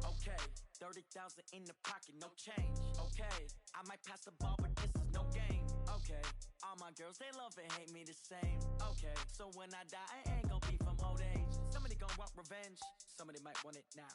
Okay, 30,000 in the pocket, no change. Okay, I might pass the ball, but this is no game. Okay, all my girls, they love and hate me the same. Okay, so when I die, I ain't gon' be from old age. Somebody gon' want revenge, somebody might want it now.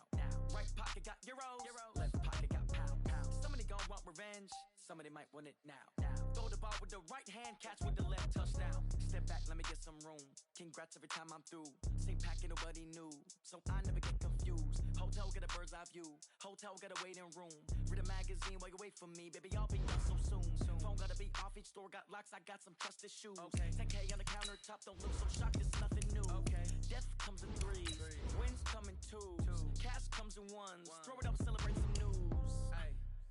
Right pocket got euros, left pocket got pound. Somebody gon' want revenge, somebody might want it now. Throw the ball with the right hand, catch with the left, touchdown. Step back, let me get some room. Congrats every time I'm through. Same packet, nobody knew, so I never get confused. Hotel get a bird's eye view, hotel get a waiting room. Read a magazine while you wait for me, baby, I'll be done so soon. Phone gotta be off, each store got locks, I got some trusted shoes. 10K on the countertop, don't look so shocked, it's nothing new. Death comes in threes, wins come in twos, cash comes in ones. Throw it up, celebrate some news.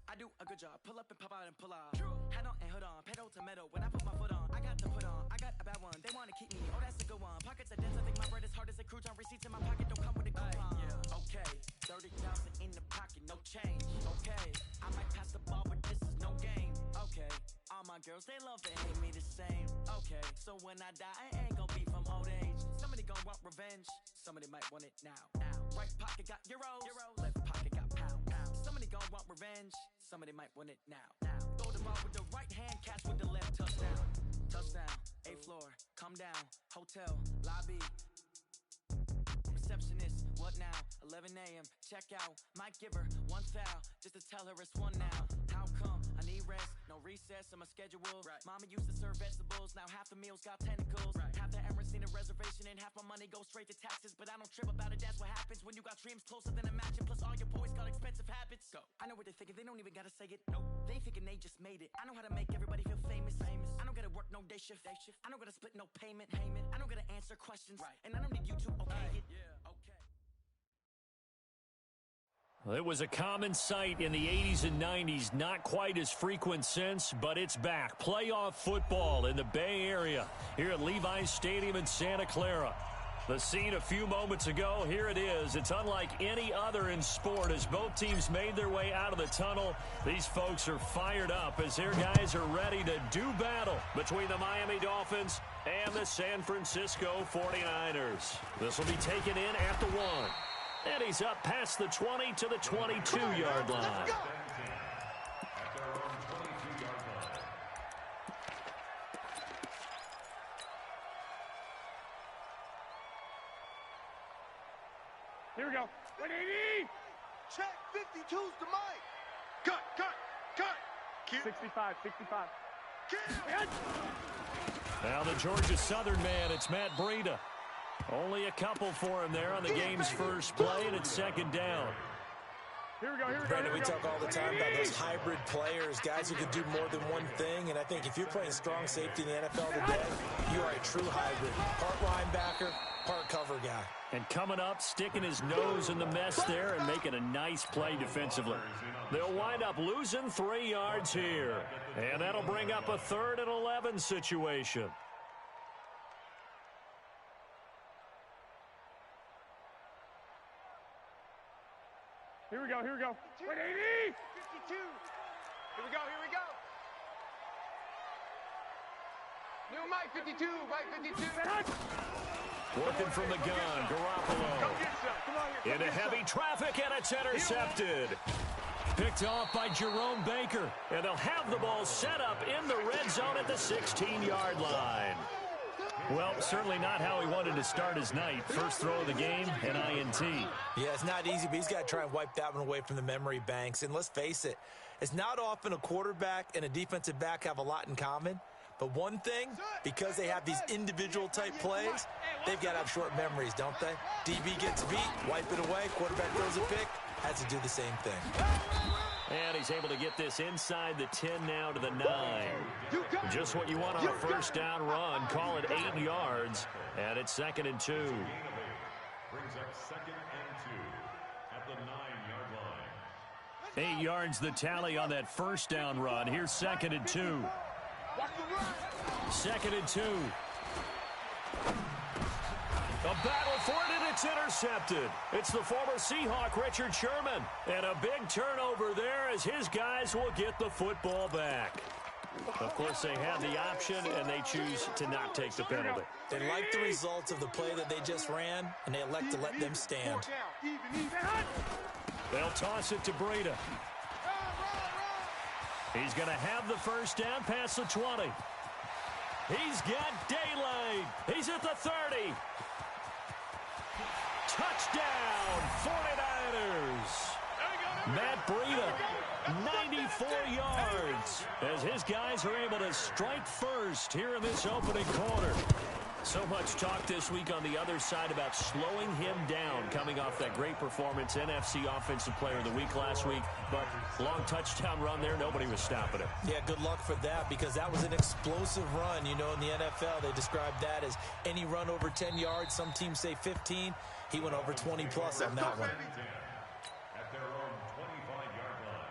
I do a good job, pull up and pop out and pull off. Head on and hood on, pedal to metal. When I put my foot on, I got to put on. I got a bad one, they wanna keep me. Oh, that's a good one. Pockets are dense, I think my bread is hard as a crouton. Receipts in my pocket don't come with a coupon. Okay, 30,000 in the pocket, no change. Okay, I might pass the ball, but this is no game. Okay, all my girls, they love and hate me the same. Okay, so when I die, I ain't gon' be from old age. Somebody gon' want revenge, somebody might want it now. Right pocket got euros, left pocket got pound. Somebody gon' want revenge, somebody might want it now. Throw the ball with the right hand, catch with the left, touchdown. Touchdown, A floor, come down, hotel, lobby. Receptionist, what now? 11 a.m., check out. Might give her one foul, just to tell her it's one now. How come? I need rest, no recess in my schedule. Mama used to serve vegetables, now half the meals got tentacles. Half the errands need a reservation and half my money goes straight to taxes. But I don't trip about it, that's what happens when you got dreams closer than a mansion. Plus all your boys got expensive habits. Go. I know what they're thinking, they don't even gotta say it. Nope. They thinking they just made it. I know how to make everybody feel famous. I don't gotta work no day shift. I don't gotta split no payment. I don't gotta answer questions. And I don't need you to okay it. It was a common sight in the 80s and 90s, not quite as frequent since, but it's back. Playoff football in the Bay Area here at Levi's Stadium in Santa Clara. The scene a few moments ago, here it is. It's unlike any other in sport as both teams made their way out of the tunnel. These folks are fired up as their guys are ready to do battle between the Miami Dolphins and the San Francisco 49ers. This will be taken in at the 1. And he's up past the 20 to the 22-yard line. Here we go. 180! Check, 52's the mic. Cut. 65. Now the Georgia Southern man, it's Matt Breida. Only a couple for him there on the game's first play, and it's second down. Here we go. Brandon, we talk all the time about those hybrid players, guys who can do more than one thing, and I think if you're playing strong safety in the NFL today, you are a true hybrid. Part linebacker, part cover guy. And coming up, sticking his nose in the mess there and making a nice play defensively. They'll wind up losing 3 yards here, and that'll bring up a 3rd and 11 situation. Here we go. 180! 52. Here we go. New Mike 52, Mike 52. Working from the gun, Garoppolo. Come get some. Come on here. Into heavy traffic, and it's intercepted. Picked off by Jerome Baker. And they'll have the ball set up in the red zone at the 16-yard line. Well, certainly not how he wanted to start his night. First throw of the game, an INT. Yeah, it's not easy, but he's got to try and wipe that one away from the memory banks. And let's face it, it's not often a quarterback and a defensive back have a lot in common. But one thing, because they have these individual type plays, they've got to have short memories, don't they? DB gets beat, wipe it away, quarterback throws a pick, has to do the same thing. And he's able to get this inside the 10 now to the 9. Just what you want on a first down run. Call it 8 yards, and it's 2nd and 2. Brings up 2nd and 2 at the 9-yard line. 8 yards the tally on that first down run. Here's 2nd and 2. 2nd and 2. A battle for it, and it's intercepted. It's the former Seahawk, Richard Sherman. And a big turnover there as his guys will get the football back. Of course, they have the option, and they choose to not take the penalty. They like the results of the play that they just ran, and they elect to let them stand. They'll toss it to Breida. He's going to have the first down past the 20. He's got daylight. He's at the 30. Touchdown, 49ers. Matt Breida, 94 yards, as his guys are able to strike first here in this opening quarter. So much talk this week on the other side about slowing him down, coming off that great performance, NFC Offensive Player of the Week last week. But long touchdown run there, nobody was stopping it. Yeah, good luck for that, because that was an explosive run. You know, in the NFL, they describe that as any run over 10 yards. Some teams say 15. He went over 20-plus on that one. At their own 25-yard line.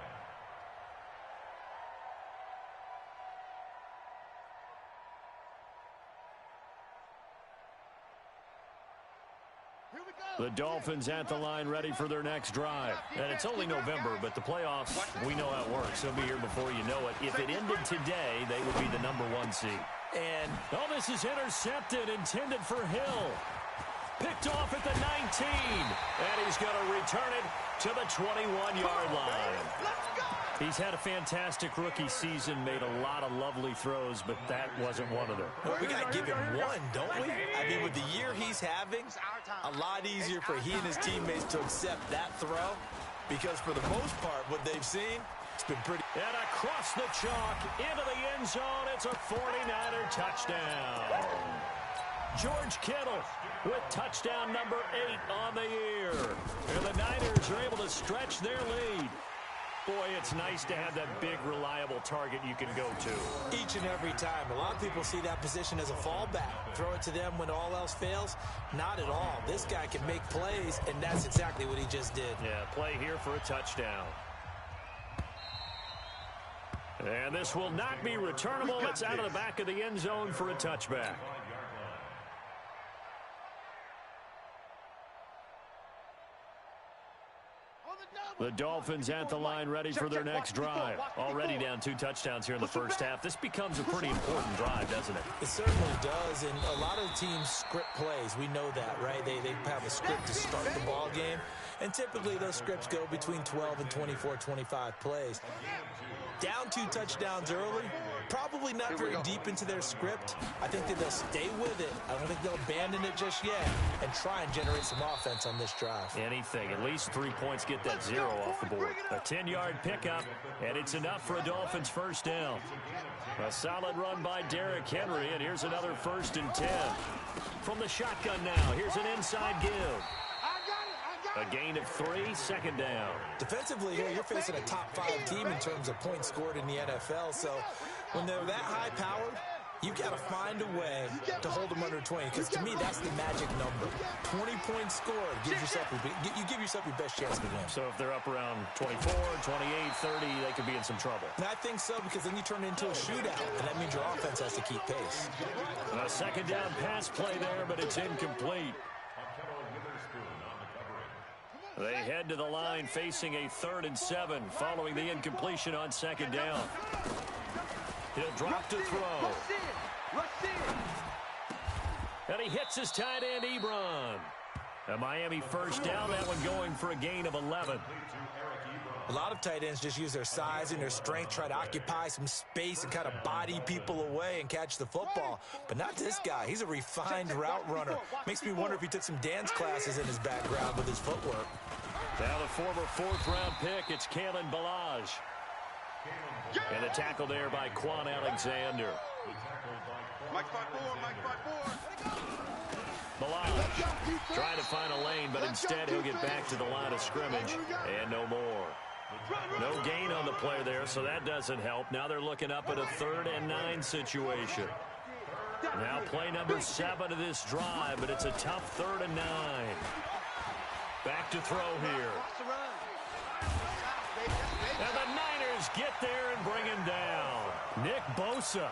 The Dolphins at the line, ready for their next drive. And it's only November, but the playoffs, we know how it works. They'll be here before you know it. If it ended today, they would be the #1 seed. And this is intercepted, intended for Hill. Picked off at the 19. And he's going to return it to the 21-yard line. He's had a fantastic rookie season, made a lot of lovely throws, but that wasn't one of them. well, we got to give him one, don't we? I mean, with the year he's having, a lot easier for he and his teammates to accept that throw, because for the most part, what they've seen, it's been pretty. And across the chalk, into the end zone, it's a 49er touchdown. George Kittle with touchdown number 8 on the year. And the Niners are able to stretch their lead. Boy, it's nice to have that big, reliable target you can go to. Each and every time. A lot of people see that position as a fallback. Throw it to them when all else fails. Not at all. This guy can make plays, and that's exactly what he just did. Yeah, play here for a touchdown. And this will not be returnable. It's out of the back of the end zone for a touchback. The Dolphins at the line, ready for their next drive. Already down 2 touchdowns here in the first half. This becomes a pretty important drive, doesn't it? It certainly does, and a lot of teams script plays. We know that, right? They have a script to start the ball game, and typically those scripts go between 12 and 24, 25 plays. Down 2 touchdowns early, probably not very deep into their script. I think that they'll stay with it. I don't think they'll abandon it just yet and try and generate some offense on this drive. Anything. At least 3 points, get that 0 off the board. A 10-yard pickup, and it's enough for a Dolphins first down. A solid run by Derrick Henry, and here's another 1st and 10. From the shotgun now, here's an inside give. A gain of 3, 2nd down. Defensively here, you're facing a top-5 team in terms of points scored in the NFL, so when they're that high-powered, you've got to find a way to hold them under 20, because to me, that's the magic number. 20 points scored, you give yourself your best chance to win. So if they're up around 24, 28, 30, they could be in some trouble. And I think so, because then you turn it into a shootout, and that means your offense has to keep pace. A 2nd down pass play there, but it's incomplete. They head to the line facing a 3rd and 7 following the incompletion on 2nd down. He'll drop to throw. And he hits his tight end, Ebron. A Miami first down, that one going for a gain of 11. A lot of tight ends just use their size and their strength, try to occupy some space and kind of body people away and catch the football. But not this guy. He's a refined route runner. Makes me wonder if he took some dance classes in his background with his footwork. Now the former 4th-round pick, it's Kalen Ballage. And the tackle there by Quan Alexander. Mike 5-4, Mike 5-4. Ballage trying to find a lane, but instead he'll get back to the line of scrimmage and no more. No gain on the play there, so that doesn't help. Now they're looking up at a 3rd and 9 situation. Now play number 7 of this drive, but it's a tough 3rd and 9. Back to throw here. And the Niners get there and bring him down. Nick Bosa.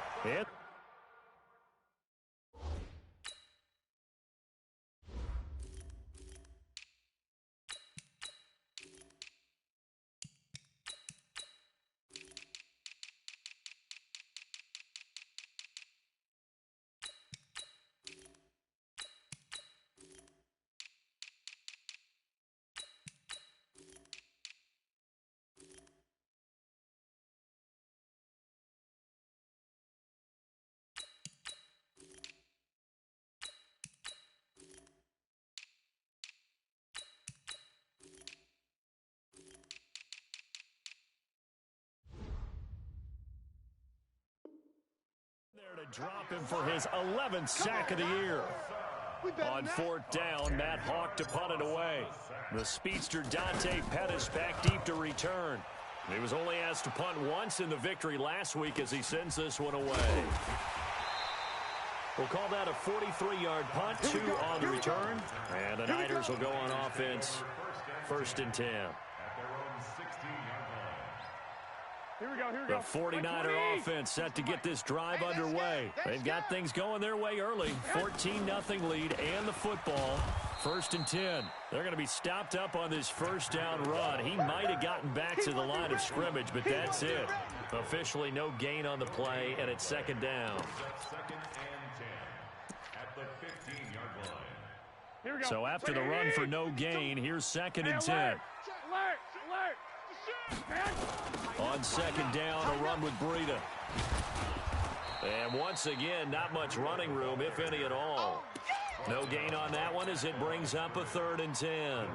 drop him for his 11th sack of the year. On fourth down, Matt Hawk to punt it away. The speedster Dante Pettis back deep to return. He was only asked to punt once in the victory last week as he sends this one away. We'll call that a 43-yard punt, 2 on the return. And the Niners will go on offense, 1st and 10. Here we go. The 49er offense set to get this drive underway. They've got things going their way early. 14-0 lead and the football. 1st and 10. They're going to be stopped up on this first down run. He might have gotten back to the line of scrimmage, but that's it. Officially no gain on the play, and it's 2nd down. So after the run for no gain, here's 2nd and 10. On 2nd down, a run with Breida. And once again, not much running room, if any at all. No gain on that one as it brings up a 3rd and 10.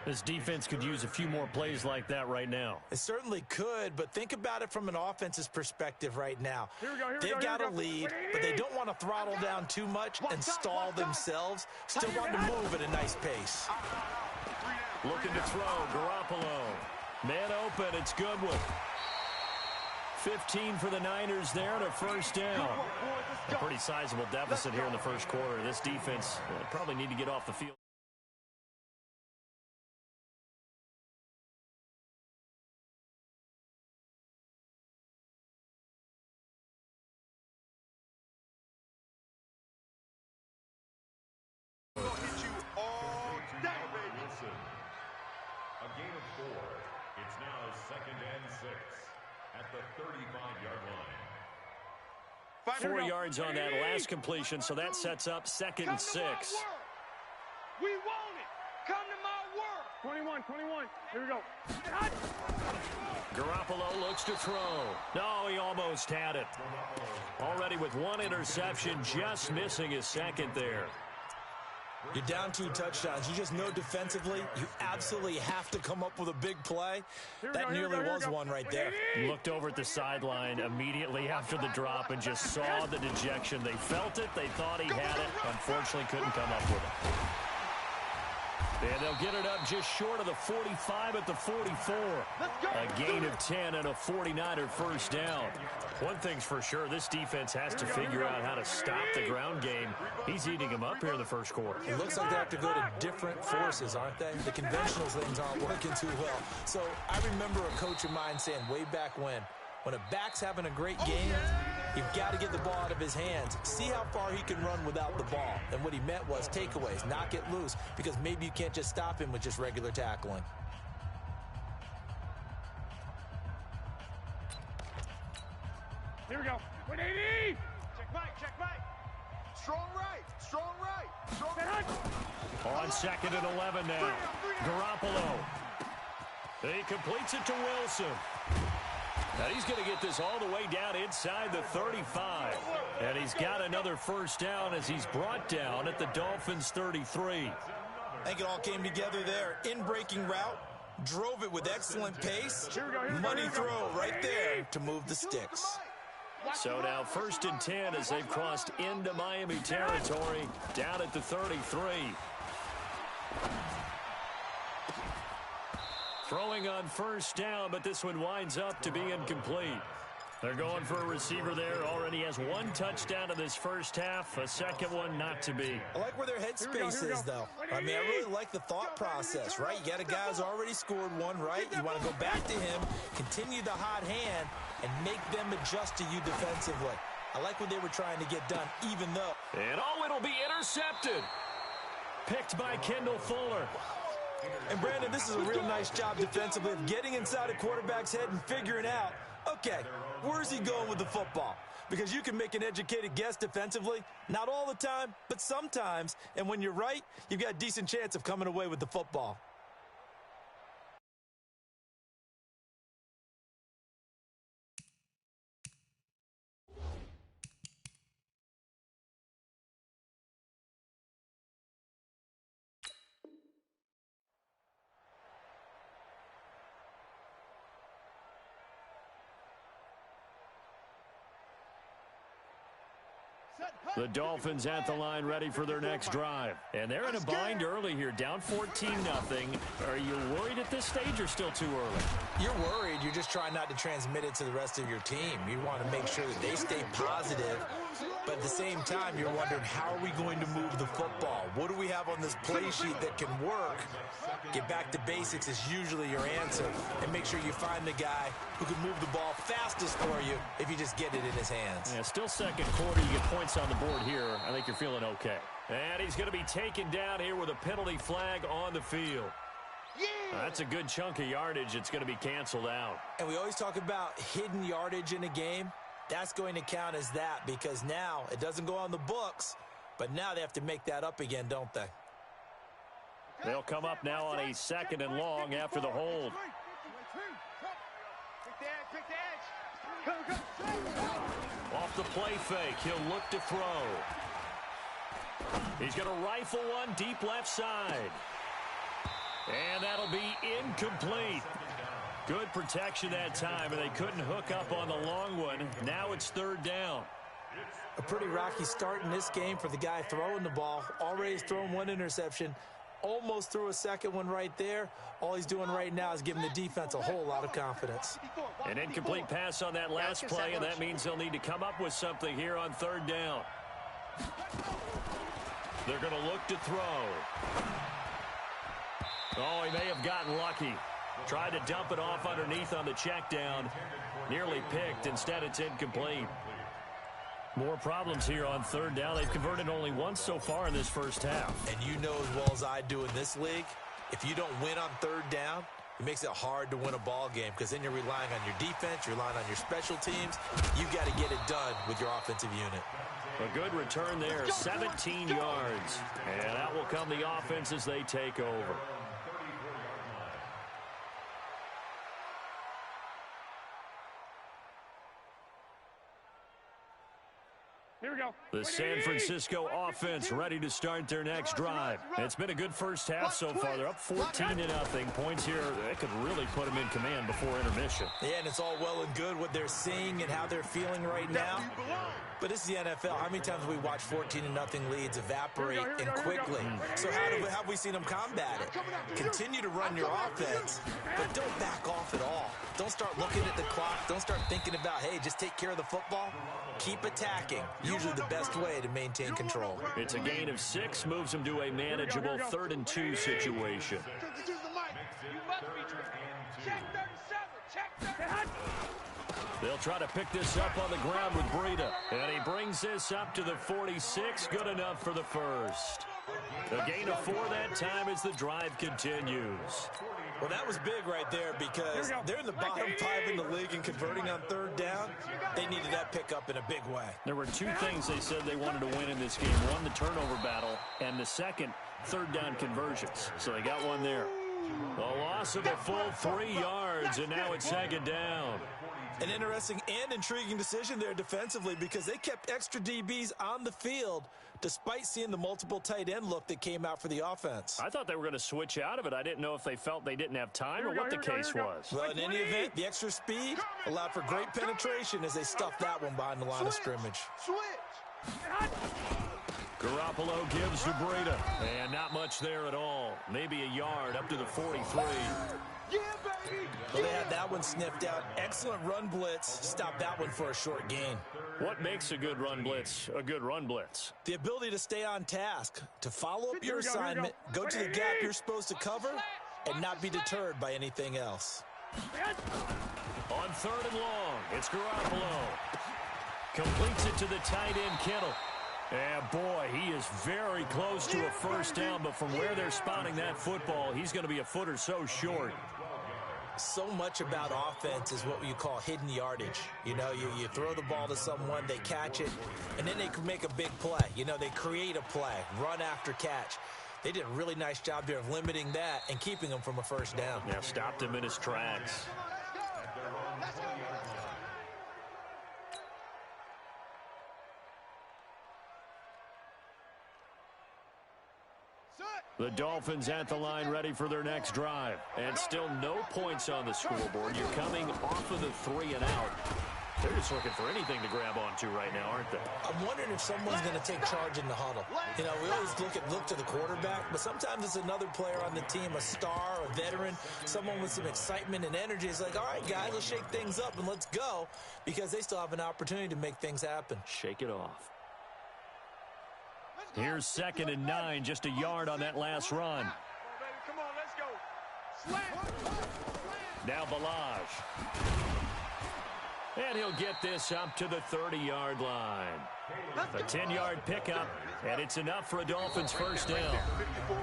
This defense could use a few more plays like that right now. It certainly could, but think about it from an offense's perspective right now. They've got a lead, but they don't want to throttle down too much and stall themselves. Still want to move at a nice pace. Looking to throw, Garoppolo. Man open, it's Goodwin. 15 for the Niners there and a 1st down. A pretty sizable deficit here in the first quarter. This defense probably need to get off the field. A gain of 4. It's now 2nd and 6 at the 35-yard line. 4 yards on that last completion, so that sets up 2nd and 6. We want it. Come to my work. 21. Here we go. Garoppolo looks to throw. No, he almost had it. Already with 1 interception, just missing his 2nd there. You're down 2 touchdowns. You just know defensively you absolutely have to come up with a big play. That nearly was one right there. Looked over at the sideline immediately after the drop and just saw the dejection. They felt it. They thought he had it. Unfortunately, couldn't come up with it. And they'll get it up just short of the 45 at the 44. A gain of 10 and a 49er 1st down. One thing's for sure, this defense has to figure out how to stop the ground game. He's eating them up here in the first quarter. It looks like they have to go to different forces, aren't they? The conventional things aren't working too well. So I remember a coach of mine saying way back when a back's having a great game, you've got to get the ball out of his hands. See how far he can run without the ball. And what he meant was takeaways, knock it loose, because maybe you can't just stop him with just regular tackling. Here we go. 180. Check back. Strong right. On 2nd and 11 now. Garoppolo. He completes it to Wilson. Now he's going to get this all the way down inside the 35. And he's got another 1st down as he's brought down at the Dolphins' 33. I think it all came together there. In-breaking route, drove it with excellent pace. Money throw right there to move the sticks. So now 1st and 10 as they've crossed into Miami territory down at the 33. Throwing on 1st down, but this one winds up to be incomplete. They're going for a receiver there. Already has 1 touchdown in this first half. A 2nd one not to be. I like where their headspace is, though. I mean, I really like the thought process, right? You got a guy who's already scored 1, right? You want to go back to him, continue the hot hand, and make them adjust to you defensively. I like what they were trying to get done, even though. And it'll be intercepted. Picked by Kendall Fuller. And Brandon, this is a real nice job defensively of getting inside a quarterback's head and figuring out, okay, where's he going with the football? Because you can make an educated guess defensively, not all the time, but sometimes. And when you're right, you've got a decent chance of coming away with the football. The Dolphins at the line ready for their next drive. And they're in a bind early here, down 14-0. Are you worried at this stage or still too early? You're worried. You're just trying not to transmit it to the rest of your team. You want to make sure that they stay positive. But at the same time, you're wondering, how are we going to move the football? What do we have on this play sheet that can work? Get back to basics is usually your answer. And make sure you find the guy who can move the ball fastest for you if you just get it in his hands. Yeah, still second quarter. You get points on the board here. I think you're feeling okay. And he's going to be taken down here with a penalty flag on the field. That's a good chunk of yardage. It's going to be canceled out. And we always talk about hidden yardage in a game. That's going to count as that, because now it doesn't go on the books, but now they have to make that up again, don't they? They'll come up now on a 2nd and long after the hold. Off the play fake, he'll look to throw. He's going to rifle one deep left side. And that'll be incomplete. Good protection that time, and they couldn't hook up on the long one. Now it's 3rd down. A pretty rocky start in this game for the guy throwing the ball. Already has thrown 1 interception. Almost threw a 2nd one right there. All he's doing right now is giving the defense a whole lot of confidence. An incomplete pass on that last play, and that means they'll need to come up with something here on 3rd down. They're going to look to throw. Oh, he may have gotten lucky. Tried to dump it off underneath on the check down. Nearly picked. Instead, it's incomplete. More problems here on 3rd down. They've converted only once so far in this first half. And you know as well as I do in this league, if you don't win on 3rd down, it makes it hard to win a ball game, because then you're relying on your defense, you're relying on your special teams. You got to get it done with your offensive unit. A good return there, 17 yards. And that will come the offense as they take over. Here we go. The San Francisco offense ready to start their next drive. It's been a good first half so far. They're up 14-0. Points here, they could really put them in command before intermission. Yeah, and it's all well and good what they're seeing and how they're feeling right now. But this is the NFL. How many times have we watched 14-0 leads evaporate and quickly? So how have we seen them combat it? Continue to run your offense, but don't back off at all. Don't start looking at the clock. Don't start thinking about, hey, just take care of the football. Keep attacking. Usually the best way to maintain control. It's a gain of 6, moves them to a manageable 3rd and 2 situation. They'll try to pick this up on the ground with Breida. And he brings this up to the 46. Good enough for the first. A gain of 4 that time as the drive continues. Well, that was big right there, because they're in the bottom 5 in the league and converting on 3rd down. They needed that pickup in a big way. There were 2 things they said they wanted to win in this game. One, the turnover battle, and the second, 3rd down conversions. So they got one there. A loss of a full 3 yards, and now it's 2nd down. An interesting and intriguing decision there defensively, because they kept extra DBs on the field despite seeing the multiple tight end look that came out for the offense. I thought they were going to switch out of it. I didn't know if they felt they didn't have time or what the case was. Well, in any event, the extra speed allowed for great penetration as they stuffed that one behind the line of scrimmage. Garoppolo gives to Breida, and not much there at all. Maybe a yard up to the 43. Well, they had that one sniffed out. Excellent run blitz. Stopped that one for a short gain. What makes a good run blitz a good run blitz? The ability to stay on task, to follow up your assignment, go to the gap you're supposed to cover, and not be deterred by anything else. On 3rd and long, it's Garoppolo. Completes it to the tight end, Kittle. And boy, he is very close to a first down, but from where they're spotting that football, he's going to be a foot or so short. So much about offense is what you call hidden yardage. You know, you throw the ball to someone, they catch it, and then they can make a big play. You know, they create a play, run after catch. They did a really nice job there of limiting that and keeping him from a first down. Yeah, stopped him in his tracks. The Dolphins at the line ready for their next drive. And still no points on the scoreboard. You're coming off of the 3 and out. They're They're just looking for anything to grab onto right now, aren't they? I'm wondering if someone's going to take charge in the huddle. You know, we always look to the quarterback, but sometimes it's another player on the team, a star, a veteran, someone with some excitement and energy. It's like, all right, guys, let's shake things up and let's go, because they still have an opportunity to make things happen. Shake it off. Here's 2nd and 9, just a yard on that last run. Come on, let's go. Slant. Now Balaj. And he'll get this up to the 30-yard line. A 10-yard pickup, and it's enough for a Dolphins first down.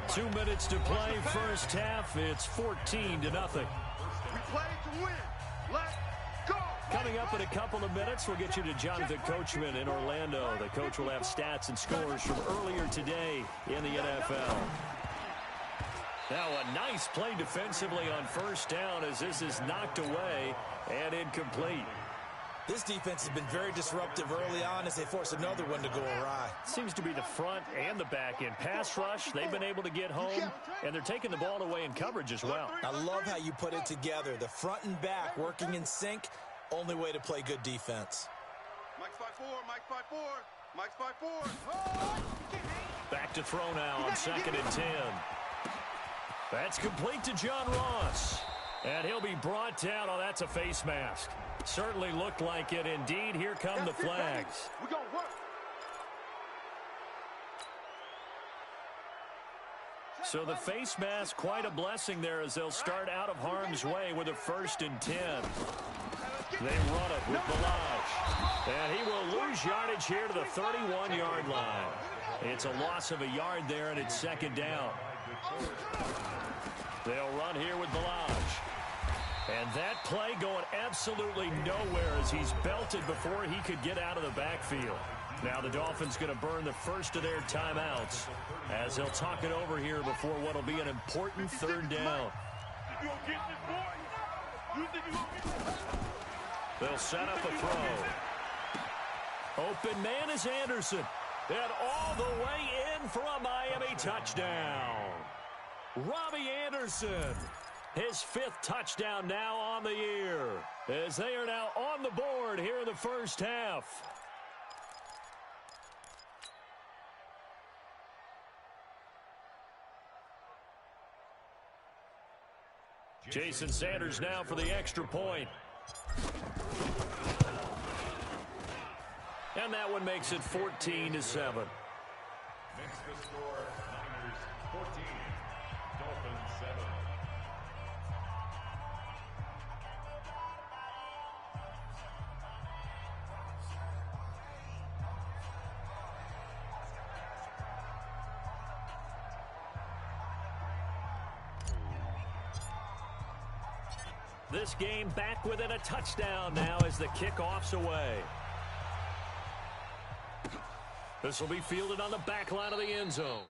2 minutes to play first half. It's 14-0. We play to win. Let's go. Coming up in a couple of minutes, we'll get you to Jonathan Coachman in Orlando. The coach will have stats and scores from earlier today in the NFL. Now a nice play defensively on first down as this is knocked away and incomplete. This defense has been very disruptive early on as they force another one to go awry. Seems to be the front and the back end. Pass rush, they've been able to get home, and they're taking the ball away in coverage as well. I love how you put it together. The front and back working in sync, only way to play good defense. Mike's 5-4, Mike's 5-4, Mike's 5-4. Back to throw now on 2nd and 10. That's complete to John Ross. And he'll be brought down. Oh, that's a face mask. Certainly looked like it. Indeed, here come the flags. We're going to work. So the face mask, quite a blessing there as they'll start out of harm's way with a 1st and 10. They run it with Balaj. And he will lose yardage here to the 31-yard line. It's a loss of a yard there, and it's 2nd down. They'll run here with Balaj. And that play going absolutely nowhere as he's belted before he could get out of the backfield. Now the Dolphins going to burn the first of their timeouts as they'll talk it over here before what will be an important 3rd down. They'll set up a throw. Open man is Anderson. And all the way in for a Miami touchdown. Robbie Anderson, his 5th touchdown now on the year, as they are now on the board here in the first half. Jason Sanders now for the extra point. And that one makes it 14-7. Next to score, Niners 14, Dolphins 7. This game back within a touchdown now as the kickoff's away. This will be fielded on the back line of the end zone.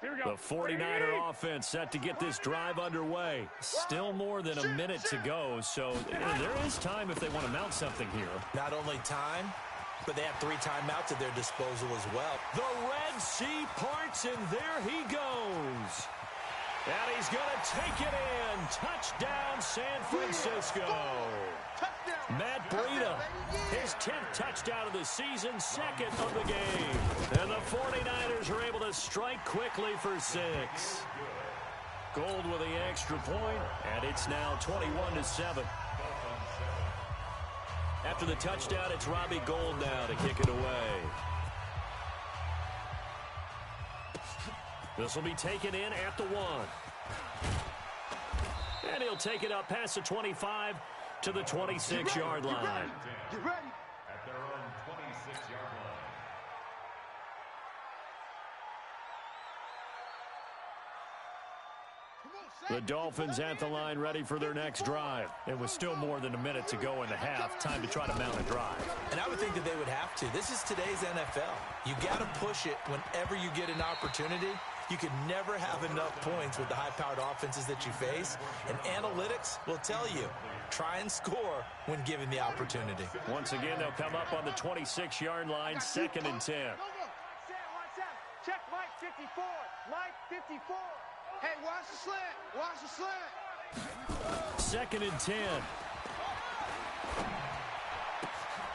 Here we go. The 49er offense set to get this drive underway. Still more than a minute to go, so there is time if they want to mount something here. Not only time, but they have 3 timeouts at their disposal as well. The Red Sea parts, and there he goes. And he's going to take it in. Touchdown, San Francisco. Matt Breida, his 10th touchdown of the season, 2nd of the game. And the 49ers are able to strike quickly for 6. Gold with the extra point, and it's now 21-7. After the touchdown, it's Robbie Gould now to kick it away. This will be taken in at the 1. And he'll take it up past the 25 to the 26-yard line. Get ready. At their own 26-yard line. The Dolphins at the line ready for their next drive. It was still more than a minute to go in the half. Time to try to mount a drive. And I would think that they would have to. This is today's NFL. You got to push it whenever you get an opportunity. You can never have enough points with the high-powered offenses that you face, and analytics will tell you, try and score when given the opportunity. Once again, they'll come up on the 26-yard line, 2nd and 10. Watch out. Check Mike 54. Mike 54. Hey, watch the slant. Watch the slant. 2nd and 10.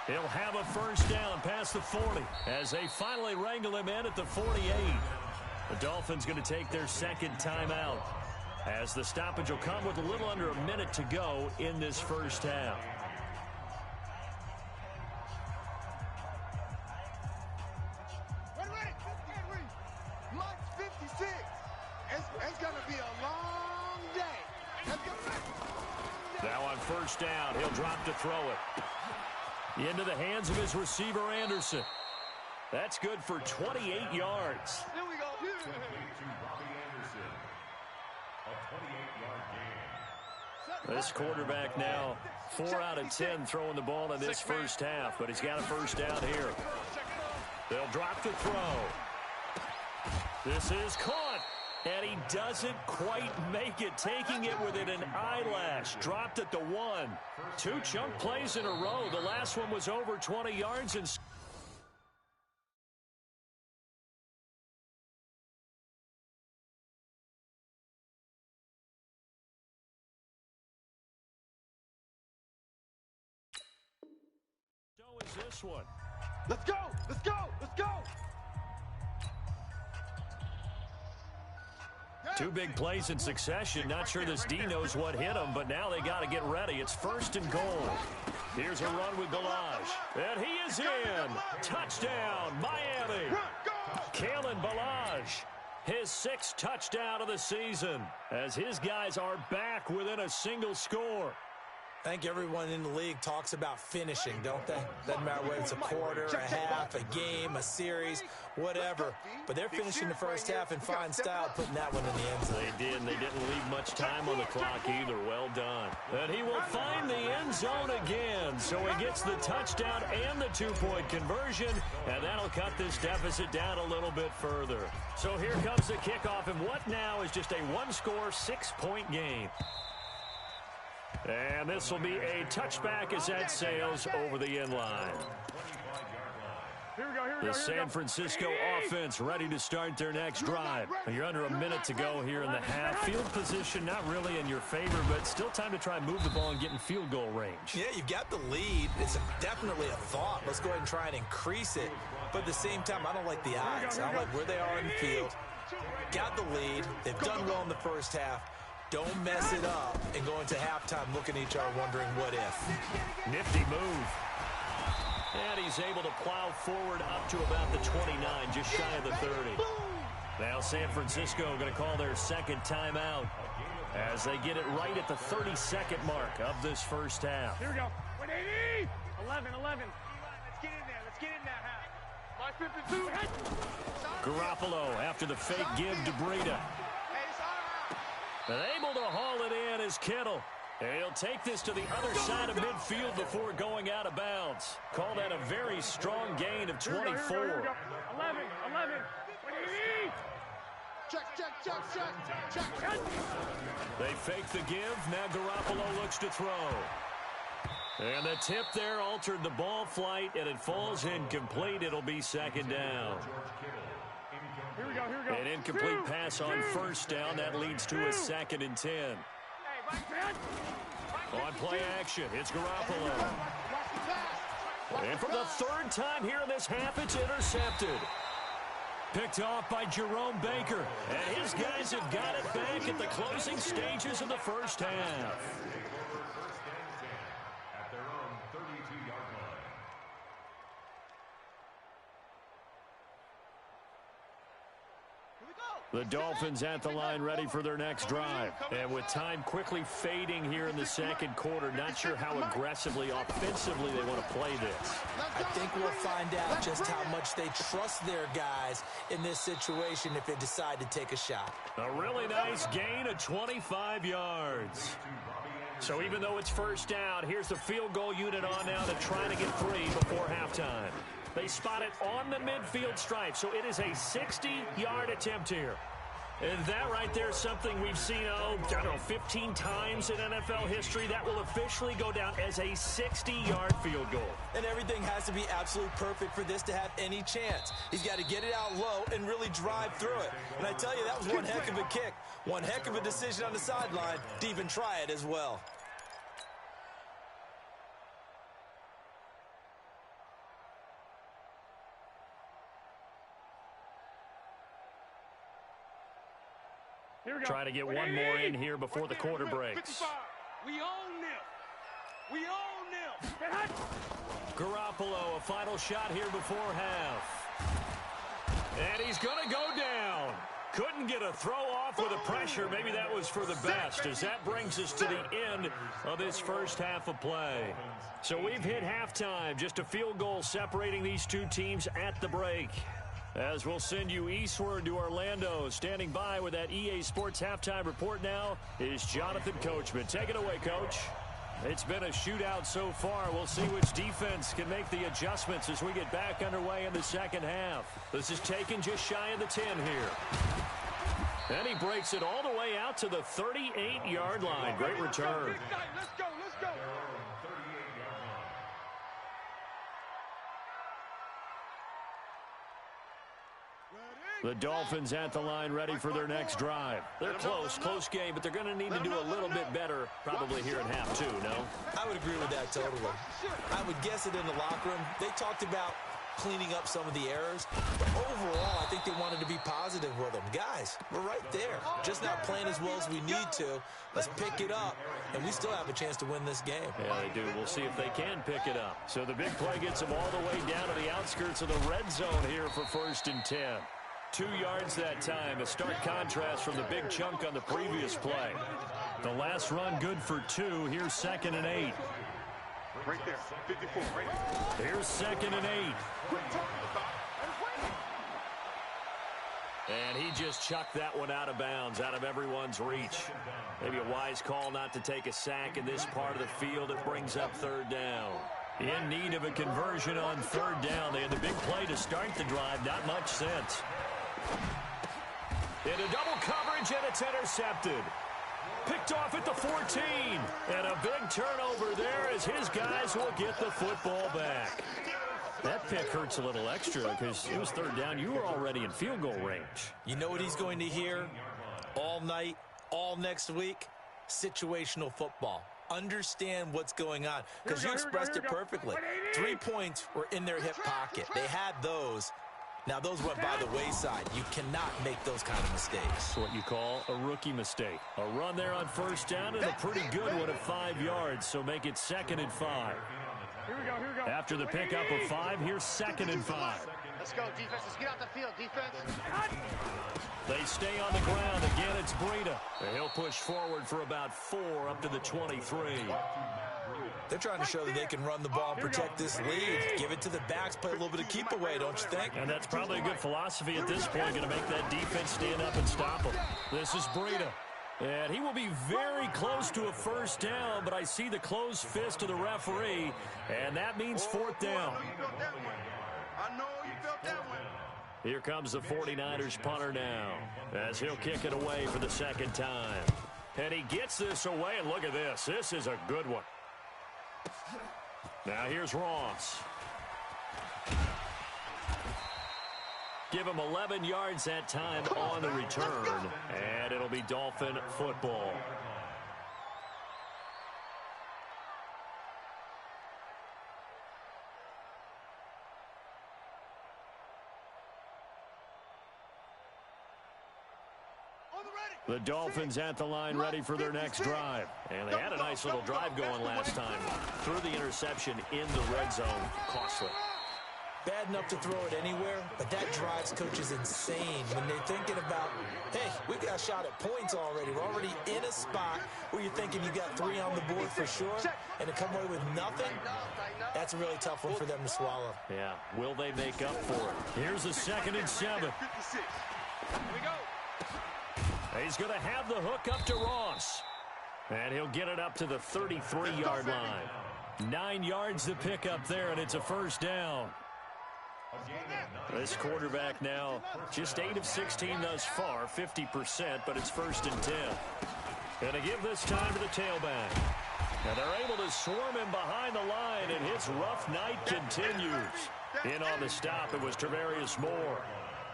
He'll have a first down past the 40 as they finally wrangle him in at the 48. The Dolphins going to take their second timeout as the stoppage will come with a little under a minute to go in this first half. Ready. Mike 56. It's going to be a long day. Now on first down, he'll drop to throw it. Into the hands of his receiver, Anderson. That's good for 28 yards. Here we go. This quarterback now 4 out of 10 throwing the ball in this first half, but he's got a first down here. They'll drop to throw. This is caught, and he doesn't quite make it, taking it within an eyelash. Dropped at the 1. 2 chunk plays in a row. The last one was over 20 yards and so is this one. Let's go. Let's go. Let's go. 2 big plays in succession. Not sure this D knows what hit him, but now they got to get ready. It's 1st and goal. Here's a run with Balaj. And he is in. Touchdown, Miami. Kalen Balaj, his 6th touchdown of the season, as his guys are back within a single score. I think everyone in the league talks about finishing, don't they? Doesn't matter whether it's a quarter, a half, a game, a series, whatever. But they're finishing the first half in fine style, putting that one in the end zone. They did, and they didn't leave much time on the clock either. Well done. And he will find the end zone again. So he gets the touchdown and the 2-point conversion, and that'll cut this deficit down a little bit further. So here comes the kickoff, and what now is just a 1-score, 6-point game. And this will be a touchback as that sails over the end line. The San Francisco offense ready to start their next drive. You're under a minute to go here in the half. Field position not really in your favor, but still time to try and move the ball and get in field goal range. Yeah, you've got the lead. It's definitely a thought. Let's go ahead and try and increase it. But at the same time, I don't like the odds. I don't like where they are in the field. Got the lead. They've done well in the first half. Don't mess it up and go into halftime looking at each other wondering what if. Nifty move. And he's able to plow forward up to about the 29, just shy of the 30. Now San Francisco going to call their second timeout as they get it right at the 32nd mark of this first half. Here we go. 180. 11. Let's get in there. Let's get in that half. My 52. Garoppolo after the fake give to Breida. And able to haul it in is Kittle. And he'll take this to the other side of midfield before going out of bounds. Call that a very strong gain of 24. Here we go. 11. Check. They fake the give. Now Garoppolo looks to throw. And the tip there altered the ball flight, and it falls incomplete. It'll be second down. Here we go. An incomplete pass on first down. That leads to a 2nd and 10. On play action, it's Garoppolo. And for the 3rd time here in this half, it's intercepted. Picked off by Jerome Baker. And his guys have got it back at the closing stages of the first half. The Dolphins at the line ready for their next drive. And with time quickly fading here in the second quarter, not sure how aggressively, offensively they want to play this. I think we'll find out just how much they trust their guys in this situation if they decide to take a shot. A really nice gain of 25 yards. So even though it's first down, here's the field goal unit on now to try to get 3 before halftime. They spot it on the midfield stripe, so it is a 60-yard attempt here. And that right there is something we've seen, I don't know, 15 times in NFL history. That will officially go down as a 60-yard field goal. And everything has to be absolutely perfect for this to have any chance. He's got to get it out low and really drive through it. And I tell you, that was one heck of a kick. One heck of a decision on the sideline to even try it as well. Try to get one more in here before the quarter breaks. 55. We own them. We own them. Garoppolo, a final shot here before half. And he's going to go down. Couldn't get a throw off with the pressure. Maybe that was for the best, as that brings us to the end of this first half of play. So we've hit halftime. Just a field goal separating these two teams at the break. As we'll send you eastward to Orlando. Standing by with that EA Sports halftime report now is Jonathan Coachman. Take it away, Coach. It's been a shootout so far. We'll see which defense can make the adjustments as we get back underway in the second half. This is taken just shy of the 10 here. And he breaks it all the way out to the 38-yard line. Great return. Let's go, let's go. The Dolphins at the line ready for their next drive. They're close game, but they're going to need to do a little bit better probably here in half two, no? I would agree with that totally. I would guess it in the locker room. They talked about cleaning up some of the errors. But overall, I think they wanted to be positive with them. Guys, we're right there. Just not playing as well as we need to. Let's pick it up, and we still have a chance to win this game. Yeah, they do. We'll see if they can pick it up. So the big play gets them all the way down to the outskirts of the red zone here for 1st and 10. 2 yards that time, a stark contrast from the big chunk on the previous play. The last run good for 2. Here's 2nd and 8. Right there, 54, right there. Here's 2nd and 8. And he just chucked that one out of bounds, out of everyone's reach. Maybe a wise call not to take a sack in this part of the field. It brings up 3rd down. In need of a conversion on 3rd down. They had the big play to start the drive. Not much sense. Into double coverage, and it's intercepted. Picked off at the 14. And a big turnover there as his guys will get the football back. That pick hurts a little extra because it was 3rd down. You were already in field goal range. You know what he's going to hear all night, all next week? Situational football. Understand what's going on, because you expressed it perfectly. 3 points were in their hip pocket. They had those. Now, those went by the wayside. You cannot make those kind of mistakes. That's what you call a rookie mistake. A run there on 1st down and a pretty good one of 5 yards, so make it 2nd and 5. Here we go. After the pickup of 5, here's 2nd and 5. Let's go, defense. Let's get out the field, defense. They stay on the ground. Again, it's Breida. And he'll push forward for about 4 up to the 23. They're trying to show that they can run the ball and protect this lead. Give it to the backs, play a little bit of keep away, don't you think? And that's probably a good philosophy at this point, going to make that defense stand up and stop them. This is Breida. And he will be very close to a 1st down, but I see the closed fist of the referee, and that means 4th down. I know you felt that one. Here comes the 49ers punter now, as he'll kick it away for the 2nd time. And he gets this away, and look at this. This is a good one. Now here's Ross. Give him 11 yards that time on the return, and it'll be Dolphin football. The Dolphins at the line ready for their next drive. And they had a nice little drive going last time. Threw the interception in the red zone. Costly. Bad enough to throw it anywhere, but that drives coaches insane when they're thinking about, hey, we got a shot at points already. We're already in a spot where you're thinking you got 3 on the board for sure, and to come away with nothing, that's a really tough one for them to swallow. Yeah, will they make up for it? Here's a 2nd and 7. Here we go. He's going to have the hook up to Ross. And he'll get it up to the 33-yard line. 9 yards to pick up there, and it's a 1st down. This quarterback now just 8 of 16 thus far, 50%, but it's 1st and 10. And to give this time to the tailback. And they're able to swarm him behind the line, and his rough night continues. In on the stop, it was Travarius Moore.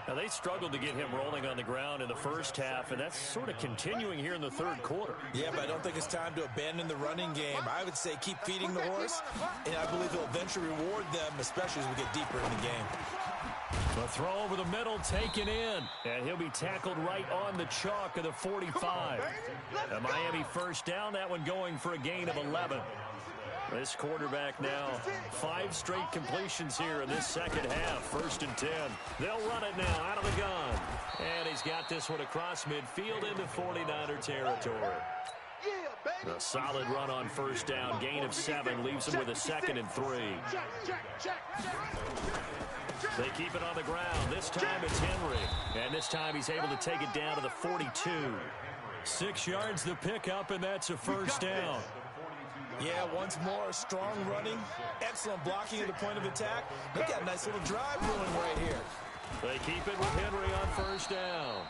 Now, they struggled to get him rolling on the ground in the first half, and that's sort of continuing here in the third quarter. Yeah, but I don't think it's time to abandon the running game. I would say keep feeding the horse, and I believe he'll eventually reward them, especially as we get deeper in the game. The throw over the middle taken in, and he'll be tackled right on the chalk of the 45. The Miami first down, that one going for a gain of 11. This quarterback now 5 straight completions here in this second half. 1st and 10. They'll run it now out of the gun. And he's got this one across midfield into 49er territory. A solid run on first down. Gain of 7 leaves him with a 2nd and 3. They keep it on the ground. This time it's Henry. And this time he's able to take it down to the 42. 6 yards the pickup, and that's a first down. Yeah, once more, strong running, excellent blocking at the point of attack. Look at a nice little drive brewing right here. They keep it with Henry on first down.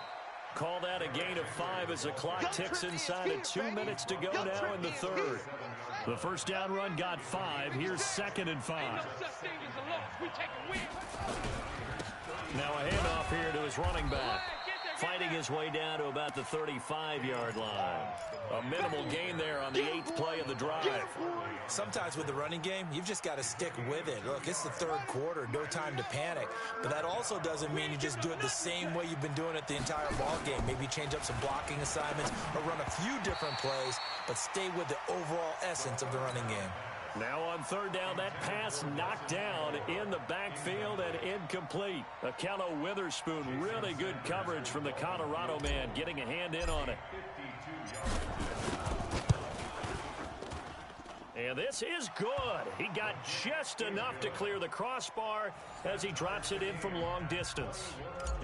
Call that a gain of 5 as the clock ticks inside of 2 minutes to go now in the third. The first down run got 5. Here's 2nd and 5. Now a handoff here to his running back. Fighting his way down to about the 35-yard line. A minimal gain there on the 8th play of the drive. Sometimes with the running game, you've just got to stick with it. Look, it's the third quarter, no time to panic. But that also doesn't mean you just do it the same way you've been doing it the entire ball game. Maybe change up some blocking assignments or run a few different plays, but stay with the overall essence of the running game. Now on third down, that pass knocked down in the backfield and incomplete. Akello Witherspoon, really good coverage from the Colorado man, getting a hand in on it. And this is good. He got just enough to clear the crossbar as he drops it in from long distance.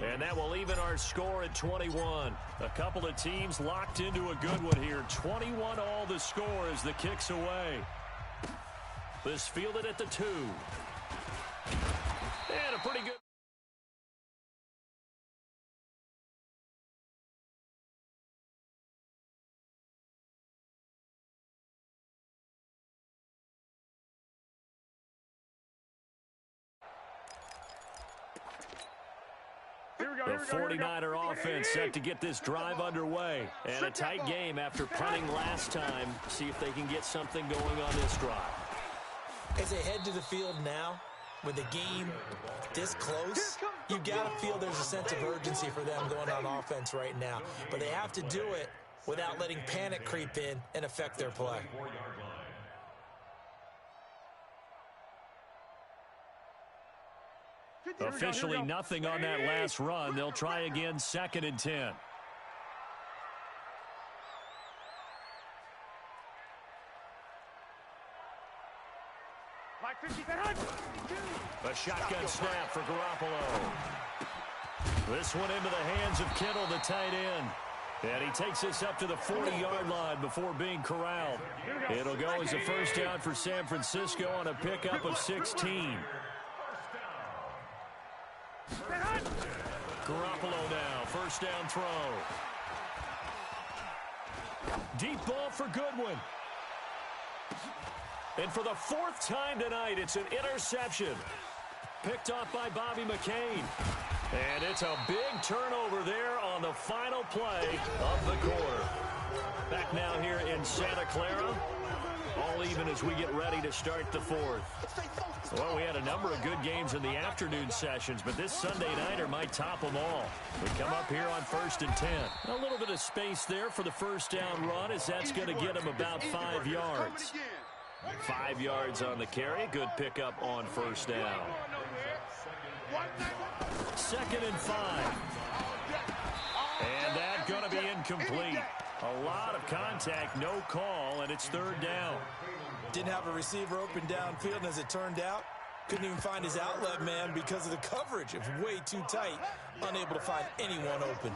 And that will even our score at 21. A couple of teams locked into a good one here. 21 all the score as the kick's away. This fielded at the 2. And a pretty good... The 49er offense set to get this drive underway. And a tight game after punting last time. See if they can get something going on this drive. As they head to the field now, with the game this close, you got to feel there's a sense of urgency for them going on offense right now. But they have to do it without letting panic creep in and affect their play. Officially nothing on that last run. They'll try again, 2nd and 10. A shotgun snap for Garoppolo. This one into the hands of Kittle, the tight end. And he takes this up to the 40-yard line before being corralled. It'll go as a first down for San Francisco on a pickup of 16. Garoppolo now, first down throw. Deep ball for Goodwin. And for the 4th time tonight, it's an interception. Picked off by Bobby McCain. And it's a big turnover there on the final play of the quarter. Back now here in Santa Clara. All even as we get ready to start the 4th. Well, we had a number of good games in the afternoon sessions, but this Sunday nighter might top them all. We come up here on 1st and 10. A little bit of space there for the first down run, as that's going to get him about 5 yards. 5 yards on the carry. Good pickup on first down. 2nd and 5. And that's going to be incomplete. A lot of contact, no call, and it's 3rd down. Didn't have a receiver open downfield, and as it turned out, couldn't even find his outlet man because of the coverage. It was way too tight, unable to find anyone open.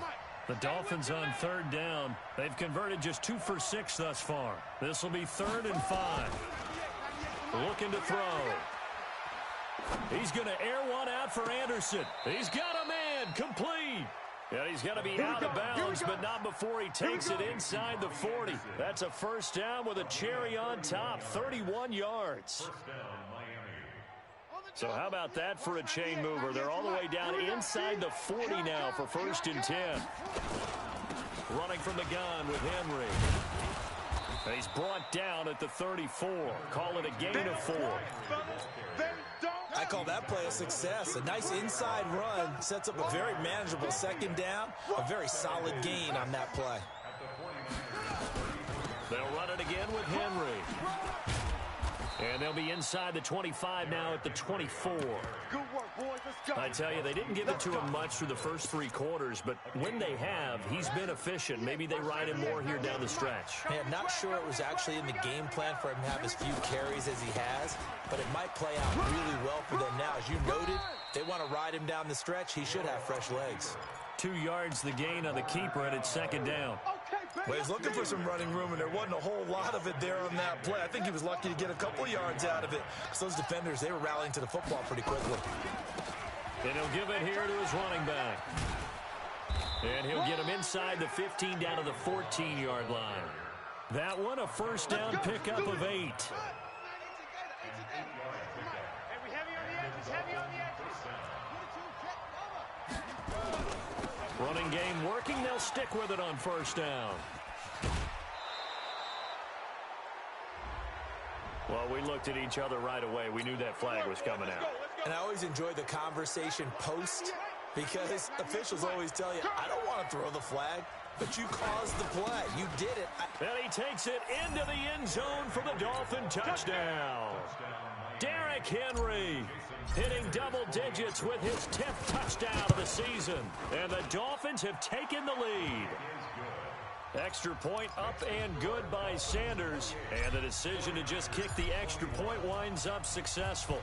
The Dolphins on 3rd down. They've converted just 2 for 6 thus far. This will be 3rd and 5. Looking to throw. He's going to air one out for Anderson. He's got a man, complete. And he's going to be out of bounds, but not before he takes it inside the 40. That's a first down with a cherry on top, 31 yards. First down, Miami. So how about that for a chain mover? They're all the way down inside the 40 now for 1st and 10. Running from the gun with Henry. And he's brought down at the 34. Call it a gain of 4. I call that play a success. A nice inside run sets up a very manageable 2nd down. A very solid gain on that play. They'll run it again with Henry. And they'll be inside the 25 now at the 24. Good work, boys. Let's go. I tell you, they didn't give it to him much through the first 3 quarters, but when they have, he's been efficient. Maybe they ride him more here down the stretch. Yeah, not sure it was actually in the game plan for him to have as few carries as he has, but it might play out really well for them now. As you noted, they want to ride him down the stretch. He should have fresh legs. 2 yards the gain on the keeper, and it's 2nd down. Well, he's looking for some running room, and there wasn't a whole lot of it there on that play. I think he was lucky to get a couple yards out of it. So those defenders, they were rallying to the football pretty quickly. And he'll give it here to his running back. And he'll get him inside the 15 down to the 14-yard line. That one, a first down pickup of 8. Hey, we heavy on the edges, heavy on the edges. Running game working. They'll stick with it on first down. Well, we looked at each other right away. We knew that flag was coming out. And I always enjoy the conversation post because officials always tell you, I don't want to throw the flag, but you caused the play. You did it. And he takes it into the end zone for the Dolphin touchdown. Derrick Henry hitting double digits with his 10th touchdown of the season. And the Dolphins have taken the lead. Extra point up and good by Sanders. And the decision to just kick the extra point winds up successful.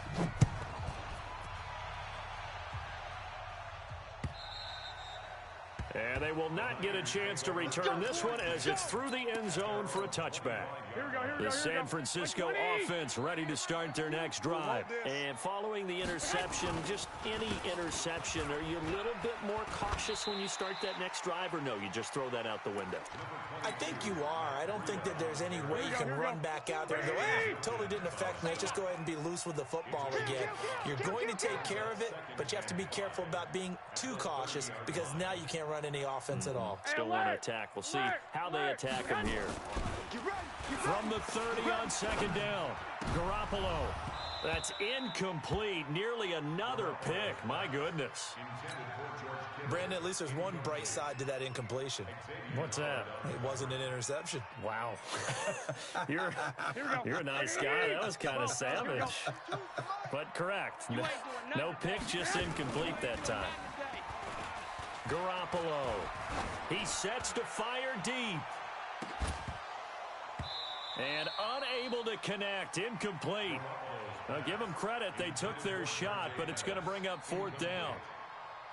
And they will not get a chance to return this one as it's through the end zone for a touchback. The San Francisco offense ready to start their next drive. And following the interception, just any interception, are you a little bit more cautious when you start that next drive, or no, you just throw that out the window? I think you are. I don't think that there's any way you can run back out there and go, totally didn't affect me. Just go ahead and be loose with the football again. You're going to take care of it, but you have to be careful about being too cautious because now you can't run any offense at all. Still want to attack. We'll see how they attack him here. From the 30 on 2nd down, Garoppolo. That's incomplete. Nearly another pick. My goodness. Brandon, at least there's one bright side to that incompletion. What's that? It wasn't an interception. Wow. You're a nice guy. That was kind of savage. But correct. No pick, just incomplete that time. Garoppolo. He sets to fire deep. And unable to connect. Incomplete. Now give them credit. They took their shot, but it's going to bring up 4th down.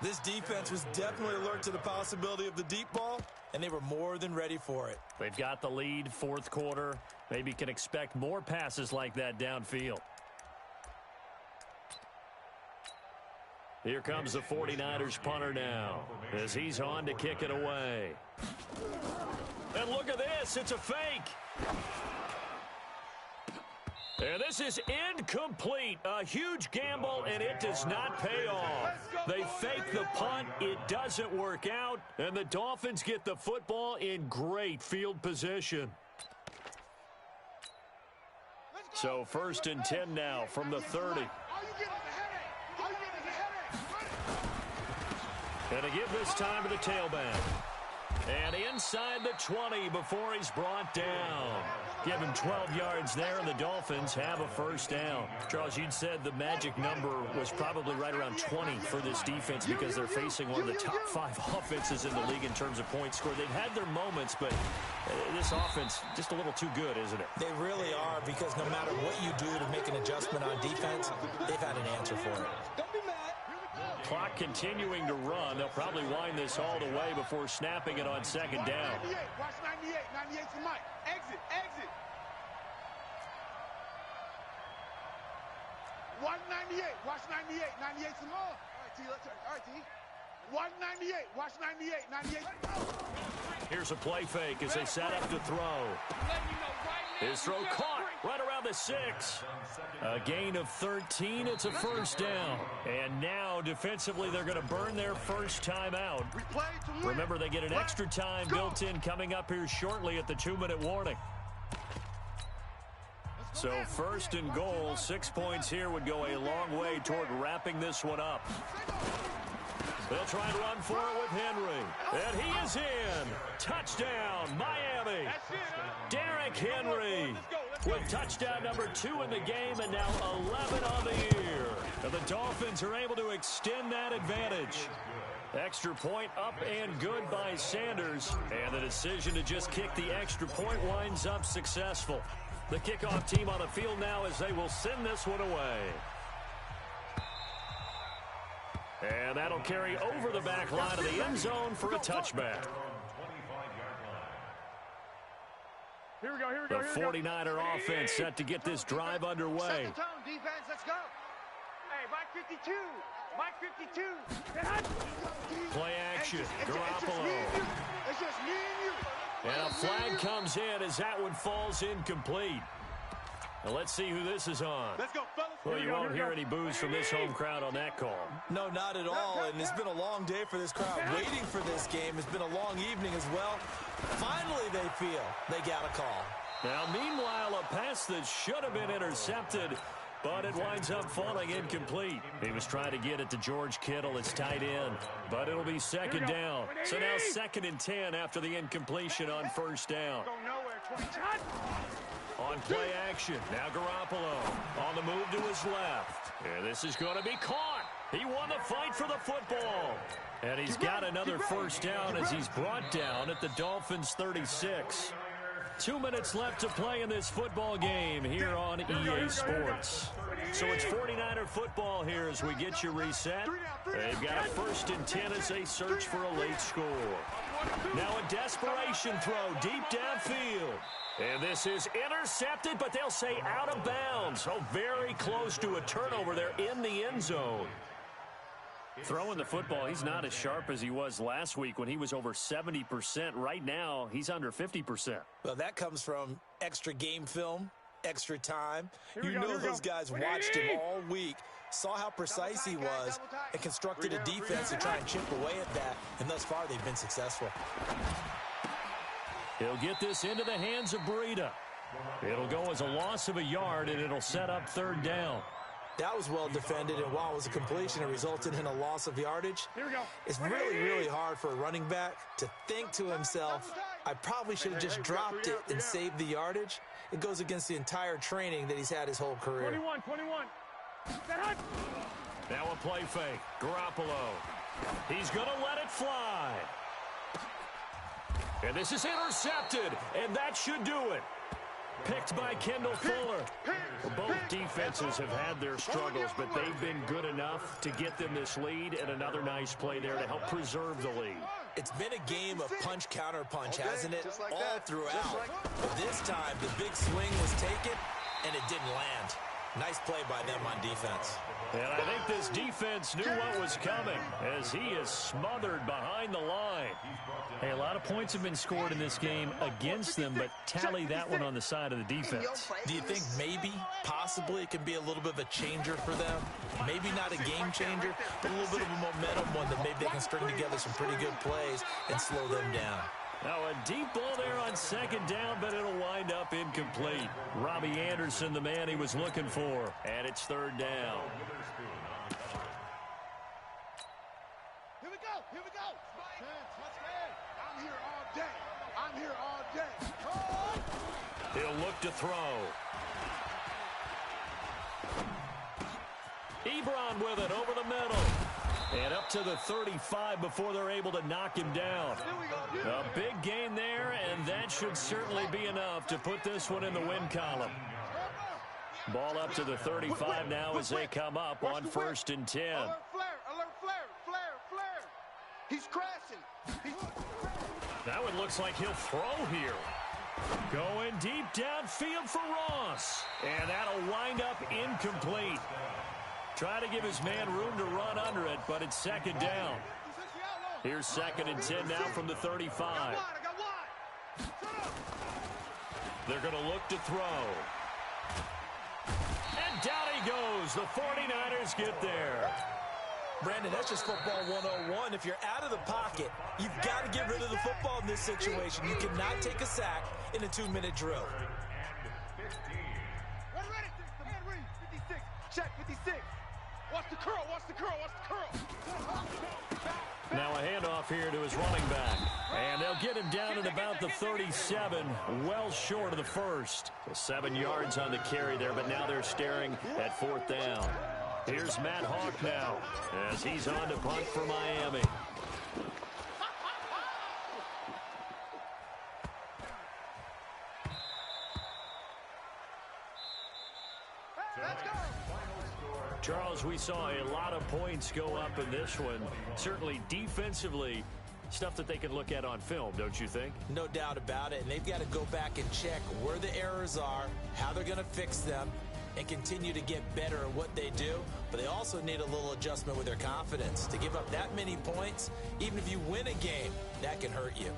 This defense was definitely alert to the possibility of the deep ball, and they were more than ready for it. They've got the lead, 4th quarter. Maybe can expect more passes like that downfield. Here comes the 49ers punter now as he's on to kick it away. And look at this. It's a fake. And this is incomplete. A huge gamble, and it does not pay off. They fake the punt. It doesn't work out, and the Dolphins get the football in great field position. So 1st and 10 now from the 30. And to give this time to the tailback. And inside the 20 before he's brought down. Give him 12 yards there, and the Dolphins have a first down. Charles, you'd said the magic number was probably right around 20 for this defense because they're facing one of the top 5 offenses in the league in terms of points scored. They've had their moments, but this offense just a little too good, isn't it? They really are, because no matter what you do to make an adjustment on defense, they've had an answer for it. Clock continuing to run. They'll probably wind this all the way before snapping it on 2nd down. Watch 98. 98 to Mike. Exit. Watch 98. Watch 98. 98 some more. All right, T. Let's turn. All right, T. Watch 98. Watch 98. 98. Here's a play fake as they set up to throw. His throw caught right around the 6. A gain of 13. It's a first down. And now, defensively, they're going to burn their first time out. Remember, they get an extra time built in coming up here shortly at the 2-minute warning. So first and goal, 6 points here would go a long way toward wrapping this one up. They'll try and run for it with Henry. And he is in. Touchdown, Miami. Derrick Henry with touchdown number 2 in the game and now 11 on the year. And the Dolphins are able to extend that advantage. Extra point up and good by Sanders. And the decision to just kick the extra point winds up successful. The kickoff team on the field now as they will send this one away. And that'll carry over the back line of the end zone for a touchback. Here we go. The 49er offense set to get this drive underway. Set the tone, defense. Let's go. Hey, Mike 52. Mike 52. Play action. Garoppolo. It's just me and you. And a flag comes in as that one falls incomplete. Now let's see who this is on. Let's go, fellas. Well, you won't hear any boos from this home crowd on that call. No, not at all. And it's been a long day for this crowd waiting for this game. It's been a long evening as well. Finally, they feel they got a call. Now, meanwhile, a pass that should have been intercepted, but it winds up falling incomplete. He was trying to get it to George Kittle, his tight end, but it'll be second down. So now 2nd and 10 after the incompletion on first down. Go nowhere, 20. On play action, now Garoppolo on the move to his left. And this is going to be caught. He won the fight for the football. And he's got another first down as he's brought down at the Dolphins' 36. 2 minutes left to play in this football game here on EA Sports. So it's 49er football here as we get you reset. They've got a 1st and 10 as they search for a late score. Now a desperation throw deep downfield. And this is intercepted, but they'll say out of bounds. Oh, very close to a turnover there in the end zone. Throwing the football, he's not as sharp as he was last week when he was over 70%. Right now, he's under 50%. Well, that comes from extra game film, extra time. You know those guys watched him all week, saw how precise he was, and constructed a defense to try and chip away at that. And thus far, they've been successful. He'll get this into the hands of Breida. It'll go as a loss of a yard, and it'll set up 3rd down. That was well defended, and while it was a completion, it resulted in a loss of yardage. It's really, really hard for a running back to think to himself, I probably should have just dropped it and saved the yardage. It goes against the entire training that he's had his whole career. 21. Now a play fake. Garoppolo. He's going to let it fly. And this is intercepted, and that should do it. Picked by Kendall Fuller. Both defenses have had their struggles, but they've been good enough to get them this lead, and another nice play there to help preserve the lead. It's been a game of punch-counter-punch, hasn't it? All throughout. But this time, the big swing was taken, and it didn't land. Nice play by them on defense. And I think this defense knew what was coming as he is smothered behind the line. Hey, a lot of points have been scored in this game against them, but tally that one on the side of the defense. Do you think maybe, possibly, it can be a little bit of a changer for them? Maybe not a game changer, but a little bit of a momentum one that maybe they can string together some pretty good plays and slow them down. Now a deep ball there on 2nd down, but it'll wind up incomplete. Robbie Anderson, the man he was looking for, and it's 3rd down. Here we go. I'm here all day. He'll look to throw. Ebron with it over the middle. And up to the 35 before they're able to knock him down. A big gain there, and that should certainly be enough to put this one in the win column. Ball up to the 35 now as they come up on 1st and 10. Alert flare. He's crashing. That one looks like he'll throw here. Going deep downfield for Ross. And that'll wind up incomplete. Try to give his man room to run under it, but it's second down. Here's 2nd and 10 now from the 35. They're going to look to throw. And down he goes. The 49ers get there. Brandon, that's just football 101. If you're out of the pocket, you've got to get rid of the football in this situation. You cannot take a sack in a 2-minute drill. One ready. Hand read. 56. Check 56. Watch the curl. Watch the curl. Watch the curl. Now a handoff here to his running back. And they'll get him down at about the 37, well short of the first. 7 yards on the carry there, but now they're staring at 4th down. Here's Matt Hawk now as he's on to punt for Miami. Let's go. Charles, we saw a lot of points go up in this one. Certainly defensively, stuff that they can look at on film, don't you think? No doubt about it, and they've got to go back and check where the errors are, how they're going to fix them, and continue to get better at what they do. But they also need a little adjustment with their confidence. To give up that many points, even if you win a game, that can hurt you.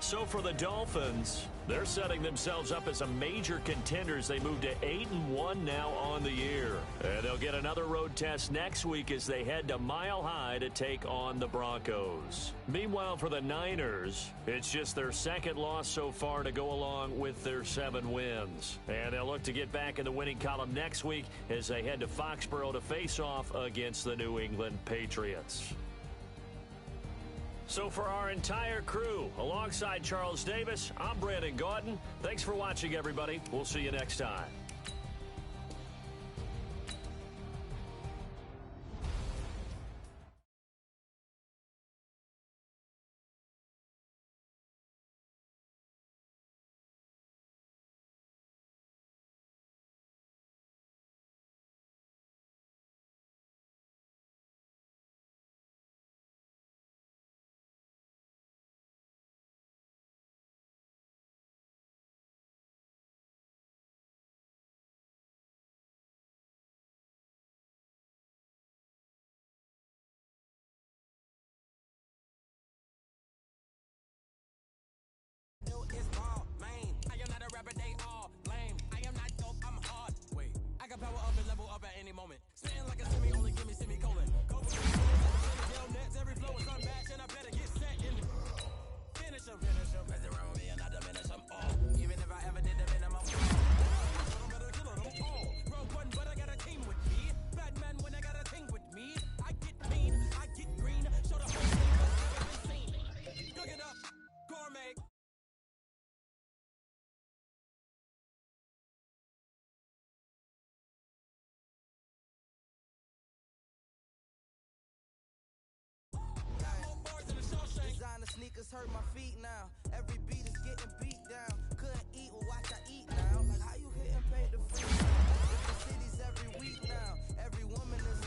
So for the Dolphins, they're setting themselves up as a major contender as they move to 8-1 now on the year. And they'll get another road test next week as they head to Mile High to take on the Broncos. Meanwhile, for the Niners, it's just their 2nd loss so far to go along with their 7 wins. And they'll look to get back in the winning column next week as they head to Foxborough to face off against the New England Patriots. So for our entire crew, alongside Charles Davis, I'm Brandon Gaudin. Thanks for watching, everybody. We'll see you next time. It's ball, man. I am not a rapper, they all lame. I am not dope, I'm hard. Wait, I got power up and level up at any moment. Spitting like a semi, only give me semicolon. Go for the nets, every flow is unmatched, and I better get set in. Finish them. Mess around with me and I diminish them all. Even if I ever did the minimum. I'm better kill them all. Rogue one, but I got a team with me. Batman when I got a team with me. I get mean, I get green. Show the whole thing what's never been seen. Cook it up, gourmet. Designer sneakers hurt my feet now. Every beat is getting beat down. Couldn't eat, well watch I eat now. Like how you hitting pay the free now? Different cities every week now. Every woman is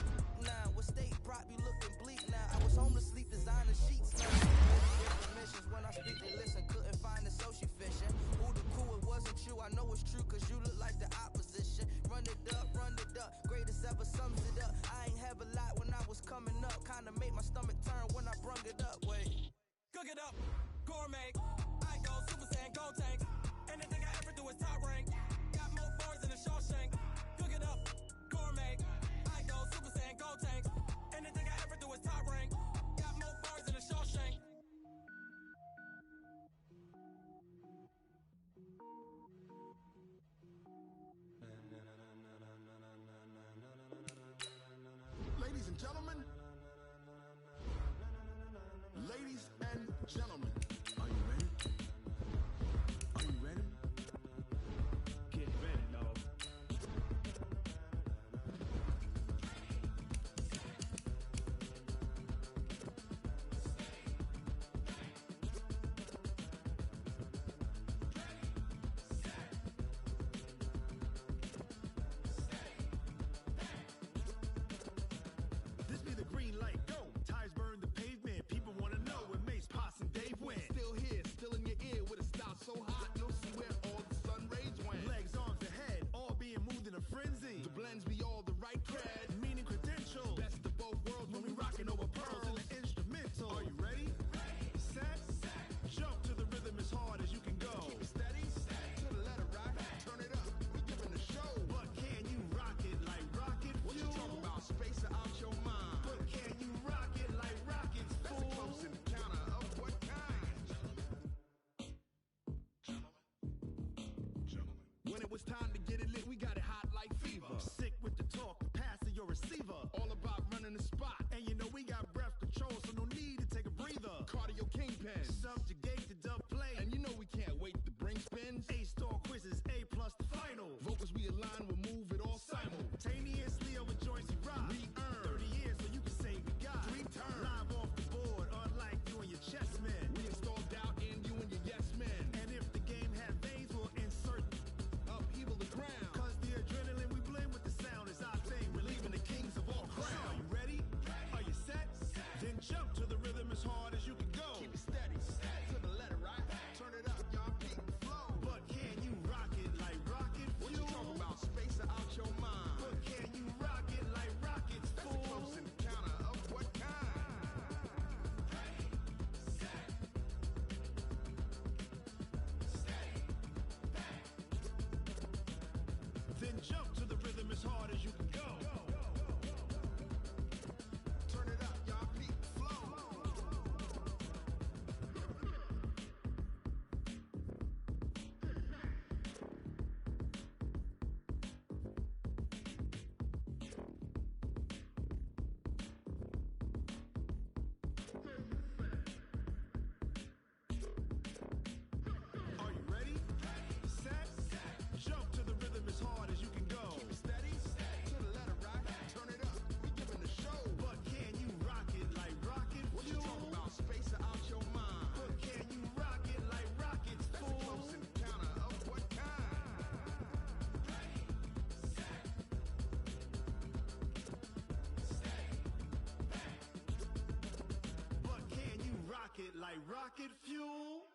now. With state prop you looking bleak now. I was home to sleep, designer sheets now. Different missions when I speak they listen. Couldn't find the social fishing. Who the cool, it wasn't you. I know it's true cause you look like the opposition. Run it up, greatest ever sums it up. I ain't have a lot when I was coming up. Kinda made my stomach turn when I brung it up. Wait. Cook it up, gourmet. I go When it was time to get it lit, we got it hot like fever. Sick with the talk, pass to your receiver. All about running the spot. And you know we got breath control, so no need to take a breather. Cardio kingpin, subjugate the dub play. And you know we can't wait to bring spins. A-star quizzes, A+ the final. Vocals we align, we'll move it all simultaneously over joints we rock. We earn 30 years, so you can say we got 3 turns. Live off the board, unlike you and your chess men. We install doubt in you and your yes men. And if the game had veins, we'll insert upheaval the ground. Cause the adrenaline we blend with the sound is our thing. We're leaving the kings of all crowns. So are you ready? Are you set? Then jump to the rhythm as hard as you can go. Keep it steady, to the letter, right? Turn it up, y'all, peak the flow. But can you rock it like rocket fuel? What you talking about? Space out your mind. But can you rock it like rockets, fool? That's a close encounter of what kind? Then jump to the rhythm as hard as you can go. Turn it up, y'all, peak the flow. Are you ready? Set? Jump to the rhythm as hard as you can go. Keep it steady, to the letter, right? Turn it up, we giving the show. But can you rock it like rocket fuel? What you talking about? Space out your mind. But can you rock it like rockets, fool? That's a close encounter of what kind? But can you rock it like rocket fuel?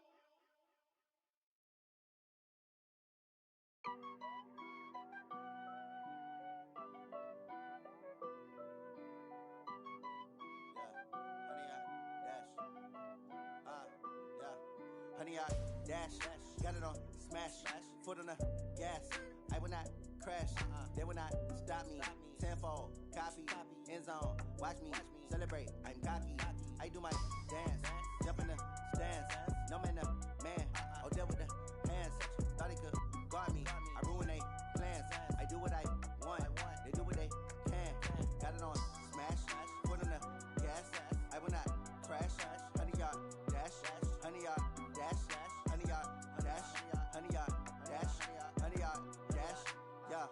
Honey, I dash, got it on smash, foot on the gas. I will not crash, they will not stop me. Tenfold, copy, end zone, watch me celebrate. I'm cocky, I do my dance, jump in the stands. No man, the man, oh, deal with the hands. Thought he could guard me, I ruin they plans. I do what I want, they do what they can. Got it on smash, foot on the gas. I will not crash, honey, y'all dash, honey, y'all dash, honey, y'all dash, honey, y'all dash, honey, y'all dash, yeah.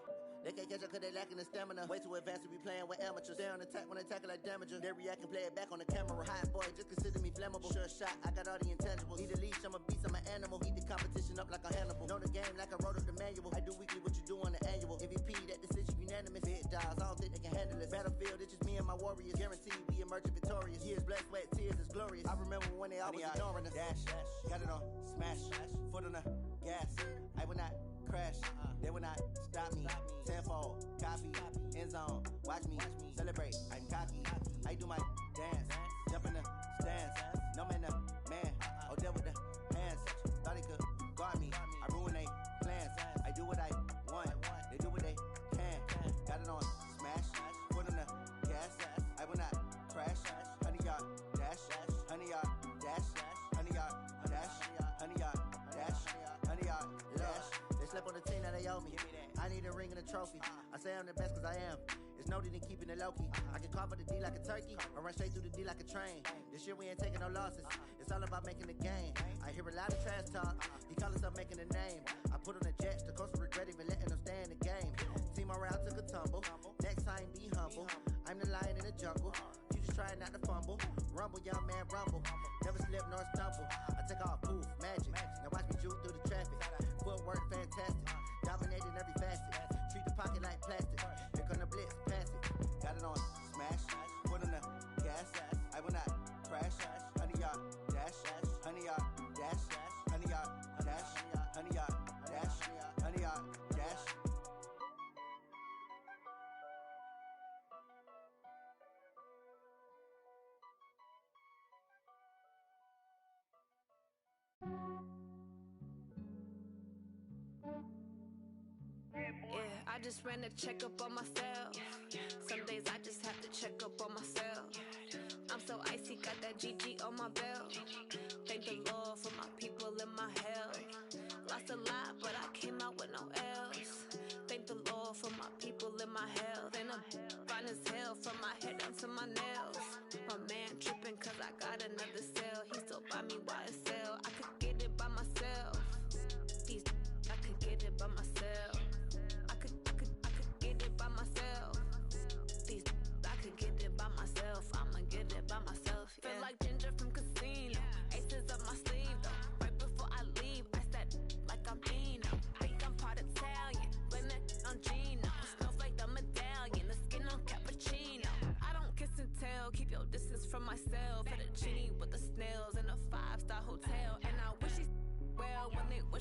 They can't catch up cause they lacking the stamina. Way too advanced to be playing with amateurs. They on attack when they tackle like damager. They react and play it back on the camera. Hot boy, just consider me flammable. Sure shot, I got all the intangibles. Need a leash, I'm a beast, I'm an animal. Heat the competition up like a Hannibal. Know the game like I wrote up the manual. I do weekly what you do on the annual. MVP, that decision unanimous. Big dials, I don't think they can handle it. Battlefield, it's just me and my warriors. Guaranteed we emerging victorious. Years, blood, sweat, tears, is glorious. I remember when they always ignoring us. Dash, got it on smash, foot on the gas. I will not crash, they will not stop me. Tenfold, copy, end zone, watch me celebrate. I'm cocky, I do my dance, jump in the stands. No man, the man, oh, deal with the hands. Thought he could guard me, I ruin they plans. I do what I want, they do what they can. Got it on smash, foot on the gas. I will not crash, honey, y'all dash, honey, y'all dash, honey, y'all dash, honey, y'all dash, honey, y'all dash. They slept on the team, now they owe me. I need a ring and a trophy. I say I'm the best cause I am. It's no need in keeping it low-key. I can carve up the D like a turkey, or run straight through the D like a train. This year we ain't taking no losses. It's all about making the game. I hear a lot of trash talk. He call us up making a name. I put on the jets, the coach will regret even letting them stay in the game. Team around took a tumble. Next time be humble. I'm the lion in the jungle. You just trying not to fumble. Rumble, young man, rumble. Never slip nor stumble. I take off, poof, magic. Now watch me juke through the traffic. Footwork fantastic. Dominating every facet. Treat the pocket like plastic. Here come the blitz, pass it. Got it on smash, foot on the gas. I will not crash, honey, y'all dash, honey, y'all dash, honey, y'all dash, honey, y'all dash, honey, y'all dash. Yeah, I just ran a checkup on myself. Some days I just have to check up on myself. I'm so icy, got that GG on my belt. Thank the Lord for my people in my hell. Lost a lot, but I came out with no L.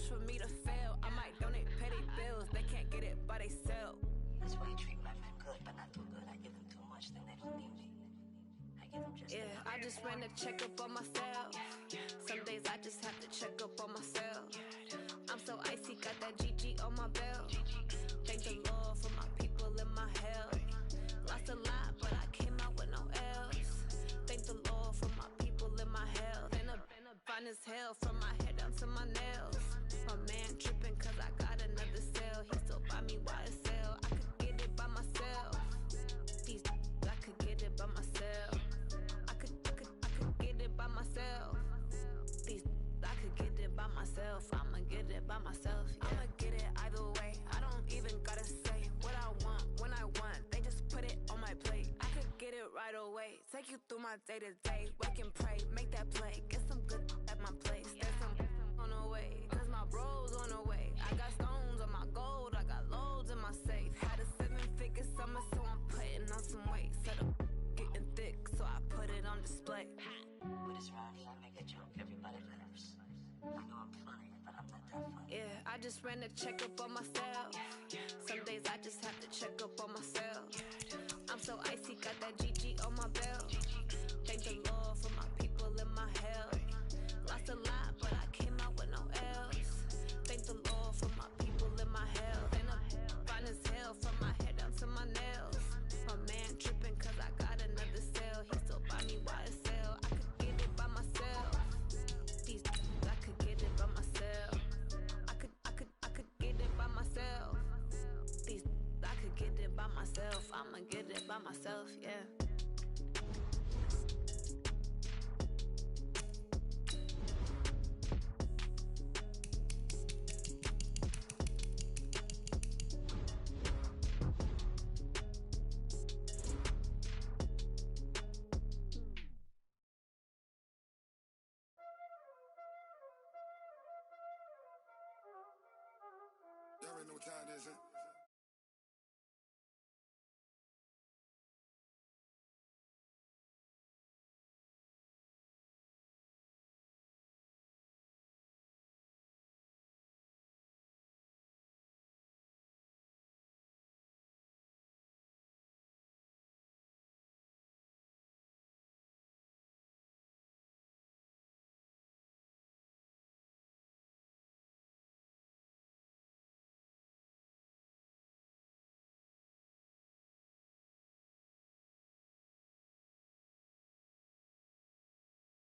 for me to fail. I might donate petty bills, they can't get it by they sell. That's why I treat my friend good, but not too good. I give them too much, then they don't need me. I give them just enough. I just ran a checkup on myself. Some days I just have to check up on myself. I'm so icy, got that GG on my belt. Thank the Lord for my people in my hell. Lost a lot, but I came out with no L's. Thank the Lord for my people in my hell. Been a fine as hell from my head down to my nails. My man tripping cause I got another cell. He still buy me YSL. I could get it by myself. These I could get it by myself. I could get it by myself. These I could get it by myself. I'ma get it by myself. Yeah. I'ma get it either way. I don't even gotta say what I want when I want. They just put it on my plate. I could get it right away. Take you through my day to day. Wake and pray, make that play. Get some good at my place. There's some on the way, cause my bro's on the way. I got stones on my gold. I got loads in my safe. Had a 7-figure summer, so I'm putting on some weight. Set up getting thick, so I put it on display. With this round, I make a joke, everybody laughs. I know I'm funny, but I'm not that funny. Yeah, I just ran a checkup on myself. Some days I just have to check up on myself. I'm so icy, got that GG on my belt. Thank the Lord for my people in my hell. Lost a lot, but I came out with no L's. Thank the Lord for my people in my hell. Been a fine as hell from my head down to my nails. My man tripping cause I got another cell. He still buy me YSL. I could get it by myself. These I could get it by myself. I could get it by myself. These I could get it by myself. I'ma get it by myself, yeah. Y'all already know what time it is, huh?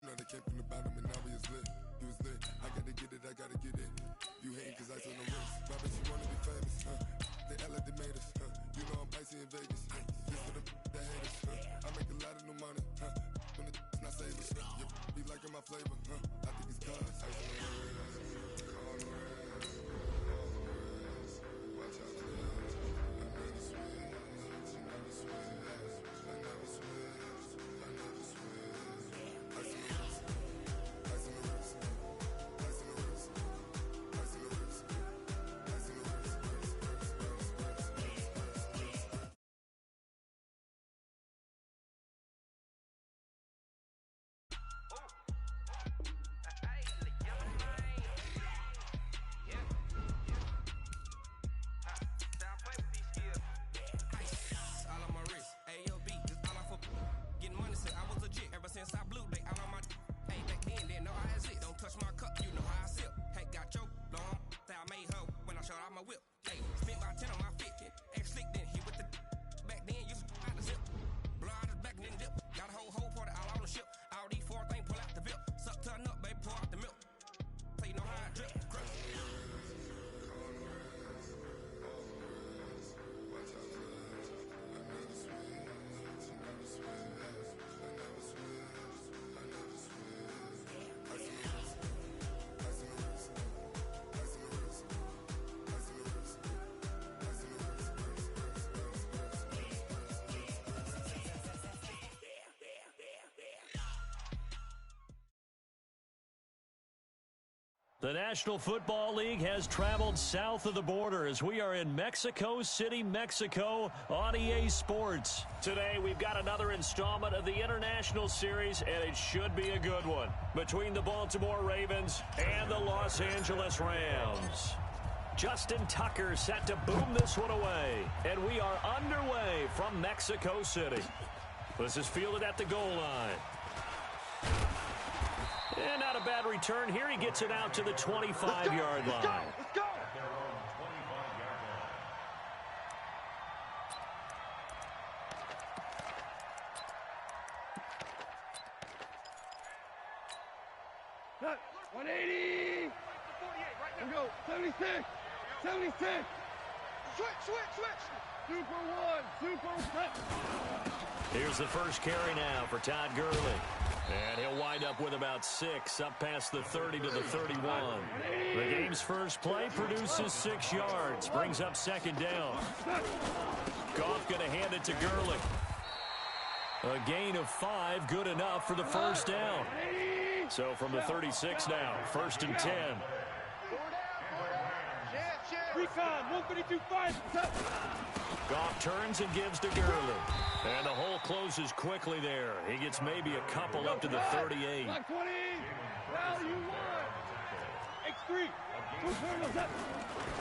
You know they came from the bottom and now we is lit. You was lit. I gotta get it, I gotta get it. You hating cause I told no wrist. My bitch, you wanna be famous, huh? They act like they made us, huh? You know I'm icy in Vegas. This for the that hate us, huh? I make a lot of new money, huh? When the not savers, you be liking my flavor, huh? I think it's cause ice on the wrist, on the wrist, on the wrist. Watch out for that. I never switch, I never switch, I never switch, I never switch. Ice on the wrist, ice on the wrist, ice on the wrist, ice on the wrist, ice on the wrist, The National Football League has traveled south of the border as we are in Mexico City, Mexico on EA Sports. Today we've got another installment of the International Series, and it should be a good one, between the Baltimore Ravens and the Los Angeles Rams. Justin Tucker set to boom this one away, and we are underway from Mexico City. This is fielded at the goal line. And not a bad return here. He gets it out to the 25-yard line. Let's go! Cut. 180. Let's go. 76. 76. Switch. Super one. Super cut. Here's the first carry now for Todd Gurley. And he'll wind up with about 6, up past the 30 to the 31. The game's first play produces 6 yards, brings up second down. Goff going to hand it to Gurley. A gain of 5, good enough for the first down. So from the 36 now, first and 10. Recon, 152-5. Goff turns and gives to Gurley. And the hole closes quickly there. He gets maybe a couple up to the 38. Block 20. Value 1. X3. 2 turnovers up.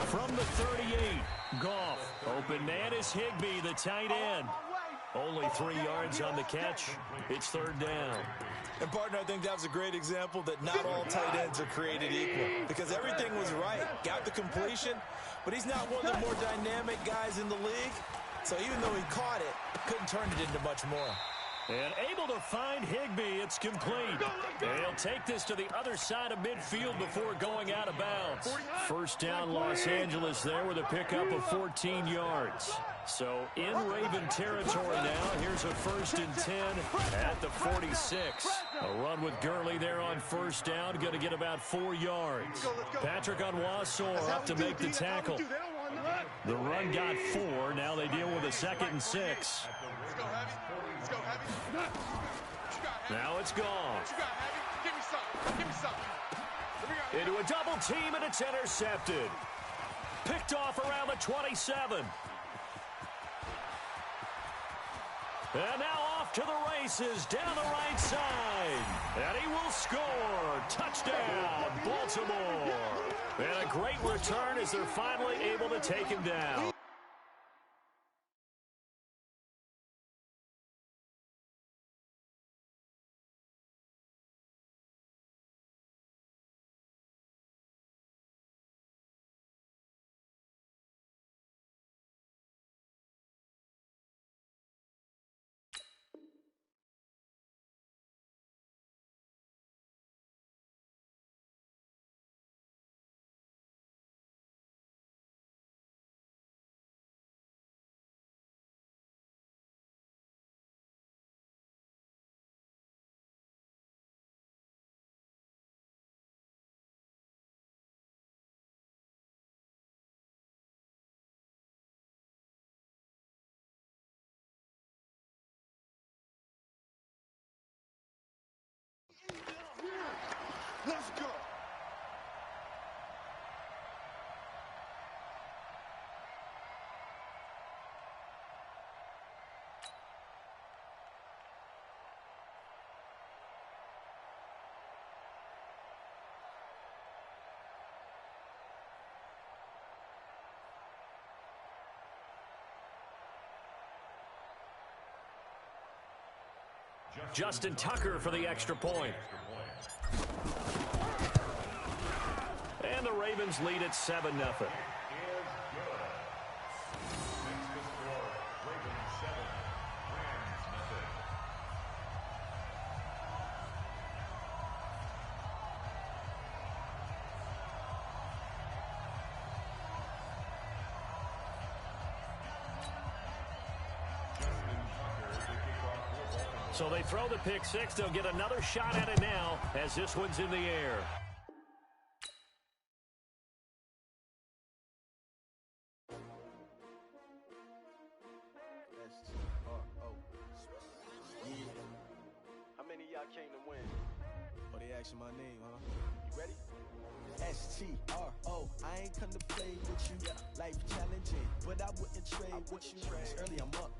From the 38, Goff. Open man is Higbee, the tight end. Only 3 yards on the catch. It's third down. And, partner, I think that was a great example that not all tight ends are created equal. Because everything was right. Got the completion, but he's not one of the more dynamic guys in the league. So even though he caught it, couldn't turn it into much more. And able to find Higbee. It's complete. And he'll take this to the other side of midfield before going out of bounds. First down, Los Angeles there with a pickup of 14 yards. So in Raven territory now. Here's a first and 10 at the 46. A run with Gurley there on first down. Going to get about 4 yards. Patrick Onwuasor up to make the tackle. The run got 4. Now they deal with a second and 6. Now it's gone. Give me some. Into a double team, and it's intercepted. Picked off around the 27. And now off to the races down the right side. And he will score. Touchdown, Baltimore. And a great return as they're finally able to take him down. Let's go. Justin Tucker for the extra point. And the Ravens lead at 7-0. So they throw the pick six. They'll get another shot at it now as this one's in the air. How many of y'all came to win? But they asking my name, huh? You ready? S-T-R-O, I ain't come to play with you. Life challenging, but I wouldn't trade with you. It's early, I'm up.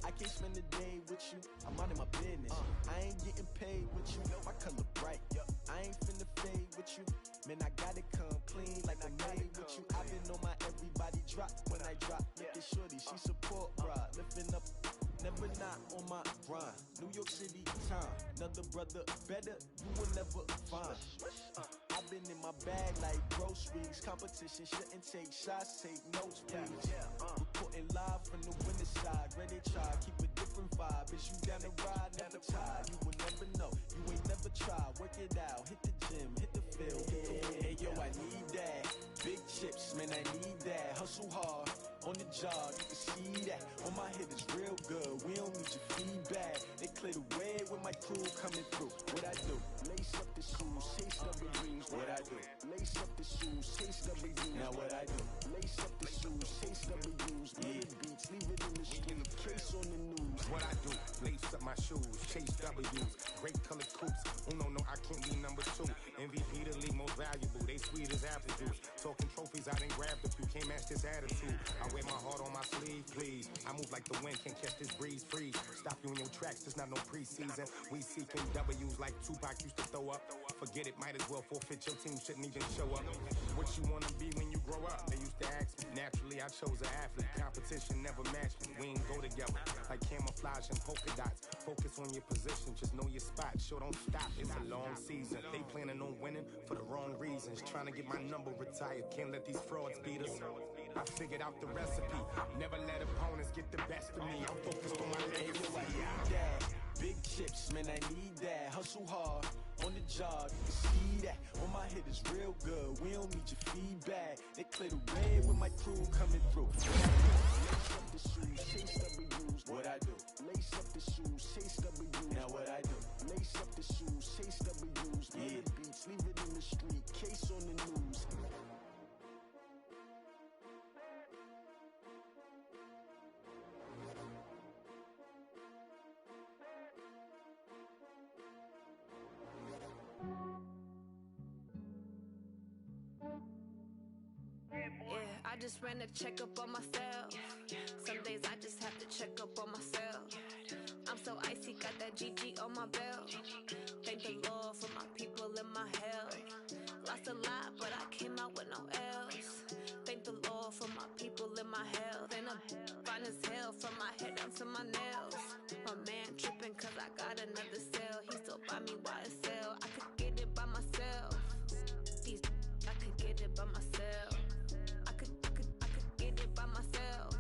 I can't spend the day with you. I'm out of my business. I ain't getting paid with you. My color bright. I ain't finna fade with you. Man, I gotta come clean like I made with you. I've been on my everybody drop when I drop. Look at shorty, she support ride. Lifting up, never not on my grind. New York City time, another brother better, you will never find. I've been in my bag like groceries. Competition shouldn't take shots, take notes, please. Reporting live from the winter side. Ready to try, keep a different vibe. Is you down the ride, never tired. You will never know, you ain't never tried. Work it out, hit the gym, hit the field. Hey yo, I need that. Big chips, man, I need that. Hustle hard, on the job, you can see that. On my head is real good, we don't need your feedback. They clear the way with my crew coming through. What I do? Lace up the shoes, chase W's. What I do? Lace up the shoes, chase W's. Now what I do? Lace up the shoes, chase W's. Big beats, leave it in the street, case on the news. What I do? Lace up my shoes, chase W's. Great colored coops. No, I can't be number 2. MVP the league most valuable. They sweet as apple juice. Talking trophies, I done grabbed a few. Can't match this attitude. I wear my heart on my sleeve, please. I move like the wind, can't catch this breeze. Freeze. Stop you in your tracks, it's not no preseason. We seeking W's like Tupac used to throw up. Forget it, might as well forfeit. Your team shouldn't even show up. What you wanna be when you grow up? They used to ask me. Naturally, I chose an athlete. Competition never matched me. We ain't go together like camouflage and polka dots. Focus on your position, just know your spot. Sure, don't stop. It's a long season. They planning on winning for the wrong reasons. Trying to get my number retired. Can't let these frauds beat us. I figured out the recipe. Never let opponents get the best of me. I'm focused on my legacy. I need that. Big chips, man, I need that. Hustle hard, on the job, you can see that. On my head is real good, we don't need your feedback. They clear the way with my crew coming through. Lace up the shoes, chase W's. What I do? Lace up the shoes, chase W's. Now what I do? Lace up the shoes, chase W's. Big beats, leave it in the street, case on the news. I just ran a checkup on myself. Some days I just have to check up on myself. I'm so icy, got that GG on my belt. Thank the Lord for my people and my health. Lost a lot, but I came out with no else. Thank the Lord for my people and my health. And I'm fine as hell from my head down to my nails. My man tripping cause I got another cell. He still buy me YSL. I could get it by myself. These I could get it by myself. I could get it by myself.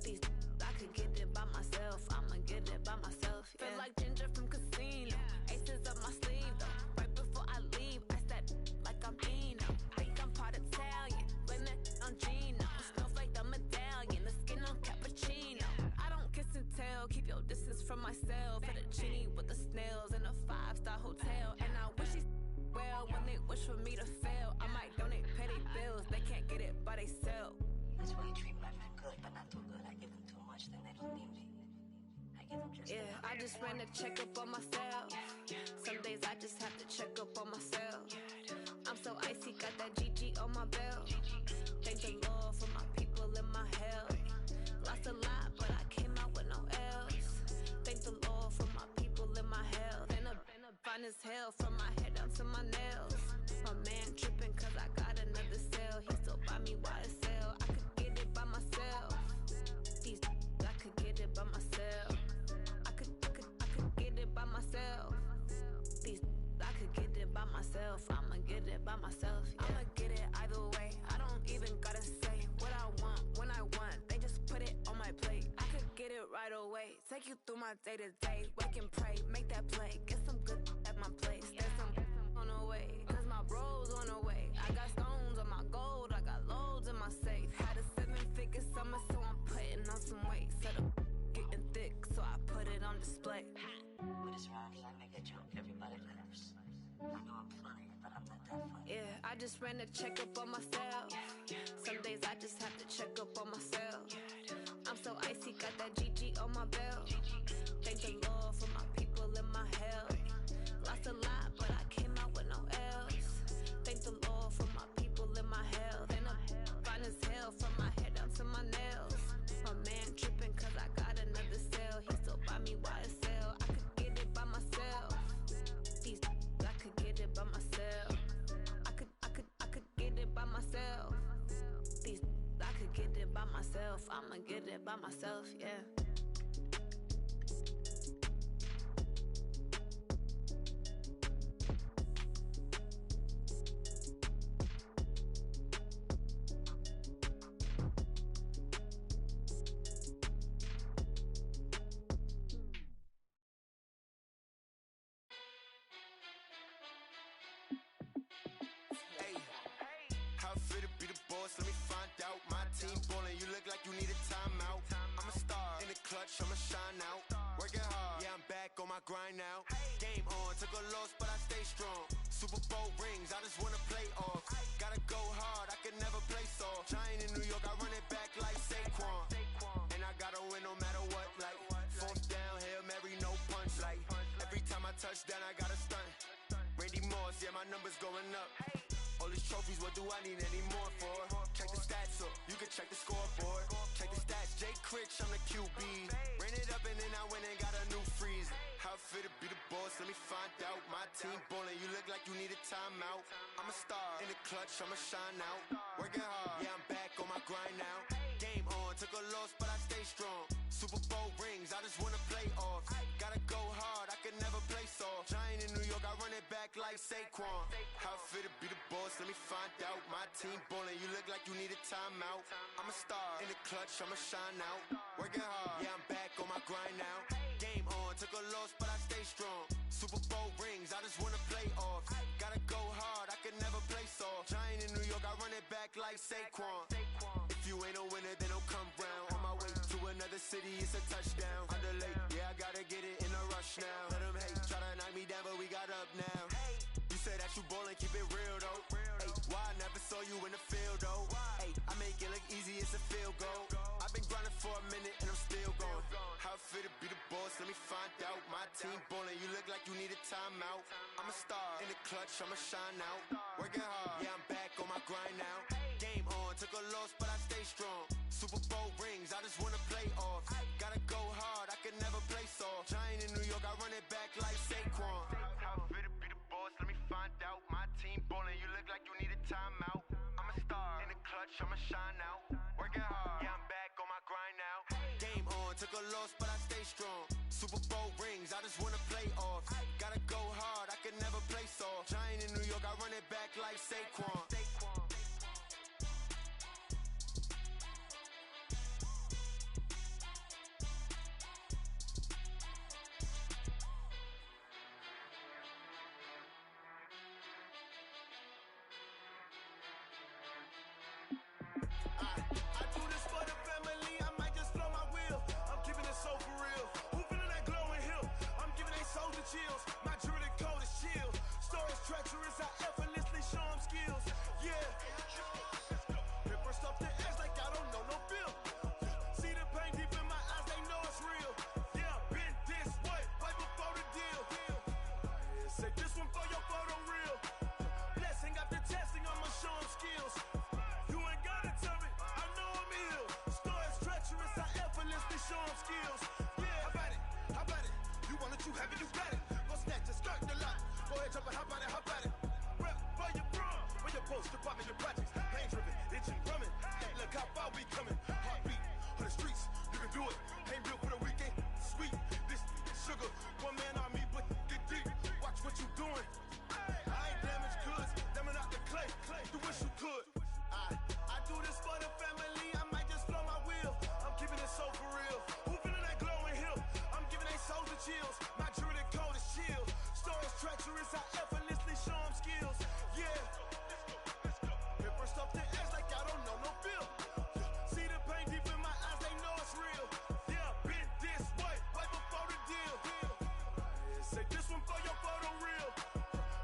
These I could get it by myself. I'ma get it by myself. Yeah. Feel like Ginger from Casino. Aces up my sleeve though. Right before I leave, I step like I'm Dino. Think I'm part Italian, blame that on Gino. Smells like the medallion, the skin on cappuccino. I don't kiss and tell, keep your distance from myself. Fettuccine with the snails in a 5-star hotel. And I wish he's well when they wish for me to fail. I might donate petty bills, they can't get it by themselves. That's why you treat my friend good, but not too good. I give them too much, then they don't need me. I give them just I just ran a checkup on myself. Some days I just have to check up on myself. I'm so icy, got that GG on my belt. Thank the Lord for my people and my health. Lost a lot, but I came out with no else. Thank the Lord for my people and my health. And I'm fine as hell from my head down to my nails. My man tripping cause I got another cell. He still buy me YSL. I could get it by myself. These I could get it by myself. I could get it by myself. These I could get it by myself. I'ma get it by myself. Yeah. I'ma get it either way. I don't even gotta say what I want when I want. They just put it on my plate. I could get it right away. Take you through my day to day. Wake and pray, make that play. Get some good at my place. There's some on the way, cause my bro's on the way. I got stones on my gold, I got loads in my safe. Had a 7-figure summer, so I'm putting on some weight. Set up getting thick, so I put it on display. With this round, I make a joke, everybody laughs. I know I'm funny, but I'm not that funny. Yeah, I just ran a checkup on myself. Some days I just have to check up on myself. I'm so icy, got that GG on my belt. Thank the Lord for my people and my health. Lost a lot, but I came out myself. I'ma get it by myself, yeah. How fit to be the boss? Let me find out. My team ballin', you look like you need a timeout. I'm a star in the clutch, I'ma shine out. Working hard, yeah, I'm back on my grind now. Game on, took a loss, but I stay strong. Super Bowl rings, I just wanna play off. Gotta go hard, I can never play soft. Giant in New York, I run it back like Saquon. And I gotta win no matter what, like fourth down, Hail Mary, no punch. Like every time I touch down, I gotta stunt. Randy Moss, yeah, my numbers going up. All these trophies, what do I need any more for? Check the stats up, you can check the scoreboard. Check the stats, Jay Critch, I'm the QB. Ran it up and then I went and got a new freeze. How fit to be the boss, let me find out. My team ballin', you look like you need a timeout. I'm a star in the clutch, I'ma shine out. Working hard, yeah, I'm back on my grind now. Game on, took a loss, but I stay strong. Super Bowl rings, I just wanna play off. Gotta go hard, I can never play soft. Giant in New York, I run it back like Saquon. How fit to be the boss, let me find out. My team ballin', you look like you need a timeout. I'm a star in the clutch, I'ma shine out. Working hard, yeah, I'm back on my grind now. Game on, took a loss, but I stay strong. Super Bowl rings, I just wanna play off. Gotta go hard, I can never play soft. Giant in New York, I run it back like Saquon. If you ain't a winner, then don't come round. On my way to another city, it's a touchdown. Underlay, yeah, I gotta get it in a rush now. Let them hate, try to knock me down, but we got up now. You said that you ballin', keep it real though. Hey, why I never saw you in the field though? Hey, I make it look easy, it's a field goal. I've been grinding for a minute and I'm still going. How fit to be the boss, let me find out. My team ballin', you look like you need a timeout. I'm a star in the clutch, I'ma shine out. Working hard, yeah, I'm back on my grind now. Game on, took a loss, but I stay strong. Super Bowl rings, I just wanna play off. Gotta go hard, I can never play soft. Giant in New York, I run it back like Saquon. How fit to be the boss, let me find out. My team ballin', you look like you need a timeout. I'm a star in the clutch, I'ma shine out. Working hard, yeah, I'm back on my grind now. Game on, took a loss, but I stay strong. Super Bowl rings, I just wanna play off. Gotta go hard, I can never play soft. Giant in New York, I run it back like Saquon. I do this for the family, I might just blow my wheel. I'm keeping it so for real. Who feeling that glowing hill? I'm giving they soldier chills. My jewelry code is chill. Stories treacherous, I effortlessly show them skills. Yeah. Paper stuff the edge like I don't know no feel. See the pain deep in my eyes, they know it's real. Yeah, been this way, right before the deal. Say this one for your photo reel. Blessing after testing, I'ma show them skills. You ain't gotta tell me, I know I'm ill. Stories treacherous, I effortlessly show them skills. Yeah, how about it? How about it? You want it, you have it, you got it. Go snatch it, skirt the lot. Go ahead, jump it, how about it? How about it? Rep where you from? Where your post, department, your projects. Pain driven, itching, drumming. Hey, look how far we coming. Heartbeat on the streets, you can do it. Ain't built for the weekend. Sweet, this sugar, one man army, but get deep. Watch what you doing. I ain't damaged goods, damn out the clay. You wish you could. I do this for the family, I might just blow my wheel. I'm keeping it so for real. Who feeling that glowing hill? I'm giving they soldier chills. My jewelry code is chill. Stories treacherous, I effortlessly show them skills. Yeah. Paper stuff the edge like I don't know no feel. See the pain deep in my eyes, they know it's real. Yeah, been this way, right before the deal. Say this one for your photo reel.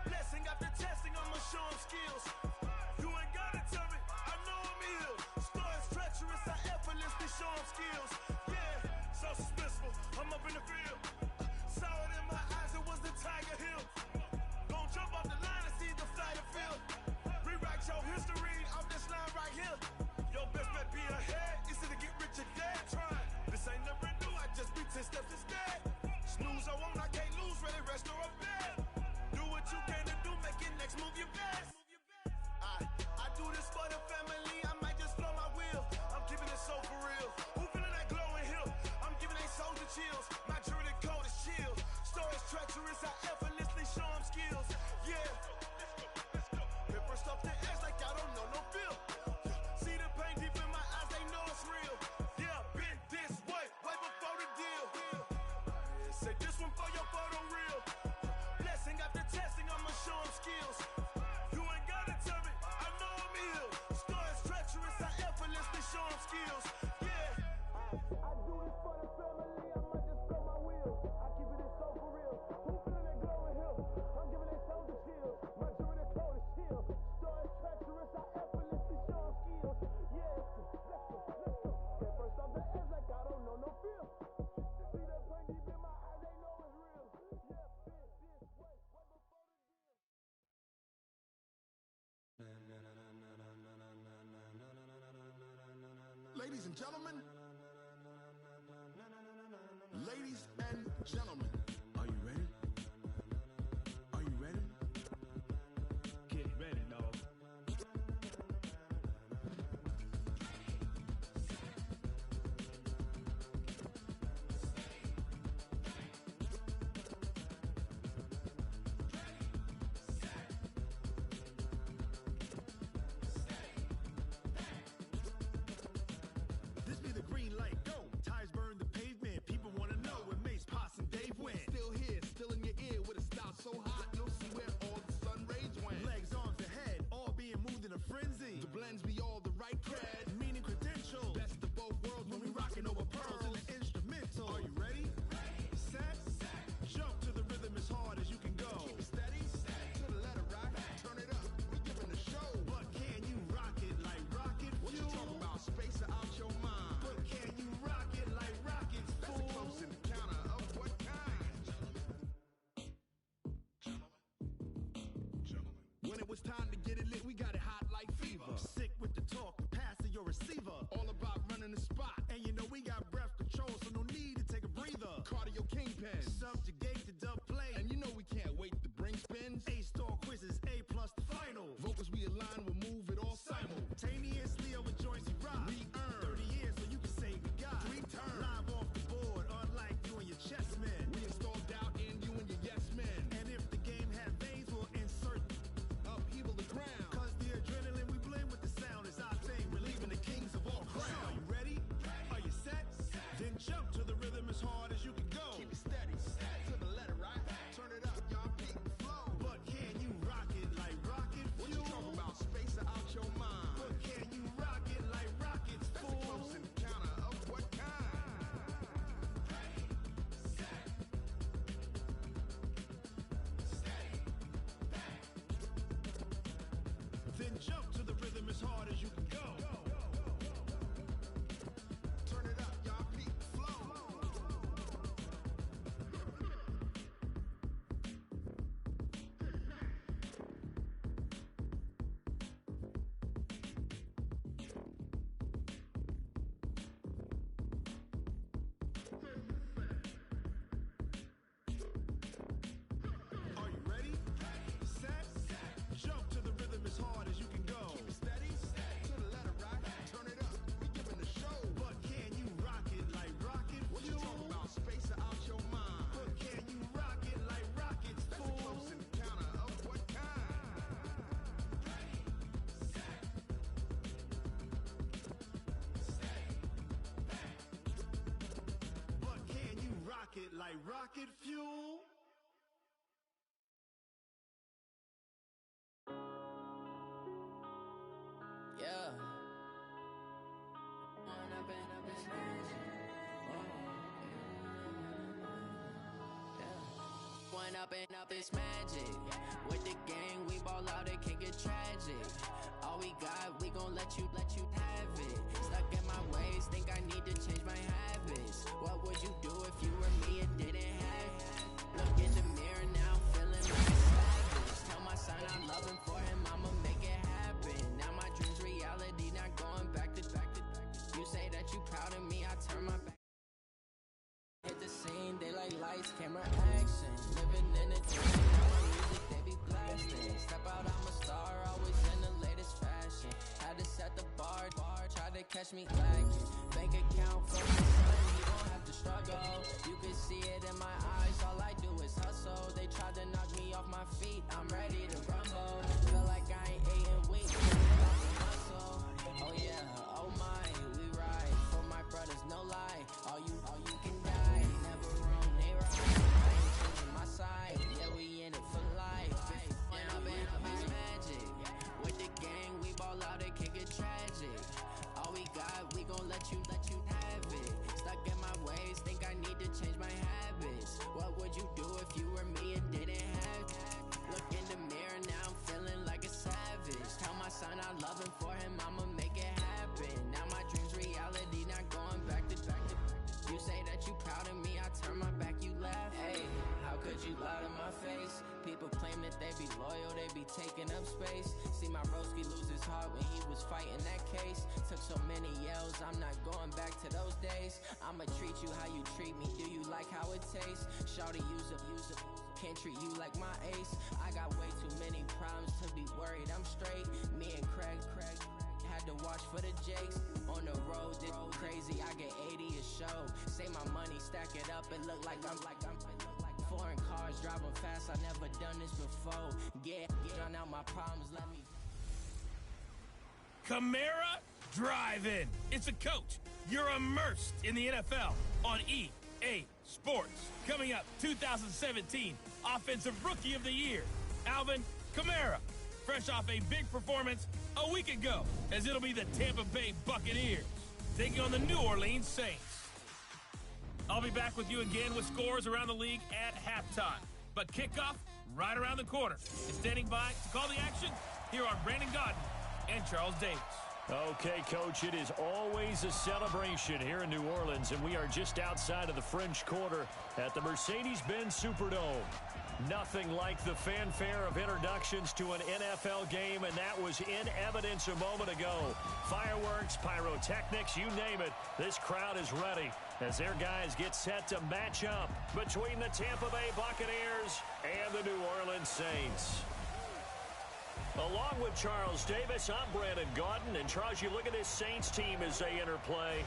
Blessing after testing, I'ma show them skills. You ain't gotta skills. Yeah. I do this for the family. I might just spell my wheels. I keep it in so for real. Who feeling that glowing hill? I'm giving they soldier chills. My jewelry cold as chill. Story treacherous. I effortlessly show them skills. Yeah, let's go. Get first off the edge like I don't know no feel. See that pain deep in my eyes, they know it's real. Yeah, this way, right before the deal. Ladies and gentlemen. Ladies and gentlemen. Are you ready? Are you ready? Get ready, dog. This be the green light, go. Tires burn the pavement. People wanna know where Mace, Potts, and Dave went. Still here, still in your ear with a style so hot, you'll see where all the sun rays went. Legs, arms, the head, all being moved in a frenzy. The blends be all the right cred, meaning credentials. Best of both worlds when we rockin' over pearls in the instrumental. Are you ready? Set, jump to the rhythm as hard as you can go. Keep it steady, to the letter right. Turn it up, we giving the show. But can you rock it like rocket fuel? What you talking about? Space out your mind. But can you rock it like rockets, fool? That's a close encounter of what kind? When it was time to get it lit, we got it hot like fever. Sick with the talk, passing your receiver. All about running the spot. And you know we got breath control, so no need to take a breather. Cardio kingpin, subjugate the dub play. And you know we can't wait to bring spins. A-star quizzes, A+ the final. Vocals we align, we'll move it all simultaneously over joints we rock. We earn 30 years so you can say we got 3 turns. Live off the board, unlike you and your chess men. We install doubt in you and your yes men. And if the game had veins, we'll insert upheaval the ground. Cause the adrenaline we blend with the sound is our thing. Relieving the kings of all crowns. Are you ready? Are you set? Then jump to the rhythm as hard as you can go. Keep it steady, to the letter right. Turn it up, y'all beat the flow. But can you rock it like rocket fuel? What you talking about? Space out your mind. But can you rock it like rockets, fool? That's a close encounter of what kind? Then jump to the rhythm as hard as you can go. Turn it up, y'all beat the flow. Are you ready? Set, jump to the rhythm as hard as you can go. Keep it steady, to the letter right. Turn it up, we giving the show. But can you rock it like rocket fuel? What you talking about? Space out your mind. But can you rock it like rockets, fool? That's a close encounter of what kind? But can you rock it like rocket fuel? Yeah. When I've been up this magic. When up and up this magic. With the gang, we ball out, it can get tragic. All we got, we gon' let you have it. Stuck in my ways, think I need to change my habits. What would you do if you were me and didn't have it? Look in the mirror now, feeling like a savage. Tell my son I love him, for him I'ma make it happen. Now my dreams reality, not going back to. You say that you proud of me, I turn my back. Hit the scene, daylight lights, camera action. Living in a dream, now my music they be blasting. Step out, I'm a star, always in the latest fashion. Had to set the bar, try to catch me lacking. Bank account for my son, he gon' have to struggle. You can see it in my eyes, all I do is hustle. They tried to knock me off my feet, I'm ready to rumble. Feel like I ain't ate in weeks, off the muscle. Oh yeah, oh my, we ride for my brothers, no lie. All you can die, never wrong, they right. I ain't changing my side, yeah we in it for life. When I've been up is magic. With the gang, we ball out, it can get tragic. All we got, we gon' let you have it. Stuck in my ways, think I need to change my habits. What would you do if you were me and didn't have it? Look in the mirror, now I'm feeling like a savage. Tell my son I love him, for him I'ma make it happen. Now my dream's reality, not going back to. You say that you proud of me, I turn my back, you laugh. Hey, how could you lie to my face? People claim that they be loyal, they be taking up space. See my broski lose his heart when he was fighting that case. Took so many yells, I'm not going back to those days. I'ma treat you how you treat me, do you like how it tastes? Shawty, use up, can't treat you like my ace. I got way too many problems to be worried, I'm straight. Me and Craig had to watch for the Jakes. On the road, this crazy, I get 80 a show. Say my money, stack it up, it look like I'm foreign cars driving fast, I never done this before. Get drown out my problems, let me. Camara Drive-In. It's a coach. You're immersed in the NFL on EA Sports. Coming up, 2017 Offensive Rookie of the Year, Alvin Kamara. Fresh off a big performance a week ago, as it'll be the Tampa Bay Buccaneers taking on the New Orleans Saints. I'll be back with you again with scores around the league at halftime. But kickoff right around the corner. And standing by to call the action, here are Brandon Gaudin and Charles Davis. Okay, Coach, it is always a celebration here in New Orleans, and we are just outside of the French Quarter at the Mercedes-Benz Superdome. Nothing like the fanfare of introductions to an NFL game, and that was in evidence a moment ago. Fireworks, pyrotechnics, you name it. This crowd is ready as their guys get set to match up between the Tampa Bay Buccaneers and the New Orleans Saints. Along with Charles Davis, I'm Brandon Gaudin. And Charles, you look at this Saints team as they enter play.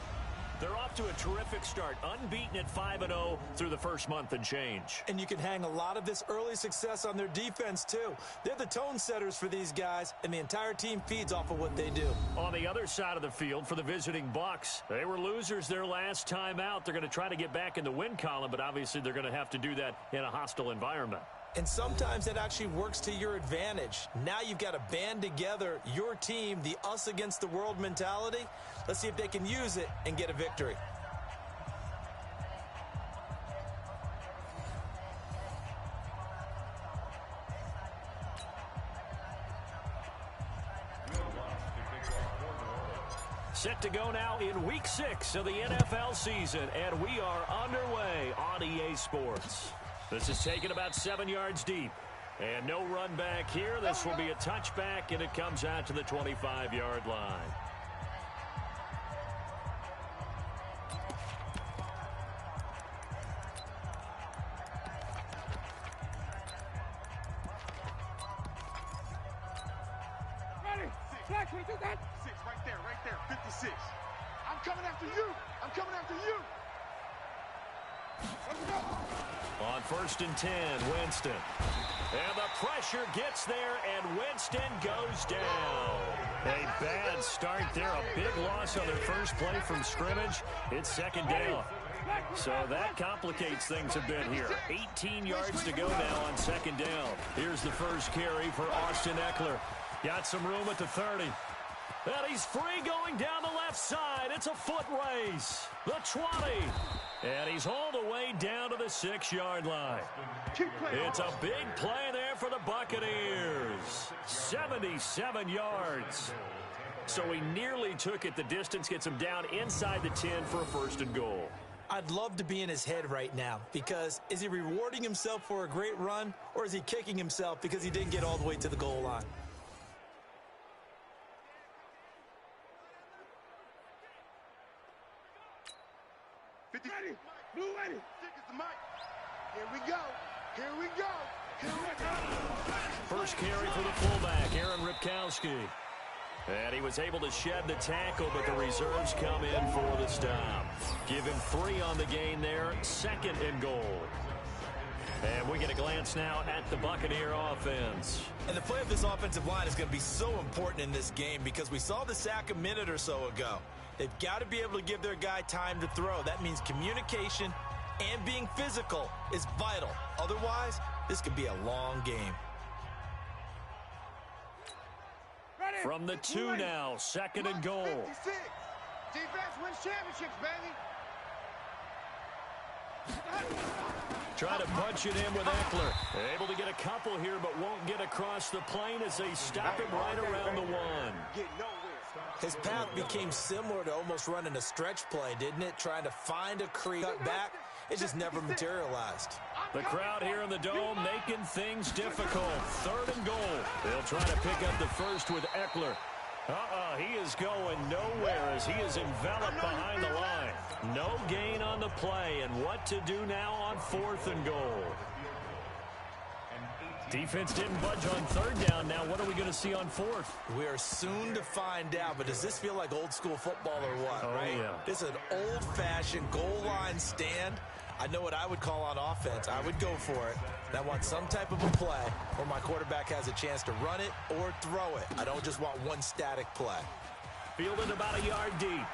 They're off to a terrific start, unbeaten at 5-0 through the first month and change. And you can hang a lot of this early success on their defense, too. They're the tone setters for these guys, and the entire team feeds off of what they do. On the other side of the field for the visiting Bucs, they were losers their last time out. They're going to try to get back in the win column, but obviously they're going to have to do that in a hostile environment. And sometimes that actually works to your advantage. Now you've got to band together your team, the us against the world mentality. Let's see if they can use it and get a victory. Set to go now in Week 6 of the NFL season, and we are underway on EA Sports. This is taken about 7 yards deep. And no run back here. This will be a touchback, and it comes out to the 25-yard line. Ready? Flex, we do that. 6, right there, 56. I'm coming after you. I'm coming after you. Let's go. On 1st and 10, Winston. And the pressure gets there, and Winston goes down. A bad start there. A big loss on their first play from scrimmage. It's second down. So that complicates things a bit here. 18 yards to go now on second down. Here's the first carry for Austin Eckler. Got some room at the 30. And he's free going down the left side. It's a foot race. The 20. And he's hauled away down to the 6-yard line. It's a big play there for the Buccaneers. 77 yards. So he nearly took it the distance, gets him down inside the 10 for a 1st and goal. I'd love to be in his head right now, because is he rewarding himself for a great run, or is he kicking himself because he didn't get all the way to the goal line? Ready, blue ready. Stick is the mic. Here we go. Here we go. Here we go. First carry for the fullback, Aaron Ripkowski. And he was able to shed the tackle, but the reserves come in for the stop. Give him 3 on the gain there, 2nd and goal. And we get a glance now at the Buccaneer offense. And the play of this offensive line is going to be so important in this game, because we saw the sack a minute or so ago. They've got to be able to give their guy time to throw. That means communication and being physical is vital. Otherwise, this could be a long game. From the 2 now, 2nd and goal. 56. Defense, championships, baby. Try to punch it in with Eckler. Able to get a couple here, but won't get across the plane as they stop him right around the one. His path became similar to almost running a stretch play, didn't it? Trying to find a crease, cut back. It just never materialized. The crowd here in the Dome making things difficult. 3rd and goal. They'll try to pick up the first with Eckler. He is going nowhere as he is enveloped behind the line. No gain on the play, and what to do now on 4th and goal. Defense didn't budge on 3rd down. Now what are we going to see on 4th? We are soon to find out, but does this feel like old school football or what, right? Yeah. This is an old-fashioned goal line stand. I know what I would call on offense. I would go for it. I want some type of a play where my quarterback has a chance to run it or throw it. I don't just want one static play. Fielded about a yard deep.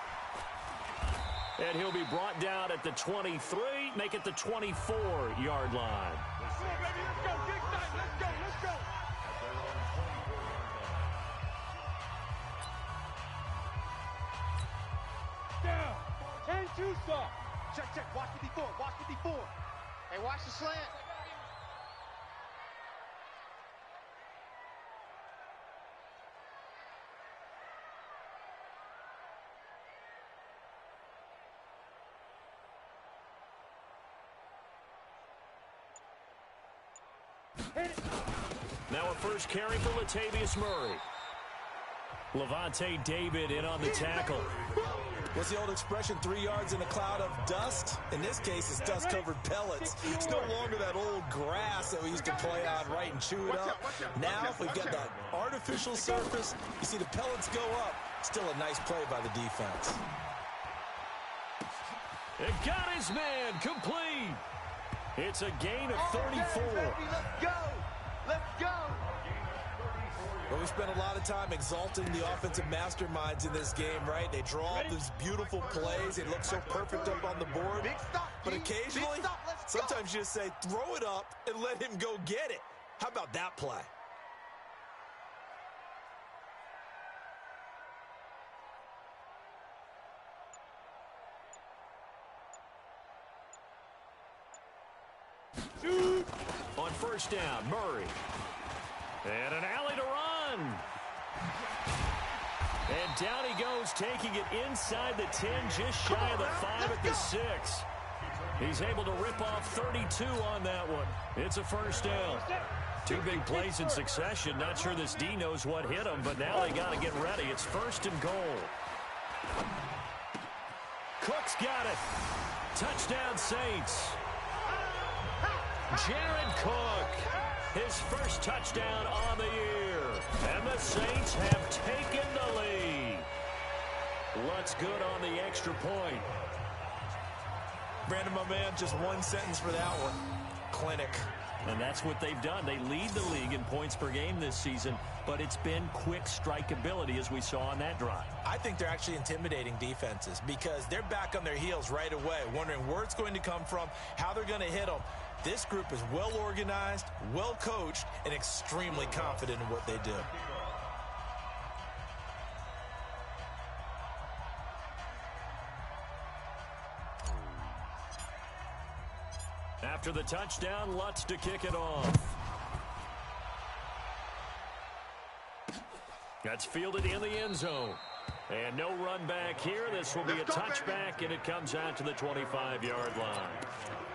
And he'll be brought down at the 23, make it the 24-yard line. Come on, baby, let's go. Get excited. Let's go. Let's go. Down. 10-2 soft. Check. Watch 54. Watch 54. Hey, watch the slant. Now a first carry for Latavius Murray. Levante David in on the tackle. What's the old expression, 3 yards in a cloud of dust? In this case, it's dust-covered pellets. It's no longer that old grass that we used to play on, right, and chew it up. Now, we've got that artificial surface. You see the pellets go up. Still a nice play by the defense. It got his man complete. It's a gain of 34. Let's go. Let's go. Well, we spent a lot of time exalting the offensive masterminds in this game, right? They draw up these beautiful plays. They look so perfect up on the board. But occasionally, sometimes you just say, throw it up and let him go get it. How about that play? On first down, Murray. And an alley to run. And down he goes, taking it inside the 10, just shy of the 5 at the 6. He's able to rip off 32 on that one. It's a first down. 2 big plays in succession. Not sure this D knows what hit him, but now they got to get ready. It's 1st and goal. Cook's got it. Touchdown, Saints. Jared Cook, his first touchdown on the year. And the Saints have taken the lead. Looks good on the extra point. Brandon, my man, just one sentence for that one. Clinic. And that's what they've done. They lead the league in points per game this season, but it's been quick strikeability as we saw on that drive. I think they're actually intimidating defenses because they're back on their heels right away, wondering where it's going to come from, how they're going to hit them. This group is well organized, well coached, and extremely confident in what they do. After the touchdown, Lutz to kick it off. That's fielded in the end zone. And no run back here. This will be a touchback, and it comes out to the 25-yard line.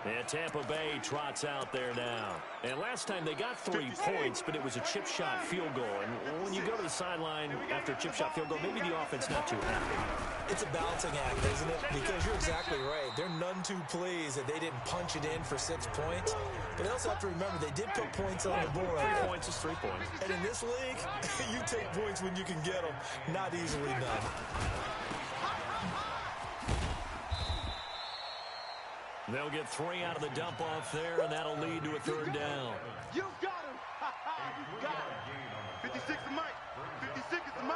And Tampa Bay trots out there now. And last time they got 3 points, but it was a chip shot field goal. And when you go to the sideline after a chip shot field goal, maybe the offense not too happy. It's a balancing act, isn't it? Because you're exactly right. They're none too pleased that they didn't punch it in for 6 points. But they also have to remember they did put points on the board. 3 points is 3 points. And in this league, you take points when you can get them. Not easily done. They'll get 3 out of the dump off there, and that'll lead to a 3rd down. You got him. You got him. 56 to Mike. 56 is to Mike.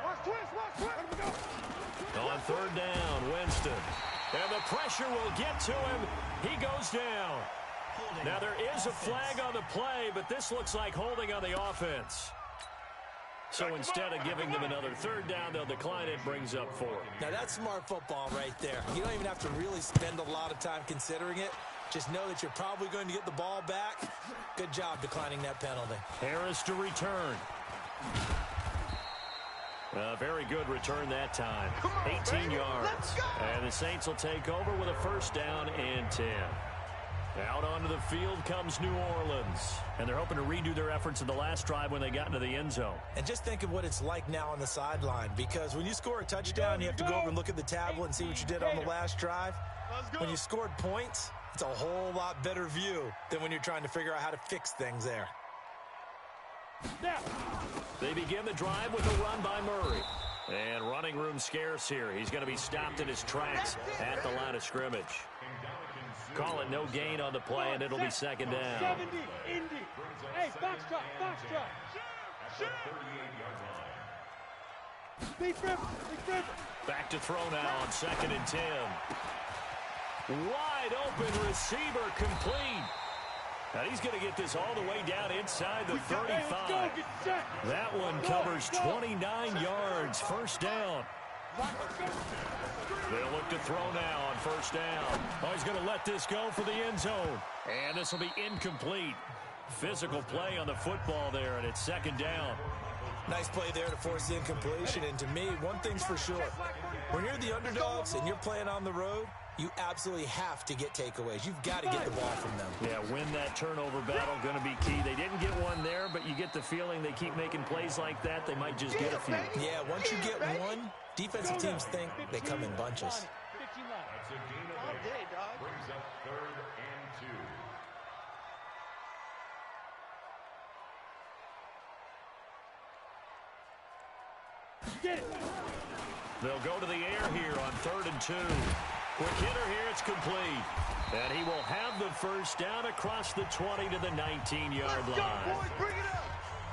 Watch twist. Let him go. On 3rd down, Winston. And the pressure will get to him. He goes down. Now there is a flag on the play, but this looks like holding on the offense. So instead of giving them another third down, they'll decline it, brings up 4. Now that's smart football right there. You don't even have to really spend a lot of time considering it. Just know that you're probably going to get the ball back. Good job declining that penalty. Harris to return. A very good return that time. 18 yards. And the Saints will take over with a first down and 10. Out onto the field comes New Orleans. And they're hoping to redo their efforts in the last drive when they got into the end zone. And just think of what it's like now on the sideline. Because when you score a touchdown, you have to go over and look at the tablet and see what you did on the last drive. When you scored points, it's a whole lot better view than when you're trying to figure out how to fix things there. They begin the drive with a run by Murray. And running room scarce here. He's going to be stopped in his tracks at the line of scrimmage. Call it no gain on the play, and it'll be second down. 70, Indy. Hey, box drop. Big River. Back to throw now on 2nd and 10. Wide open receiver complete. And he's going to get this all the way down inside the 35. That one covers 29 yards. First down. They'll look to throw now on first down. Oh, he's going to let this go for the end zone. And this will be incomplete. Physical play on the football there, and it's second down. Nice play there to force the incompletion. And to me, one thing's for sure. When you're the underdogs and you're playing on the road, you absolutely have to get takeaways. You've got to get the ball from them. Yeah, win that turnover battle, going to be key. They didn't get one there, but you get the feeling they keep making plays like that, they might just get a few. Yeah, once you get one, defensive teams think they come in bunches. That's a gain of 8. Brings up 3rd and 2. Get it. They'll go to the air here on 3rd and 2. Quick hitter here, it's complete. And he will have the first down across the 20 to the 19-yard line.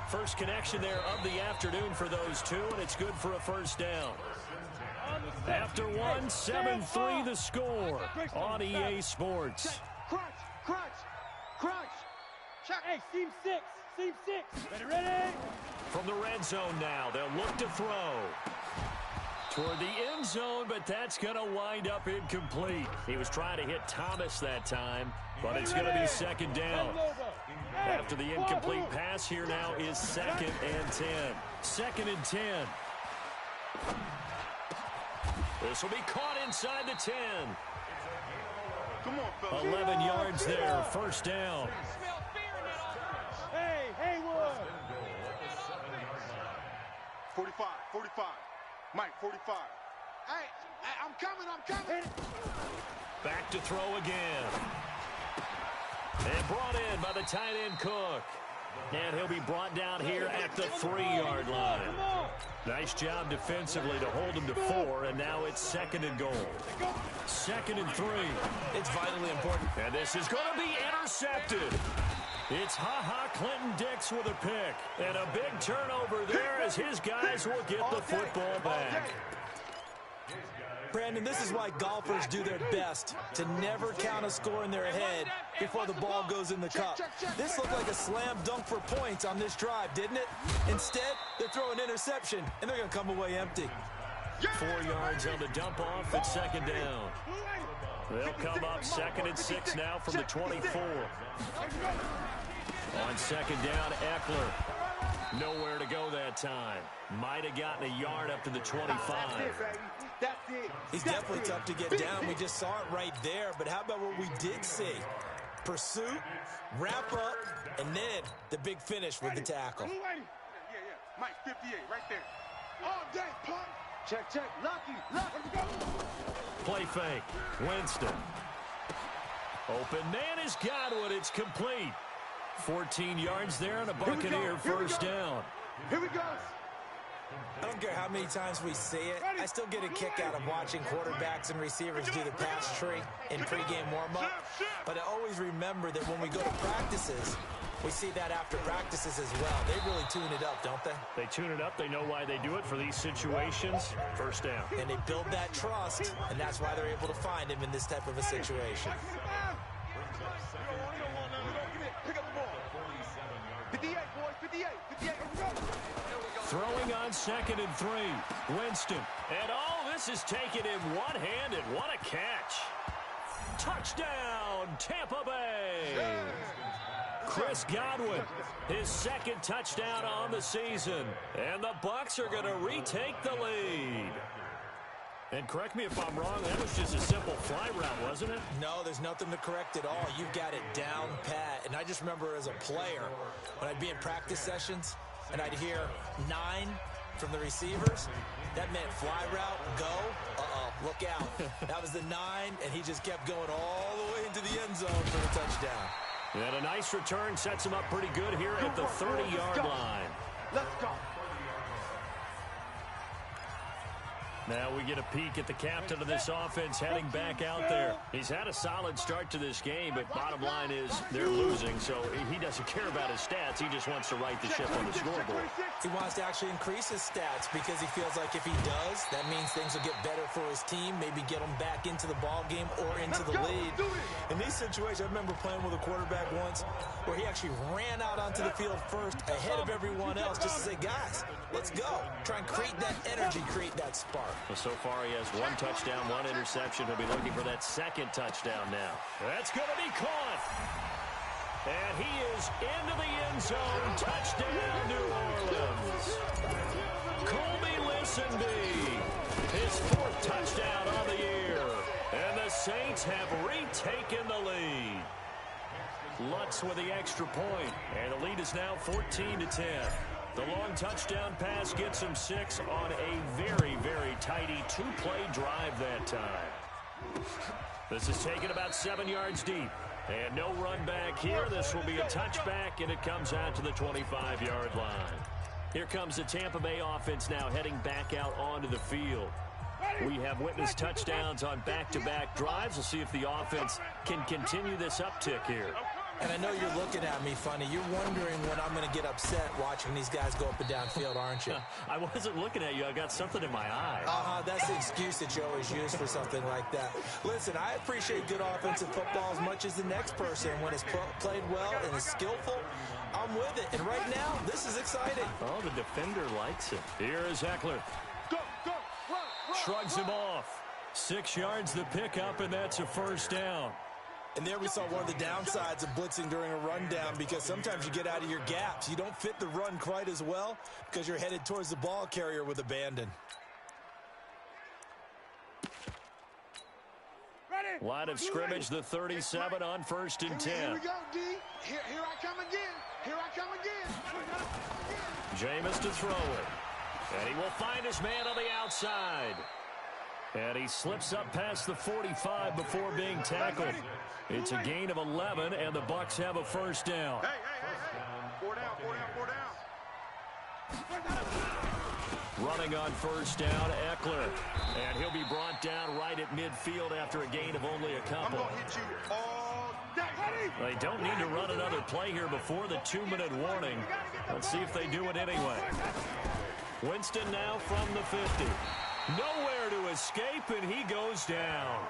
First connection there of the afternoon for those two, and it's good for a first down. After one, 7-3 the score on EA Sports. Crunch. Check. Hey, seam six. Ready? From the red zone now, they'll look to throw. Toward the end zone, but that's going to wind up incomplete. He was trying to hit Thomas that time, but it's going to be second down. After the incomplete pass, here now is 2nd and 10. 2nd and 10. This will be caught inside the 10. Come on, fellas. 11 yards there, first down. Hey, Haywood. 45. Mike, 45. Hey, I'm coming. Back to throw again. And brought in by the tight end Cook. And he'll be brought down here at the 3-yard line. Nice job defensively to hold him to 4, and now it's 2nd and goal. 2nd and 3. It's vitally important. And this is going to be intercepted. It's Clinton-Dix with a pick. And a big turnover there as his guys will get the football back. Brandon, this is why golfers do their best to never count a score in their head before the ball goes in the cup. This looked like a slam dunk for points on this drive, didn't it? Instead, they throw an interception, and they're going to come away empty. 4 yards on the dump off at second down. They'll come up 2nd and 6 now from the 24. On second down, Eckler. Nowhere to go that time. Might have gotten a yard up to the 25. That's it. He's definitely tough to get down. We just saw it right there. But how about what we did see? Pursuit, wrap up, and then the big finish with the tackle. Yeah. Mike, 58, right there. All day, punk. Check. Lucky. Play fake. Winston. Open man has got one. It's complete. 14 yards there and a Buccaneer first down. Here we go. I don't care how many times we see it. I still get a kick out of watching quarterbacks and receivers do the pass tree in pregame warm-up. But I always remember that when we go to practices, we see that after practices as well. They really tune it up, don't they? They tune it up. They know why they do it for these situations. First down. And they build that trust, and that's why they're able to find him in this type of a situation. 58, boys, 58, 58. Throwing on 2nd and 3. Winston. And this is taken in one-handed. What a catch. Touchdown, Tampa Bay. Chris Godwin, his 2nd touchdown on the season. And the Bucs are going to retake the lead. And correct me if I'm wrong, that was just a simple fly route, wasn't it? No, there's nothing to correct at all. You've got it down pat. And I just remember as a player, when I'd be in practice sessions, and I'd hear 9 from the receivers, that meant fly route, go, look out. That was the 9, and he just kept going all the way into the end zone for the touchdown. And a nice return sets him up pretty good here at the 30-yard line. Let's go. Now we get a peek at the captain of this offense heading back out there. He's had a solid start to this game, but bottom line is they're losing, so he doesn't care about his stats. He just wants to right the ship on the scoreboard. He wants to actually increase his stats because he feels like if he does, that means things will get better for his team, maybe get him back into the ball game or into the lead. In these situations, I remember playing with a quarterback once where he actually ran out onto the field first ahead of everyone else just to say, guys, let's go. Try and create that energy, create that spark. Well, so far he has 1 touchdown, 1 interception. He'll be looking for that 2nd touchdown now. That's going to be caught. And he is into the end zone. Touchdown, New Orleans. Colby Listenby, his 4th touchdown of the year. And the Saints have retaken the lead. Lutz with the extra point. And the lead is now 14-10. The long touchdown pass gets him 6 on a very, very tidy 2-play drive that time. This is taken about 7 yards deep. And no run back here. This will be a touchback, and it comes out to the 25-yard line. Here comes the Tampa Bay offense now heading back out onto the field. We have witnessed touchdowns on back-to-back drives. We'll see if the offense can continue this uptick here. And I know you're looking at me funny. You're wondering when I'm going to get upset watching these guys go up and down field, aren't you? I wasn't looking at you. I got something in my eye. That's the excuse that you always use for something like that. Listen, I appreciate good offensive football as much as the next person. When it's played well and is skillful, I'm with it. And right now, this is exciting. Oh, the defender likes it. Here is Eckler. Go, go, run, Shrugs him off. 6 yards the pickup, and that's a 1st down. And there we saw one of the downsides of blitzing during a rundown, because sometimes you get out of your gaps. You don't fit the run quite as well because you're headed towards the ball carrier with abandon. Ready? Line of scrimmage, the 37 on 1st and 10. Here we go, D. Here I come again. Here I come again. Jameis to throw it. And he will find his man on the outside. And he slips up past the 45 before being tackled. It's a gain of 11, and the Bucs have a 1st down. Hey. 4 down. Running on 1st down, Eckler. And he'll be brought down right at midfield after a gain of only a couple. I'm going to hit you all day. They don't need to run another play here before the 2-minute warning. Let's see if they do it anyway. Winston now from the 50. Nowhere to escape, and he goes down.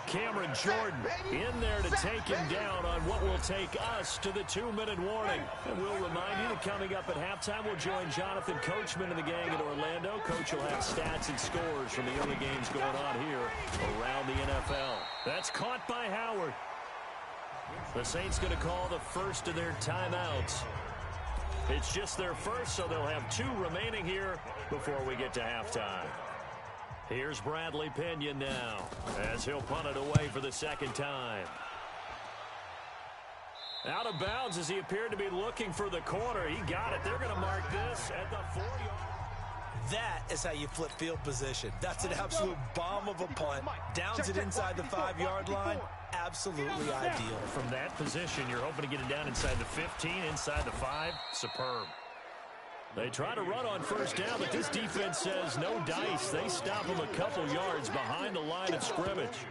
Cameron Jordan in there to take him down on what will take us to the 2-minute warning. And we'll remind you that coming up at halftime, we'll join Jonathan Coachman and the gang in Orlando. Coach will have stats and scores from the early games going on here around the NFL. That's caught by Howard. The Saints going to call the first of their timeouts. It's just their first, so they'll have 2 remaining here before we get to halftime. Here's Bradley Pinion now as he'll punt it away for the 2nd time. Out of bounds as he appeared to be looking for the corner. He got it. They're going to mark this at the 4-yard. That is how you flip field position. That's an absolute bomb of a punt. Downs it inside the 5-yard line. Absolutely ideal. From that position, you're hoping to get it down inside the 15, inside the 5. Superb. They try to run on 1st down, but this defense says no dice. They stop him a couple yards behind the line of scrimmage.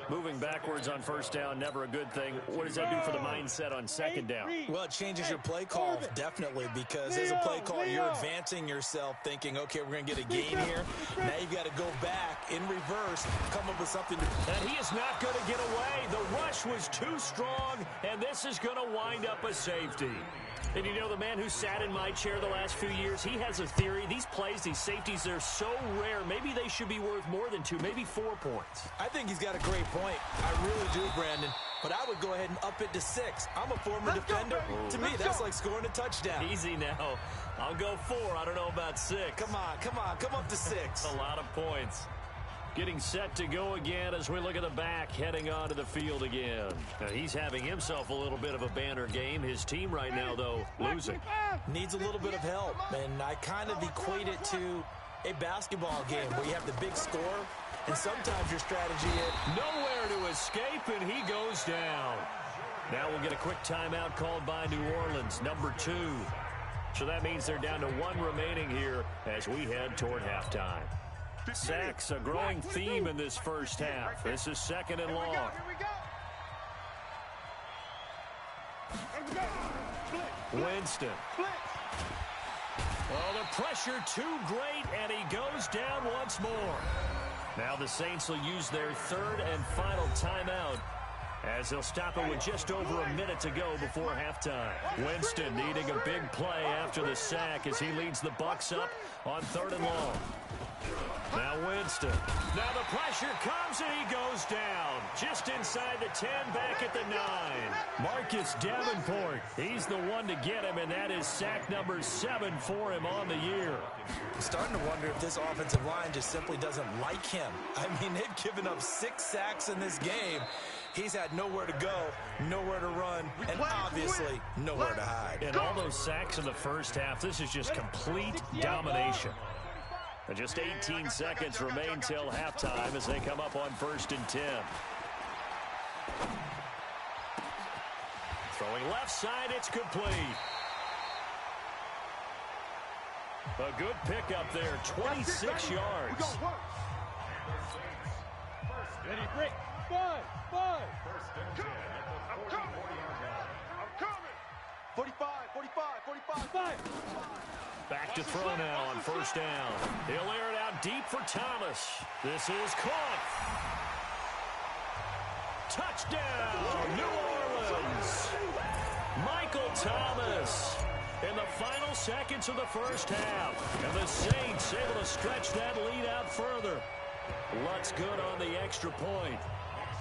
Moving backwards on first down, never a good thing. What does that do for the mindset on second down? Well, it changes your play call, definitely, because as a play call, you're advancing yourself thinking, okay, we're going to get a gain here. Now you've got to go back in reverse, come up with something. And he is not going to get away. The rush was too strong, and this is going to wind up a safety. And you know, the man who sat in my chair the last few years, he has a theory. These plays, these safeties, they're so rare. Maybe they should be worth more than 2, maybe 4 points. I think he's got a great point. I really do, Brandon. But I would go ahead and up it to 6. I'm a former defender. To me, that's like scoring a touchdown. Easy now. I'll go 4. I don't know about 6. Come on. Come up to 6. A lot of points. Getting set to go again as we look at the back, heading onto the field again. Now, he's having himself a little bit of a banner game. His team right now, though, losing. Needs a little bit of help, and I kind of equate it to a basketball game where you have the big score, and sometimes your strategy is nowhere to escape, and he goes down. Now we'll get a quick timeout called by New Orleans, number 2. So that means they're down to 1 remaining here as we head toward halftime. Sacks, a growing theme in this first half. This is 2nd and long. Winston. Oh, the pressure too great, and he goes down once more. Now the Saints will use their 3rd and final timeout as they'll stop it with just over a minute to go before halftime. Winston needing a big play after the sack as he leads the Bucs up on 3rd and long. Now Winston. Now the pressure comes and he goes down. Just inside the 10, back at the 9. Marcus Davenport. He's the one to get him, and that is sack number 7 for him on the year. I'm starting to wonder if this offensive line just simply doesn't like him. I mean, they've given up 6 sacks in this game. He's had nowhere to go, nowhere to run, and obviously nowhere to hide. And all those sacks in the first half, this is just complete domination. And just 18 seconds remain till halftime as they come up on 1st and 10. Throwing left side, it's complete. A good pickup there, 26 yards. Ready, break. 5. I'm coming. 45, 5. Back to throw now on 1st down. He'll air it out deep for Thomas. This is caught. Touchdown, New Orleans. Michael Thomas in the final seconds of the first half. And the Saints able to stretch that lead out further. Lutz good on the extra point.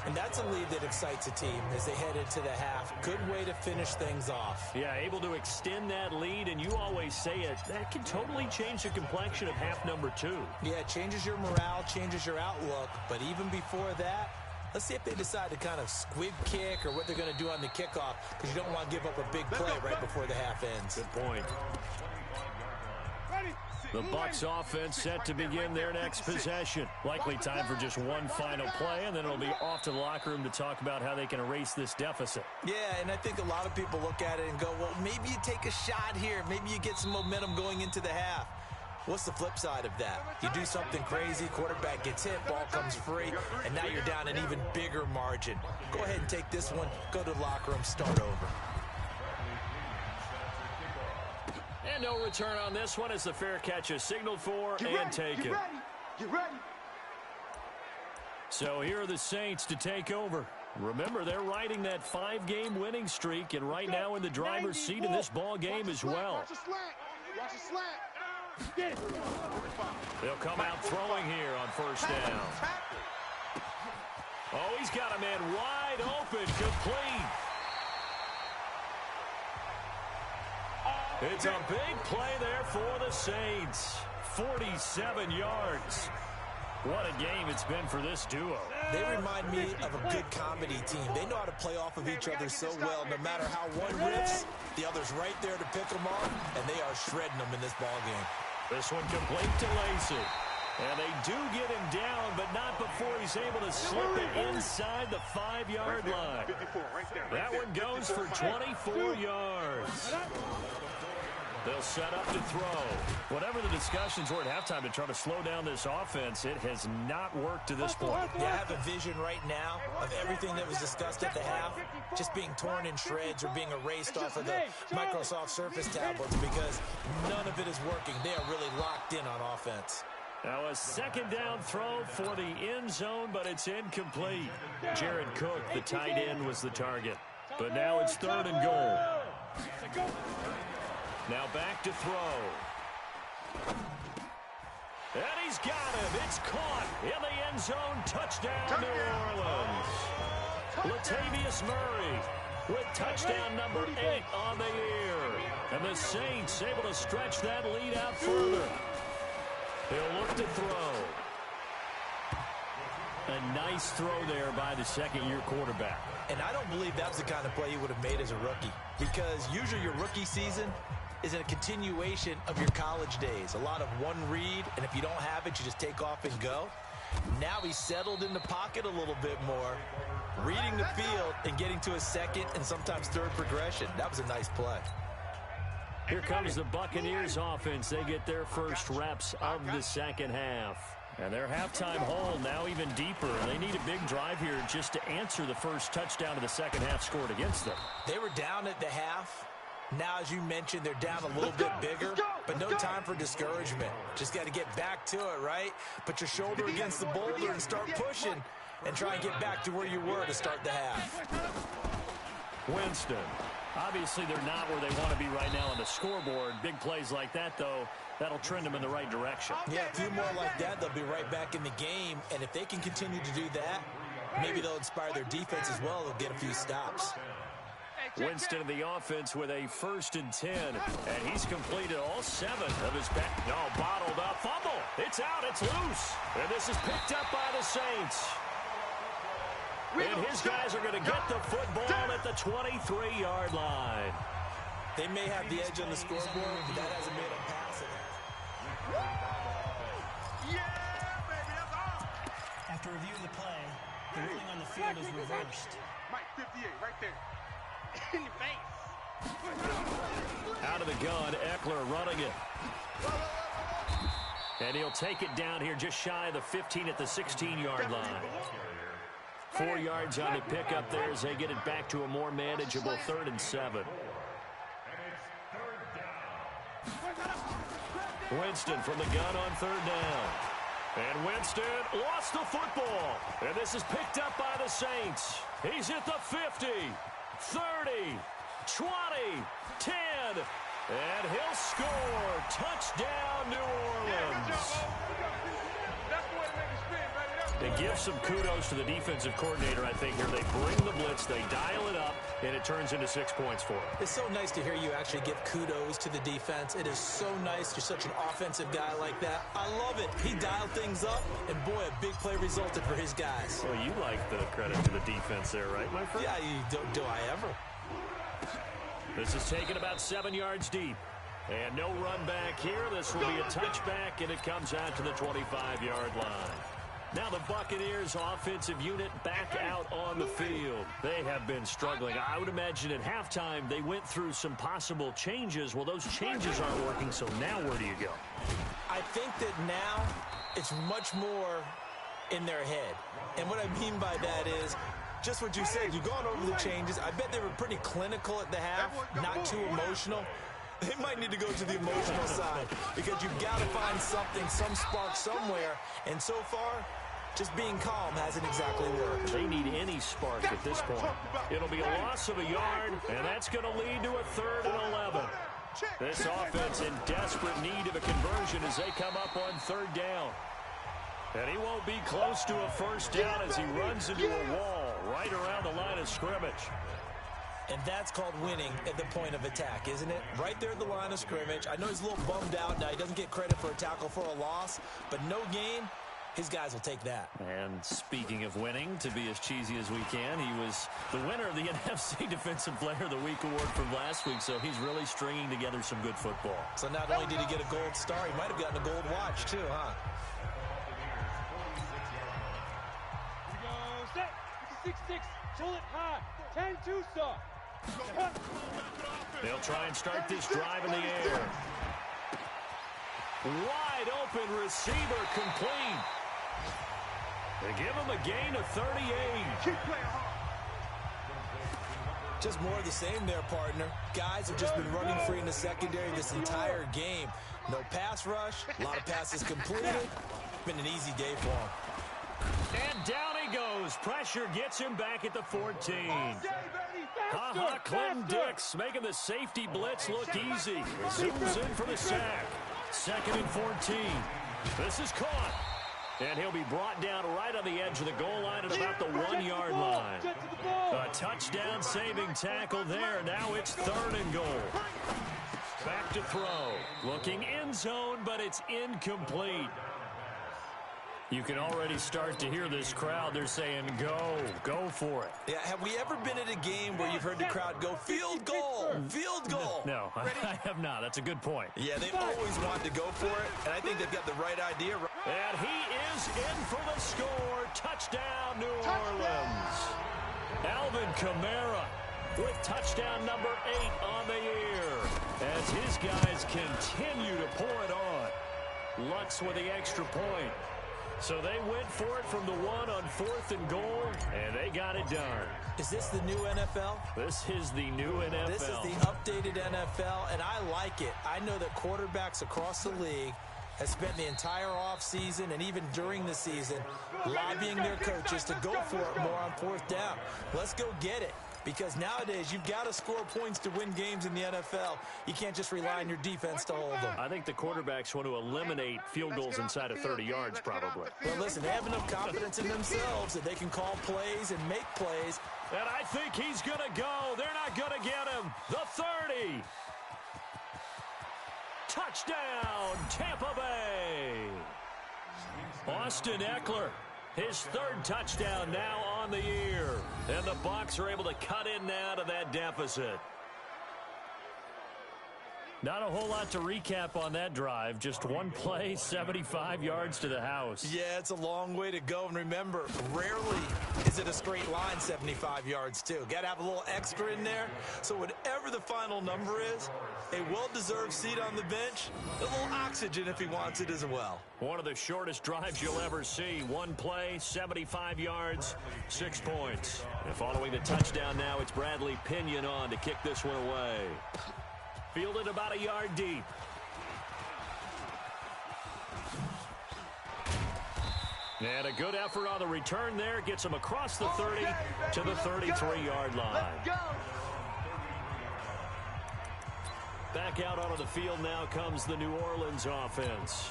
And that's a lead that excites a team as they head into the half. Good way to finish things off. Yeah, able to extend that lead, and you always say it, that can totally change the complexion of half number 2. Yeah, it changes your morale, changes your outlook, but even before that, let's see if they decide to kind of squib kick or what they're going to do on the kickoff, because you don't want to give up a big play right before the half ends. Good point. The Bucs offense set to begin their next possession. Likely time for just one final play, and then it'll be off to the locker room to talk about how they can erase this deficit. Yeah, and I think a lot of people look at it and go, well, maybe you take a shot here. Maybe you get some momentum going into the half. What's the flip side of that? You do something crazy, quarterback gets hit, ball comes free, and now you're down an even bigger margin. Go ahead and take this one, go to the locker room, start over. And no return on this one as the fair catch is signaled for and taken. Get ready. So here are the Saints to take over. Remember, they're riding that 5-game winning streak, and right now in the driver's seat in this ball game as well. Watch a slant. They'll come out throwing here on 1st down. Oh, he's got a man wide open, complete. It's a big play there for the Saints. 47 yards. What a game it's been for this duo. They remind me of a good comedy team. They know how to play off of each other so well. No matter how one rips, the other's right there to pick them off, and they are shredding them in this ball game. This one complete to Lacey. And they do get him down, but not before he's able to slip it inside the 5-yard line. That one goes for 24 yards. They'll set up to throw. Whatever the discussions were at halftime to try to slow down this offense, it has not worked to this point. Yeah, I have a vision right now of everything that was discussed at the half just being torn in shreds or being erased off of the Microsoft Surface tablets because none of it is working. They are really locked in on offense. Now a second down throw for the end zone, but it's incomplete. Jared Cook, the tight end, was the target. But now it's 3rd and goal. Now back to throw. And he's got him. It's caught in the end zone. Touchdown, New Orleans. Latavius Murray with touchdown number 8 on the year. And the Saints able to stretch that lead out further. He'll look to throw. A nice throw there by the second-year quarterback. And I don't believe that's the kind of play he would have made as a rookie, because usually your rookie season is a continuation of your college days. A lot of one read, and if you don't have it, you just take off and go. Now he's settled in the pocket a little bit more, reading the field and getting to a second and sometimes third progression. That was a nice play. Here comes the Buccaneers offense. They get their first reps of the second half. And their halftime hole now even deeper. They need a big drive here just to answer the first touchdown of the second half scored against them. They were down at the half. Now, as you mentioned, they're down a little bit bigger, but no time for discouragement. Just got to get back to it, right? Put your shoulder against the boulder and start pushing and try and get back to where you were to start the half. Winston. Obviously, they're not where they want to be right now on the scoreboard. Big plays like that, though, that'll trend them in the right direction. Yeah, a few more like that, they'll be right back in the game. And if they can continue to do that, maybe they'll inspire their defense as well. They'll get a few stops. Winston in the offense with a 1st and 10. And he's completed all 7 of his back. No, bottled up. Fumble. It's out. It's loose. And this is picked up by the Saints. And his guys are going to get the football at the 23-yard line. They may have the edge on the scoreboard, but that hasn't made them pass it. Yeah, baby, that's all. After reviewing the play, the ruling on the field is reversed. Mike 58, right there. In your face. Out of the gun, Eckler running it. And he'll take it down here just shy of the 15 at the 16-yard line. 4 yards on the pickup there as they get it back to a more manageable 3rd and 7. Winston from the gun on 3rd down. And Winston lost the football. And this is picked up by the Saints. He's at the 50, 30, 20, 10. And he'll score. Touchdown, New Orleans. They give some kudos to the defensive coordinator, I think, here. They bring the blitz, they dial it up, and it turns into 6 points for them. It's so nice to hear you actually give kudos to the defense. It is so nice. You're such an offensive guy like that. I love it. He dialed things up, and boy, a big play resulted for his guys. Well, you like the credit to the defense there, right, my friend? Yeah, do I ever. This is taken about 7 yards deep. And no run back here. This will be a touchback, and it comes out to the 25-yard line. Now the Buccaneers offensive unit back out on the field. They have been struggling. I would imagine at halftime they went through some possible changes. Well, those changes aren't working, so now where do you go? I think that now it's much more in their head. And what I mean by that is just what you said. You've gone over the changes. I bet they were pretty clinical at the half, not too emotional. They might need to go to the emotional side because you've got to find something, some spark somewhere. And so far, just being calm hasn't exactly worked. They need any spark at this point. It'll be a loss of a yard, and that's going to lead to a 3rd and 11. This offense in desperate need of a conversion as they come up on 3rd down. And he won't be close to a 1st down as he runs into a wall right around the line of scrimmage. And that's called winning at the point of attack, isn't it? Right there at the line of scrimmage. I know he's a little bummed out now. He doesn't get credit for a tackle for a loss, but no gain, his guys will take that. And speaking of winning, to be as cheesy as we can, he was the winner of the NFC Defensive Player of the Week award from last week, so he's really stringing together some good football. So not only did he get a gold star, he might have gotten a gold watch too, huh? Here we go, set. 6-6, pull it high. 10-2 star. They'll try and start this drive in the air. Wide open receiver complete. They give him a gain of 38. Keep playing hard. Just more of the same there, partner. Guys have just been running free in the secondary this entire game. No pass rush, a lot of passes completed. Been an easy day for him. And down he goes. Pressure gets him back at the 14. Clinton Dix making the safety blitz look easy. Zooms in for the sack. 2nd and 14. This is caught. And he'll be brought down right on the edge of the goal line at about the 1-yard line. A touchdown saving tackle there. Now it's 3rd and goal. Back to throw. Looking end zone, but it's incomplete. You can already start to hear this crowd. They're saying, go for it. Yeah, have we ever been at a game where you've heard the crowd go, field goal, field goal? No, I have not. That's a good point. Yeah, they've always wanted to go for it, and I think they've got the right idea. And he is in for the score. Touchdown, New Orleans. Alvin Kamara with touchdown number 8 on the year as his guys continue to pour it on. Lutz with the extra point. So they went for it from the 1 on 4th and goal, and they got it done. Is this the new NFL? This is the new NFL. This is the updated NFL, and I like it. I know that quarterbacks across the league have spent the entire offseason and even during the season lobbying their coaches to go for it more on 4th down. Let's go get it. Because nowadays, you've got to score points to win games in the NFL. You can't just rely on your defense to hold them. I think the quarterbacks want to eliminate field goals inside of 30 yards, probably. Well, listen, they have enough confidence in themselves that they can call plays and make plays. And I think he's going to go. They're not going to get him. The 30. Touchdown, Tampa Bay. Austin Eckler. His 3rd touchdown now on the year. And the Bucs are able to cut in now to that deficit. Not a whole lot to recap on that drive. Just one play, 75 yards to the house. Yeah, it's a long way to go. And remember, rarely is it a straight line 75 yards, too. Got to have a little extra in there. So whatever the final number is, a well-deserved seat on the bench, a little oxygen if he wants it as well. One of the shortest drives you'll ever see. One play, 75 yards, 6 points. And following the touchdown now, it's Bradley Pinion on to kick this one away. Fielded about a yard deep. And a good effort on the return there. Gets him across the 30 to the 33-yard line. Back out onto the field now comes the New Orleans offense.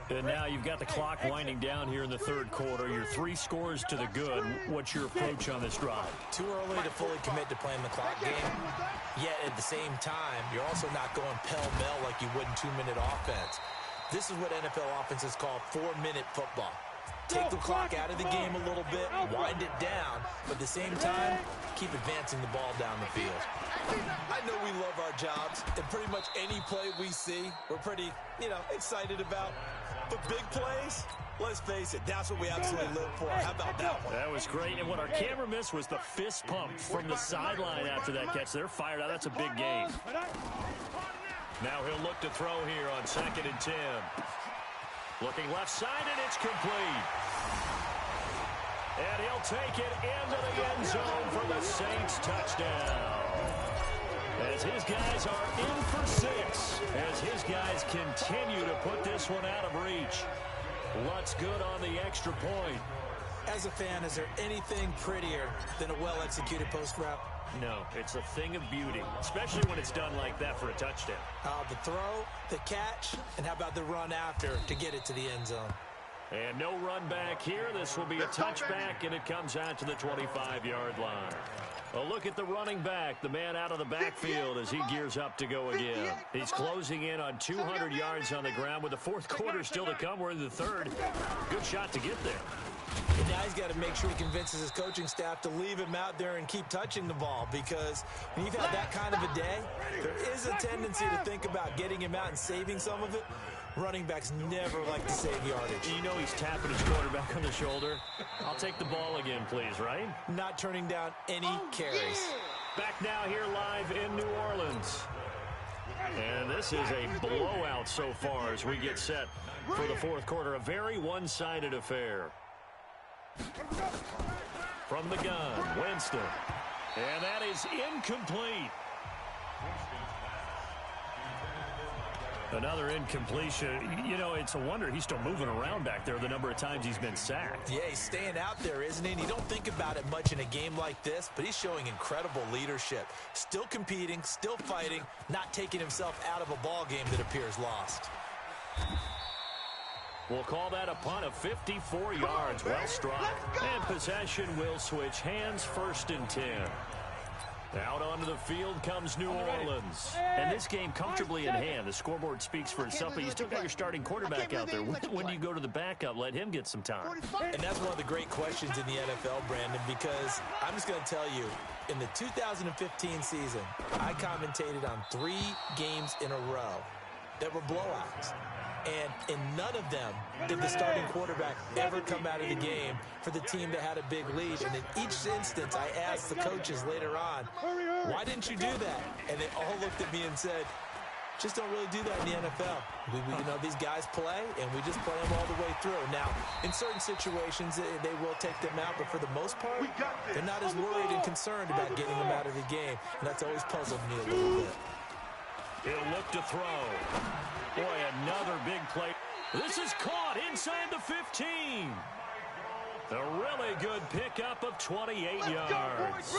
And now you've got the clock winding down here in the 3rd quarter. You're 3 scores to the good. What's your approach on this drive? Too early to fully commit to playing the clock game. Yet at the same time, you're also not going pell-mell like you would in 2-minute offense. This is what NFL offenses call 4-minute football. Take the clock out of the game a little bit, wind it down, but at the same time, keep advancing the ball down the field. I know we love our jobs, and pretty much any play we see, we're pretty, excited about. But big plays, let's face it, that's what we absolutely live for. How about that one? That was great, and what our camera missed was the fist pump from the sideline after that catch. They're fired out. That's a big gain. Now he'll look to throw here on 2nd and 10. Looking left side, and it's complete. And he'll take it into the end zone for the Saints touchdown. As his guys are in for 6. As his guys continue to put this one out of reach. Lutz good on the extra point. As a fan, is there anything prettier than a well-executed post route? No, it's a thing of beauty, especially when it's done like that for a touchdown. The throw, the catch, and how about the run after to get it to the end zone? And no run back here. This will be a touchback, and it comes out to the 25-yard line. A look at the running back, the man out of the backfield as he gears up to go again. He's closing in on 200 yards on the ground with the 4th quarter still to come. We're in the 3rd. Good shot to get there. And now he's got to make sure he convinces his coaching staff to leave him out there and keep touching the ball, because when you've had that kind of a day, there is a tendency to think about getting him out and saving some of it. Running backs never like to save yardage. You know he's tapping his quarterback on the shoulder. I'll take the ball again, please, right? Not turning down any carries. Back now here live in New Orleans. And this is a blowout so far as we get set for the fourth quarter. A very one-sided affair. From the gun, Winston. And that is incomplete. Another incompletion. You know, it's a wonder he's still moving around back there the number of times he's been sacked. Yeah, he's staying out there, isn't he? And you don't think about it much in a game like this, but he's showing incredible leadership. Still competing, still fighting, not taking himself out of a ball game that appears lost. We'll call that a punt of 54 yards. Well struck. And possession will switch hands, 1st and 10. Out onto the field comes New Orleans. And this game comfortably in hand. The scoreboard speaks for itself, but you still got your starting quarterback out there. When do you go to the backup? Let him get some time. And that's one of the great questions in the NFL, Brandon, because I'm just going to tell you, in the 2015 season, I commentated on 3 games in a row that were blowouts. And in none of them did the starting quarterback ever come out of the game for the team that had a big lead. And in each instance, I asked the coaches later on, why didn't you do that? And they all looked at me and said, just don't really do that in the NFL. You know, these guys play, and we just play them all the way through. Now, in certain situations, they will take them out, but for the most part, they're not as worried and concerned about getting them out of the game. And that's always puzzled me a little bit. He'll look to throw. Boy, another big play. This is caught inside the 15. A really good pickup of 28 yards.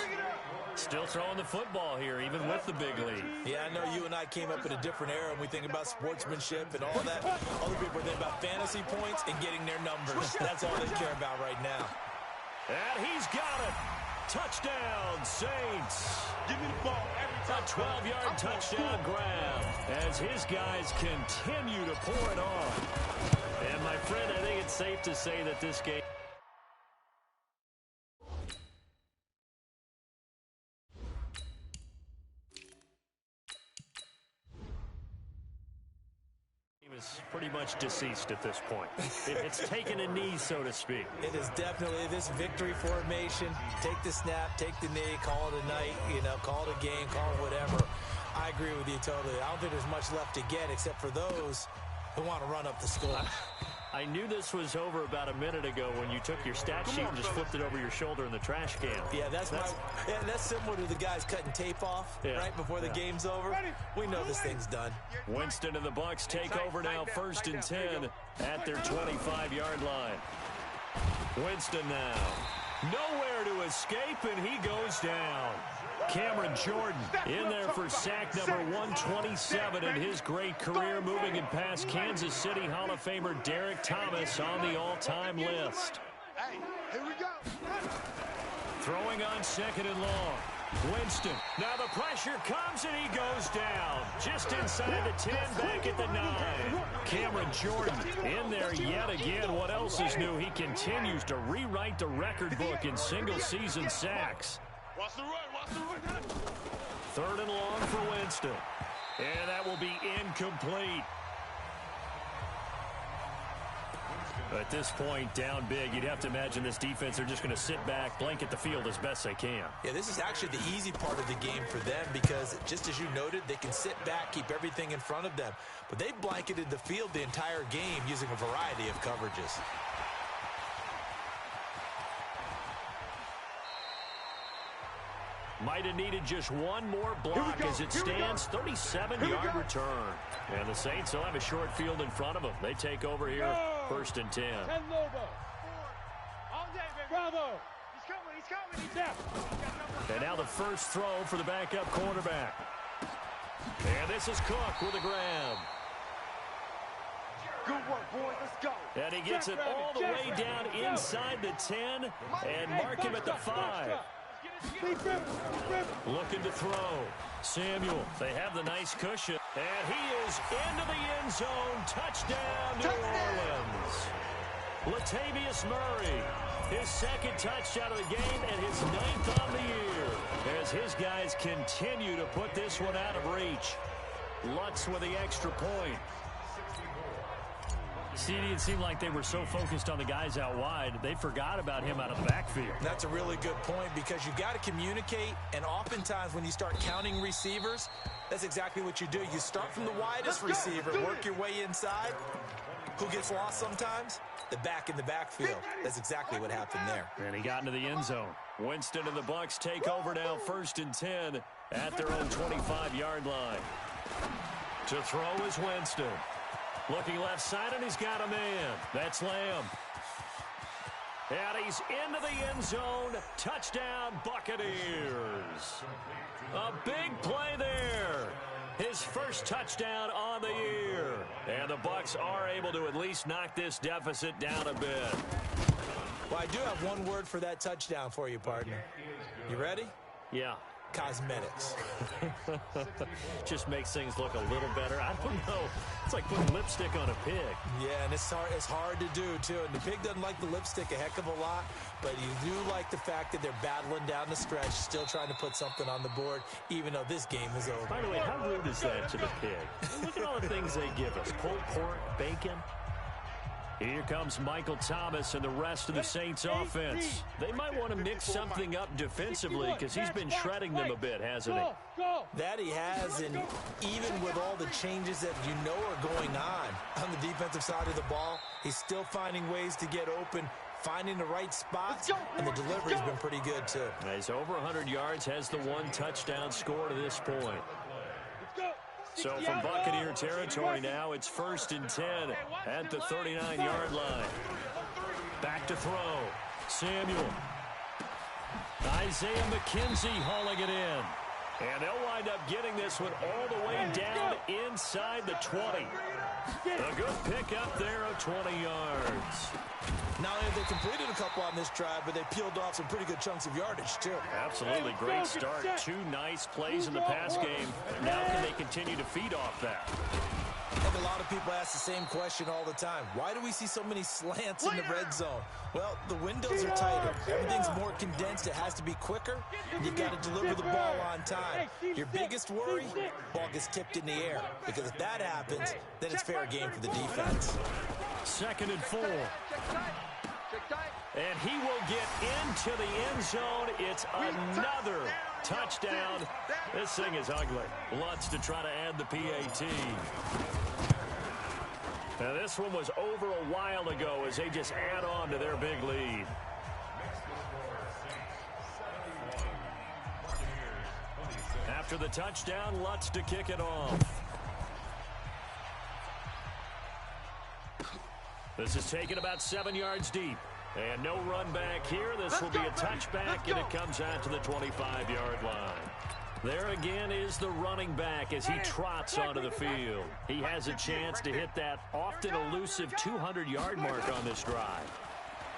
Still throwing the football here, even with the big lead. Yeah, I know you and I came up in a different era, and we think about sportsmanship and all that. Other people think about fantasy points and getting their numbers. That's all they care about right now. And he's got it. Touchdown, Saints. Give me the ball every time. A 12-yard touchdown grab as his guys continue to pour it on. And, my friend, I think it's safe to say that this game is pretty much deceased at this point. It's taken a knee, so to speak. It is definitely this victory formation. Take the snap, take the knee, call it a night, you know, call it a game, call it whatever. I agree with you totally. I don't think there's much left to get except for those who want to run up the score. I knew this was over about a minute ago when you took your stat sheet and just flipped it over your shoulder in the trash can. Yeah, that's similar to the guys cutting tape off right before the game's over. We know this thing's done. Winston and the Bucs take over now, 1st and 10 at their 25-yard line. Winston now. Nowhere to escape, and he goes down. Cameron Jordan in there for sack number 127 in his great career, moving and past Kansas City Hall of Famer Derek Thomas on the all-time list. Hey, here we go. Throwing on 2nd and long. Winston. Now the pressure comes and he goes down. Just inside the 10, back at the 9. Cameron Jordan in there yet again. What else is new? He continues to rewrite the record book in single-season sacks. Watch the run, watch the run. 3rd and long for Winston. And that will be incomplete. At this point, down big, you'd have to imagine this defense, they're just going to sit back, blanket the field as best they can. Yeah, this is actually the easy part of the game for them because, just as you noted, they can sit back, keep everything in front of them. But they blanketed the field the entire game using a variety of coverages. Might have needed just one more block as it stands. 37-yard return. And the Saints will have a short field in front of them. They take over here, 1st and 10. Bravo. He's coming. He's there. And now the first throw for the backup quarterback. And this is Cook with a grab. Good work, boys. Let's go. And he gets it all the way down inside the 10 and mark him at the 5. Looking to throw. Samuel, they have the nice cushion. And he is into the end zone. Touchdown, New Orleans. Latavius Murray, his 2nd touchdown of the game and his 9th on the year. As his guys continue to put this one out of reach. Lutz with the extra point. See, it seemed like they were so focused on the guys out wide, they forgot about him out of the backfield. That's a really good point because you got to communicate, and oftentimes when you start counting receivers, that's exactly what you do. You start from the widest receiver, work your way inside. Who gets lost sometimes? The back in the backfield. That's exactly what happened there. And he got into the end zone. Winston and the Bucs take over now, 1st and 10 at their own 25-yard line. To throw is Winston. Looking left side, and he's got a man. That's Lamb. And he's into the end zone. Touchdown, Buccaneers. A big play there. His first touchdown on the year. And the Bucs are able to at least knock this deficit down a bit. Well, I do have one word for that touchdown for you, partner. You ready? Yeah. Cosmetics. Just makes things look a little better. I don't know. It's like putting lipstick on a pig. Yeah, and it's hard to do, too. And the pig doesn't like the lipstick a heck of a lot, but you do like the fact that they're battling down the stretch, still trying to put something on the board, even though this game is over. By the way, how rude is that to the pig? Look at all the things they give us. Pulled pork, bacon. Here comes Michael Thomas and the rest of the Saints offense. They might want to mix something up defensively because he's been shredding them a bit, hasn't he? That he has, and even with all the changes that you know are going on the defensive side of the ball, he's still finding ways to get open, finding the right spots, and the delivery's been pretty good, too. He's over 100 yards, has the 1 touchdown score to this point. So from Buccaneer territory now, it's 1st and 10 at the 39-yard line. Back to throw. Samuel. Isaiah McKenzie hauling it in. And they'll wind up getting this one all the way down inside the 20. A good pickup there of 20 yards. Not only have they completed a couple on this drive, but they peeled off some pretty good chunks of yardage, too. Absolutely. Great start. 2 nice plays in the pass game. Now can they continue to feed off that? And a lot of people ask the same question all the time. Why do we see so many slants in the red zone? Well, the windows are tighter. Everything's more condensed. It has to be quicker. And you've got to deliver the ball on time. Your biggest worry, ball gets tipped in the air. Because if that happens, then it's fair game for the defense. 2nd and 4. And he will get into the end zone. It's another touchdown. This thing is ugly. Lutz to try to add the PAT. Now this one was over a while ago as they just add on to their big lead. After the touchdown, Lutz to kick it off. This is taken about 7 yards deep. And no run back here. This will be a touchback, and it comes out to the 25-yard line. There again is the running back as he trots onto the field. He has a chance to hit that often elusive 200-yard mark on this drive.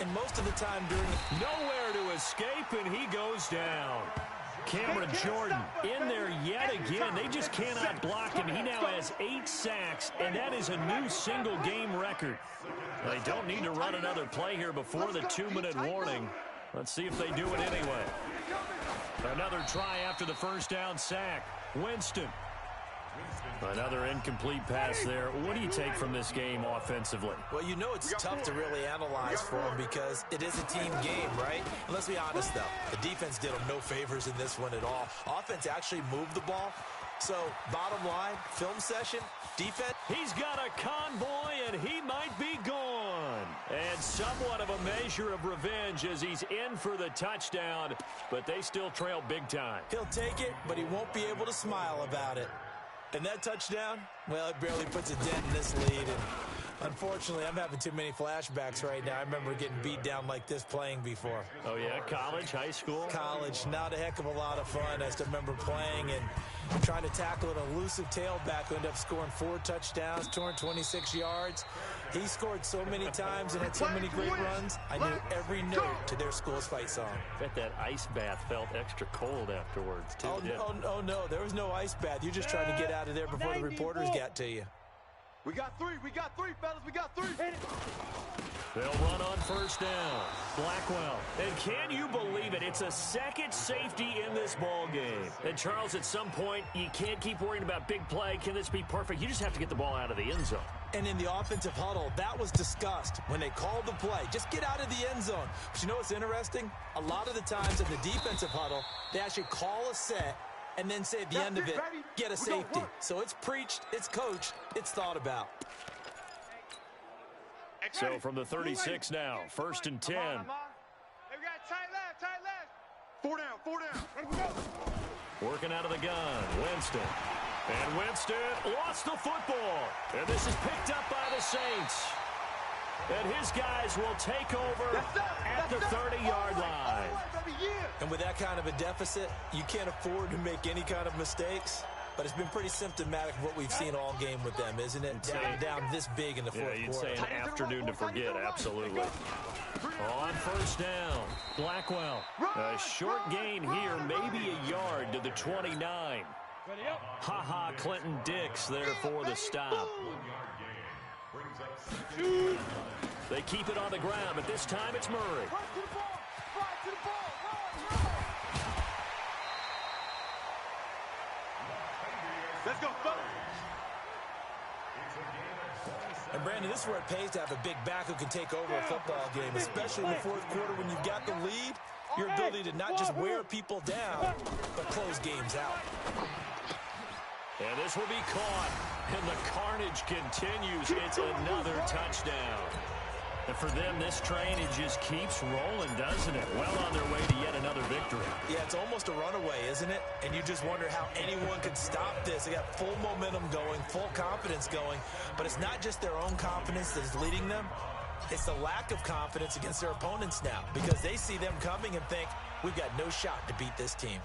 And most of the time during nowhere to escape, and he goes down. Cameron Jordan in there yet again. They just cannot block him. He now has 8 sacks, and that is a new single-game record. They don't need to run another play here before the 2-minute warning. Let's see if they do it anyway. Another try after the first down sack. Winston. Another incomplete pass there. What do you take from this game offensively? Well, you know it's tough to really analyze for them because it is a team game, right? And let's be honest, though. The defense did them no favors in this one at all. Offense actually moved the ball. So, bottom line, film session, defense. He's got a convoy, and he might be gone. And somewhat of a measure of revenge as he's in for the touchdown, but they still trail big time. He'll take it, but he won't be able to smile about it. And that touchdown, well, it barely puts a dent in this lead. And unfortunately, I'm having too many flashbacks right now. I remember getting beat down like this playing before. Oh, yeah? College, high school? College. Not a heck of a lot of fun. I still remember playing and trying to tackle an elusive tailback who ended up scoring 4 touchdowns, 226 yards. He scored so many times and had so many great runs. I knew every note to their school's fight song. I bet that ice bath felt extra cold afterwards, too. Oh, no. There was no ice bath. You're just trying to get out of there before the reporters got to you. We got 3, fellas, we got 3. They'll run on first down. Blackwell. And can you believe it? It's a second safety in this ball game. And Charles, at some point, you can't keep worrying about big play. Can this be perfect? You just have to get the ball out of the end zone. And in the offensive huddle, that was discussed when they called the play. Just get out of the end zone. But you know what's interesting? A lot of the times in the defensive huddle, they actually call a set and then say at the end of it, get a safety. So it's preached, it's coached, it's thought about. So from the 36 now, 1st and 10. Hey, we got tight left. 4 down. Working out of the gun, Winston. And Winston lost the football. And this is picked up by the Saints. And his guys will take over at the 30-yard line. And with that kind of a deficit, you can't afford to make any kind of mistakes. But it's been pretty symptomatic of what we've seen all game with them, isn't it? Down this big in the fourth quarter. Yeah, you'd say an afternoon to forget, absolutely. On 1st down, Blackwell. A short gain here, maybe a yard to the 29. Ha-ha, Clinton Dix there for the stop. They keep it on the ground, but this time it's Murray. Let's go, fellas. And Brandon, this is where it pays to have a big back who can take over a football game, especially in the fourth quarter when you've got the lead. Your ability to not just wear people down, but close games out. And this will be caught, and the carnage continues. It's another touchdown. And for them, this train, it just keeps rolling, doesn't it? Well on their way to yet another victory. Yeah, it's almost a runaway, isn't it? And you just wonder how anyone could stop this. They got full momentum going, full confidence going. But it's not just their own confidence that is leading them. It's the lack of confidence against their opponents now, because they see them coming and think, we've got no shot to beat this team.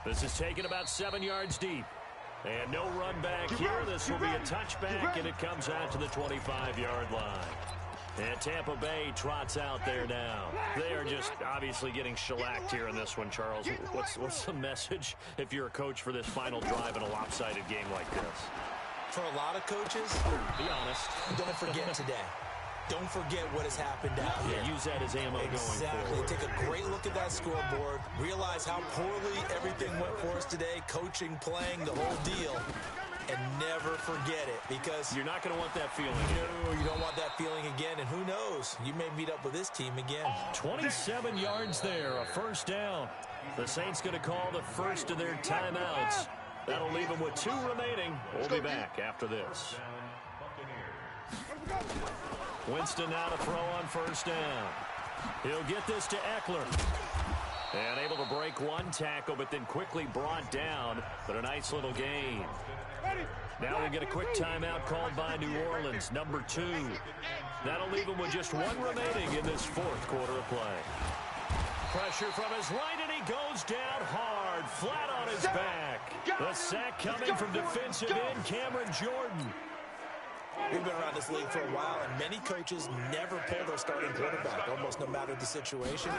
This is taken about 7 yards deep. And no run back here. This will be a touchback, and it comes out to the 25-yard line. And Tampa Bay trots out there now. They are just obviously getting shellacked here in this one, Charles. What's the message if you're a coach for this final drive in a lopsided game like this? For a lot of coaches, be honest, don't forget today. Don't forget what has happened out here. Yeah, use that as ammo going forward. Take a great look at that scoreboard. Realize how poorly everything went for us today. Coaching, playing, the whole deal. And never forget it, because you're not going to want that feeling. No, you don't want that feeling again. And who knows? You may meet up with this team again. 27 yards there, a 1st down. The Saints going to call the first of their timeouts. That'll leave them with 2 remaining. We'll be back after this. Winston now to throw on 1st down. He'll get this to Eckler. And able to break one tackle, but then quickly brought down. But a nice little gain. Now we'll get a quick timeout called by New Orleans, number 2. That'll leave him with just 1 remaining in this fourth quarter of play. Pressure from his right, and he goes down hard, flat on his back. The sack coming from defensive end Cameron Jordan. We've been around this league for a while, and many coaches never pull their starting quarterback, almost no matter the situation.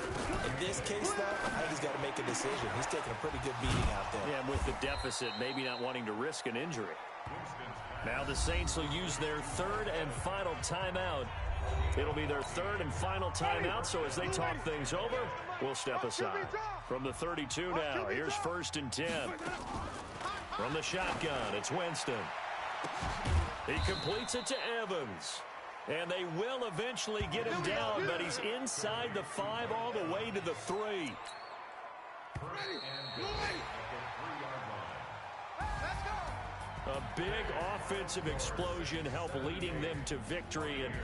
In this case, though, I think he's got to make a decision. He's taking a pretty good beating out there. Yeah, and with the deficit, maybe not wanting to risk an injury. Now the Saints will use their 3rd and final timeout. It'll be their 3rd and final timeout, so as they talk things over, we'll step aside. From the 32 now, here's 1st and 10. From the shotgun, it's Winston. He completes it to Evans. And they will eventually get him down, but he's inside the 5 all the way to the 3. A big offensive explosion helped leading them to victory. And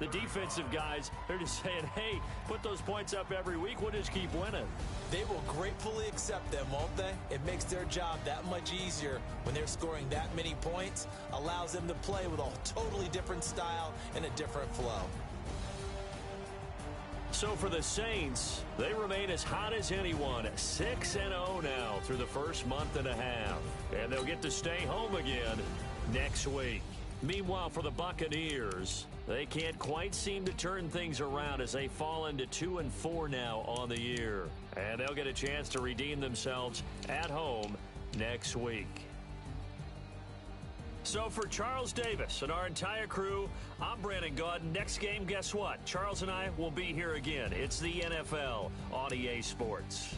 the defensive guys, they're just saying, hey, put those points up every week. We'll just keep winning. They will gratefully accept them, won't they? It makes their job that much easier when they're scoring that many points. Allows them to play with a totally different style and a different flow. So for the Saints, they remain as hot as anyone, 6-0 now through the first month and a half. And they'll get to stay home again next week. Meanwhile, for the Buccaneers, they can't quite seem to turn things around as they fall into 2-4 now on the year. And they'll get a chance to redeem themselves at home next week. So for Charles Davis and our entire crew, I'm Brandon Gaudin. Next game, guess what? Charles and I will be here again. It's the NFL on EA Sports.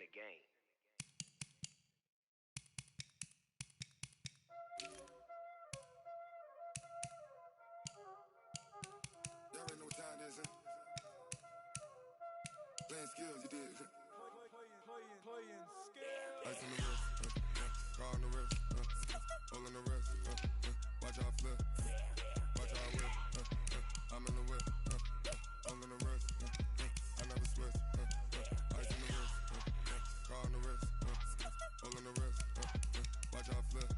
the game. Y'all already know what time it is, huh? Playing skills, you did. Playing skills. Ice on the wrist, car on the wrist, hole in the wrist, watch out flip, watch out whip, I'm in the whip, hole in the wrist, I never switch, ice on the wrist, car on the wrist, hole in the wrist, watch out flip,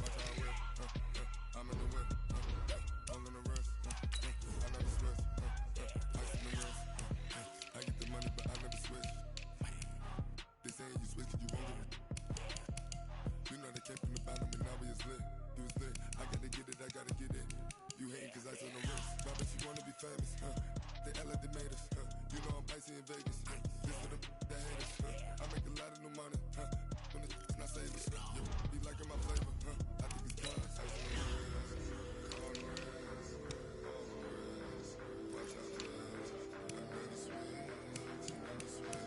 watch out whip, I'm in the whip, hole in the wrist, I never switch, ice on the wrist, I get the money but I never switch. They saying you switch 'cause you won't get it. You know they came from the bottom and now we is lit. You was lit, I gotta get it, I gotta get it. You hating 'cause I on the wrist. Why bet you wanna be famous, huh? They elevated, huh? You know I'm icy in Vegas, huh? This for the that haters, huh? I make a lot of new money, huh? When it's not savings, you be liking my flavor, huh? I think it's cause ice on the wrist, on the wrist, on the wrist. Watch out, flash. I never switch, I never switch.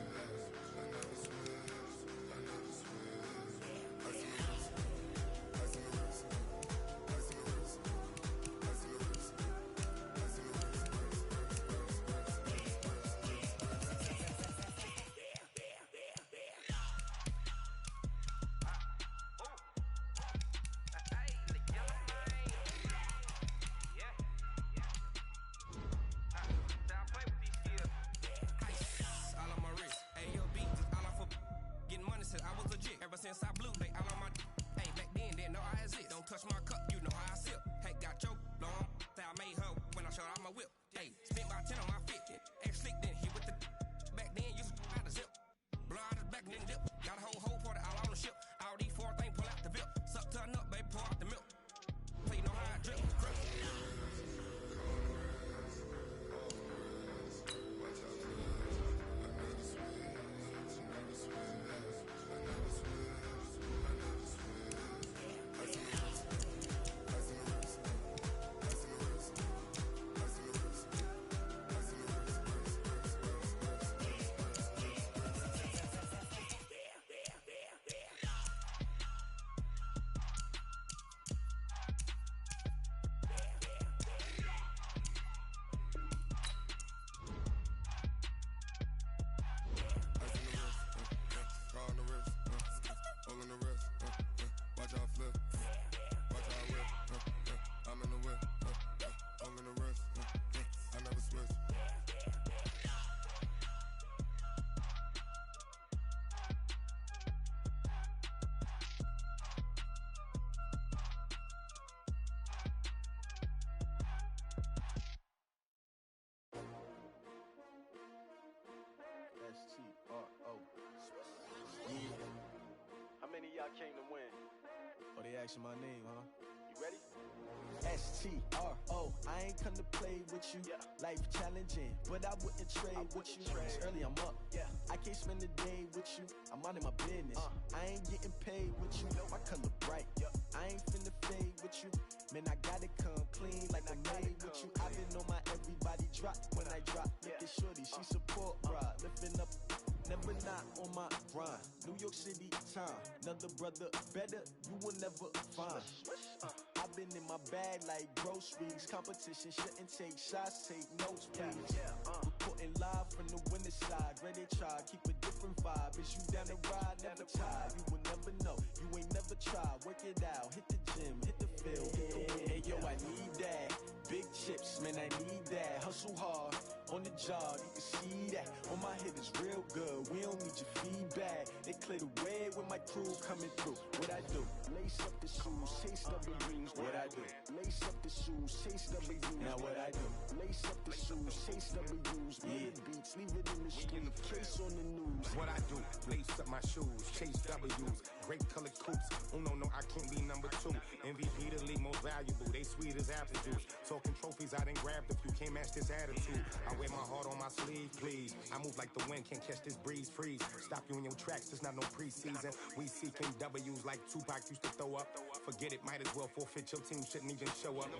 Ever since I blew, they all on my hey, back then, didn't know I exist. Don't touch my cup, you know how I sip. Hey, got your long, say I made her when I showed out my whip. Hey, spent about 10 on my fit. Ex-slick, then hit with the back then, used to out the zip. Blow out his back, then dip. Got a whole for the all on the ship. All these 4 things, pull out the VIP. Suck to a nut, baby, pour out the milk. So you know how I drip. How many of y'all came to win? Oh, they asking my name, huh? You ready? STRO, I ain't come to play with you. Life challenging, but I wouldn't trade with you. It's early, I'm up. I can't spend the day with you. I'm out of my business. I ain't getting paid with you. My color bright. I ain't finna fade with you. Man, I gotta come clean like I made with you. I've been on my everybody drop when I drop. Look at shorty, she support, bruh. Lifting up. Never not on my grind. New York City time. Another brother better, you will never find. I've been in my bag like groceries. Competition shouldn't take shots, take notes, please. Reporting live from the winning side. Ready to try, keep a different vibe. Is you down the ride, never tired. You will never know, you ain't never tried. Work it out, hit the gym, hit the field, hit the win. Hey yo, I need that. Big chips, man, I need that. Hustle hard, on the job, you can see that. On my head is real good, we don't need your feedback. They clear the way when my crew coming through. What I do? Lace up the shoes, chase W's. What I do? Lace up the shoes, chase W's. Now what I do? Lace up the shoes, chase W's. Murder beats, leave it in the street, case on the news. What I do? Lace up my shoes, chase W's. great colored coupes. Uno, no, I can't be number two. MVP the league most valuable. They sweet as apple juice. Talking trophies, I done grabbed a few. Can't match this attitude. I wear my heart on my sleeve, please. I move like the wind, can't catch this breeze. Freeze. Stop you in your tracks. There's not no preseason. We seeking W's like Tupac used to throw up. Forget it, might as well forfeit. Your team shouldn't even show up.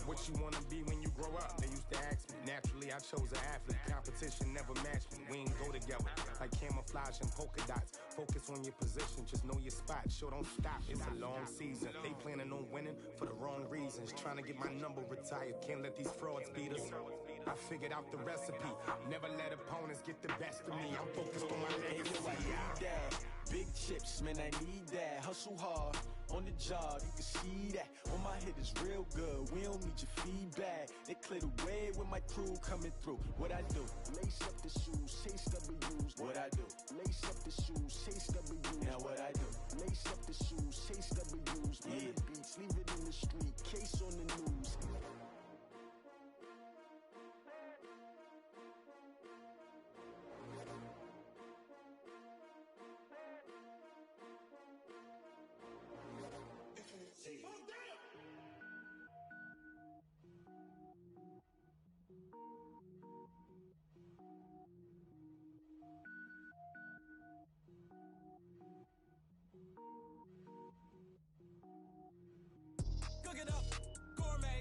What you wanna be when you grow up? They used to ask me. Naturally, I chose an athlete. Competition never matched me. We ain't go together like camouflage and polka dots. Focus on your position, just know your spot. Sure, don't stop. It's a long season. They planning on winning for the wrong reasons. Trying to get my number retired. Can't let these frauds beat us. I figured out the recipe. Never let opponents get the best of me. I'm focused on my legacy. I need that. Big chips, man, I need that. Hustle hard on the job, you can see that. On my head is real good. We don't need your feedback. They clear the way with my crew coming through. What I do? Lace up the shoes, chase W's. What I do? Lace up the shoes, chase W's. Now what I do? Lace up the shoes, chase W's. Yeah. The beats, leave it in the street. Case on the news. Cook it up, gourmet.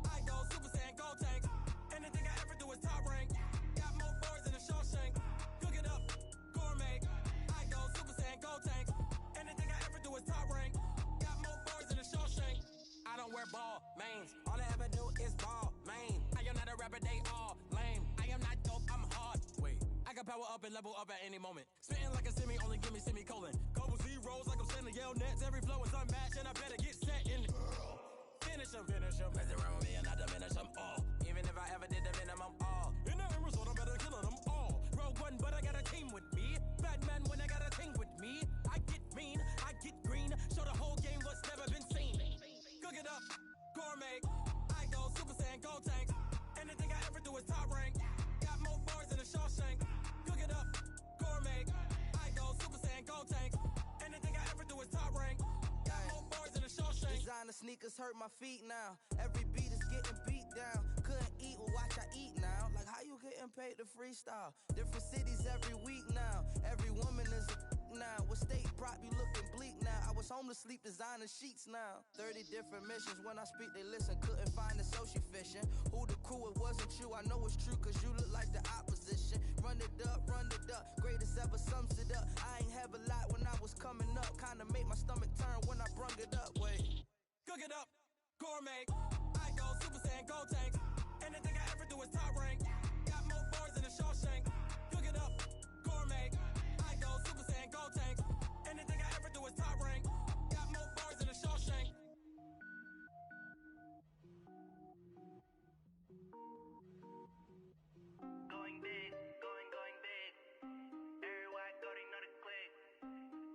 I go Super Saiyan, gold tank. Anything I ever do is top rank. Got more boards than a Shawshank. Cook it up, gourmet. I go Super Saiyan, gold tank. Anything I ever do is top rank. Got more boards than a Shawshank. I don't wear ball mains. All I ever do is ball main. I am not a rapper, they all lame. I am not dope, I'm hard. Wait, I can power up and level up at any moment. Spitting like a semi, only give me semicolon. Couple zeros like I'm sending yell nets. Every flow is unmatched and I better get set in. Finish them. Mess around with me and I diminish them all. Even if I ever did the minimum all. In the result, I'm better killing them all. Rogue one, but I got a team with me. Batman when I got a thing with me. I get mean, I get green. Show the whole game what's never been seen. Cook it up, gourmet. I go Super Saiyan, gold tank. Anything I ever do is top rank. Got more bars than a Shawshank. Cook it up, gourmet. I go Super Saiyan, gold tank. Anything I ever do is top rank. Got more bars than a Shawshank. Designer sneakers hurt my feet now. Every beat is getting beat down. Couldn't eat, well watch I eat now. Like how you getting paid to freestyle? Different cities every week now. Every woman is a now. With state prop you looking bleak now. I was home to sleep designer sheets now. 30 different missions. When I speak they listen. Couldn't find the social fishing. Who the crew, it wasn't you. I know it's true cause you look like the opposition. Run it up, greatest ever sums it up. I ain't have a lot when I was coming up. Kinda made my stomach turn when I brung it up. Wait. Cook it up, gourmet. I go Super Saiyan, gold tank. Anything I ever do is top rank. Got more bars than a Shawshank. Cook it up, gourmet. I go Super Saiyan, gold tank. Anything I ever do is top rank. Got more bars than a Shawshank. Going big, going big. Everywhere I go, they know the click.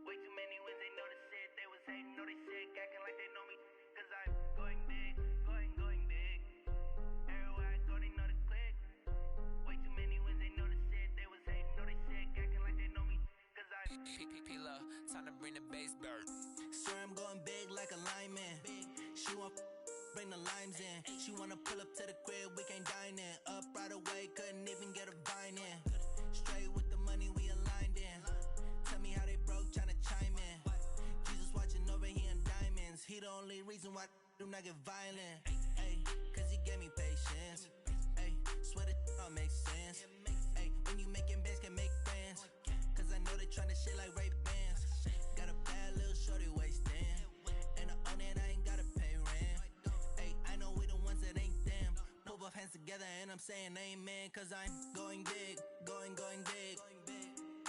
Way too many wins, they know the shit. They was hating, know they sick, acting like they know me. Cause I'm going big, going big. Everywhere I go, they know the click. Way too many wins, they know the shit. They was hating, know they sick, acting like they know me. Cause I'm P-P-P-Love, time to bring the bass dirt. Sir, I'm going big like a lineman. She want bring the limes in. She wanna pull up to the crib, we can't dine in. Up right away, couldn't even get a vine in. Straight with the money, we aligned in. Tell me how they broke, tryna chime in. Jesus watching over here in diamonds. He the only reason why do not get violent. Ay, cause he gave me patience. Ay, swear that all makes sense. Ay, when you making bands, can make friends. Cause I know they tryna shit like Ray Bans. Got a bad little shorty wasting. And I own it, I ain't gotta pay rent. Ay, I know we the ones that ain't them. Put both hands together and I'm saying amen. Cause I'm going big, going big.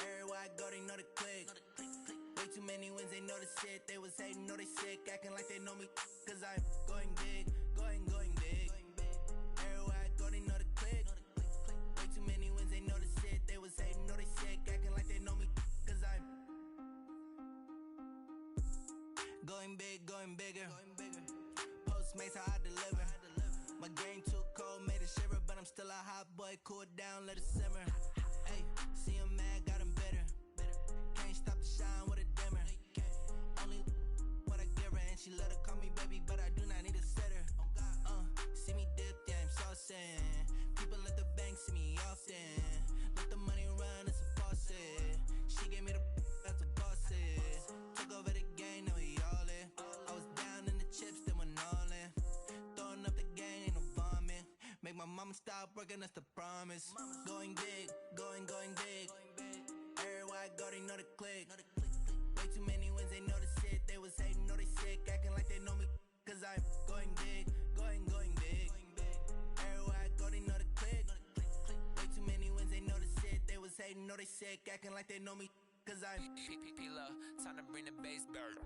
Everywhere I go, they know the click. Way too many wins, they know the shit. They was hating, know they sick, acting like they know me. Cause I'm going big, going big. Everywhere I go, they know the click. Way too many wins, they know the shit. They was hating, know they sick, acting like they know me. Cause I'm going big, going bigger. Postmates how I deliver. My game too cold, made it shiver. But I'm still a hot boy, cool it down, let it simmer. Hey, see him mad, got him bitter. Can't stop the shine with a dimmer. stop working, that's the promise. Going big, going big. Everywhere I go, they know the click. Way too many wins, they know the shit. They was hating, know they sick, acting like they know me. Cause I'm going big, going big. Everywhere I go, they know the click. Way too many wins, they know the shit. They was hating, know they sick, acting like they know me. Cause I'm P-Love, time to bring the bass bird.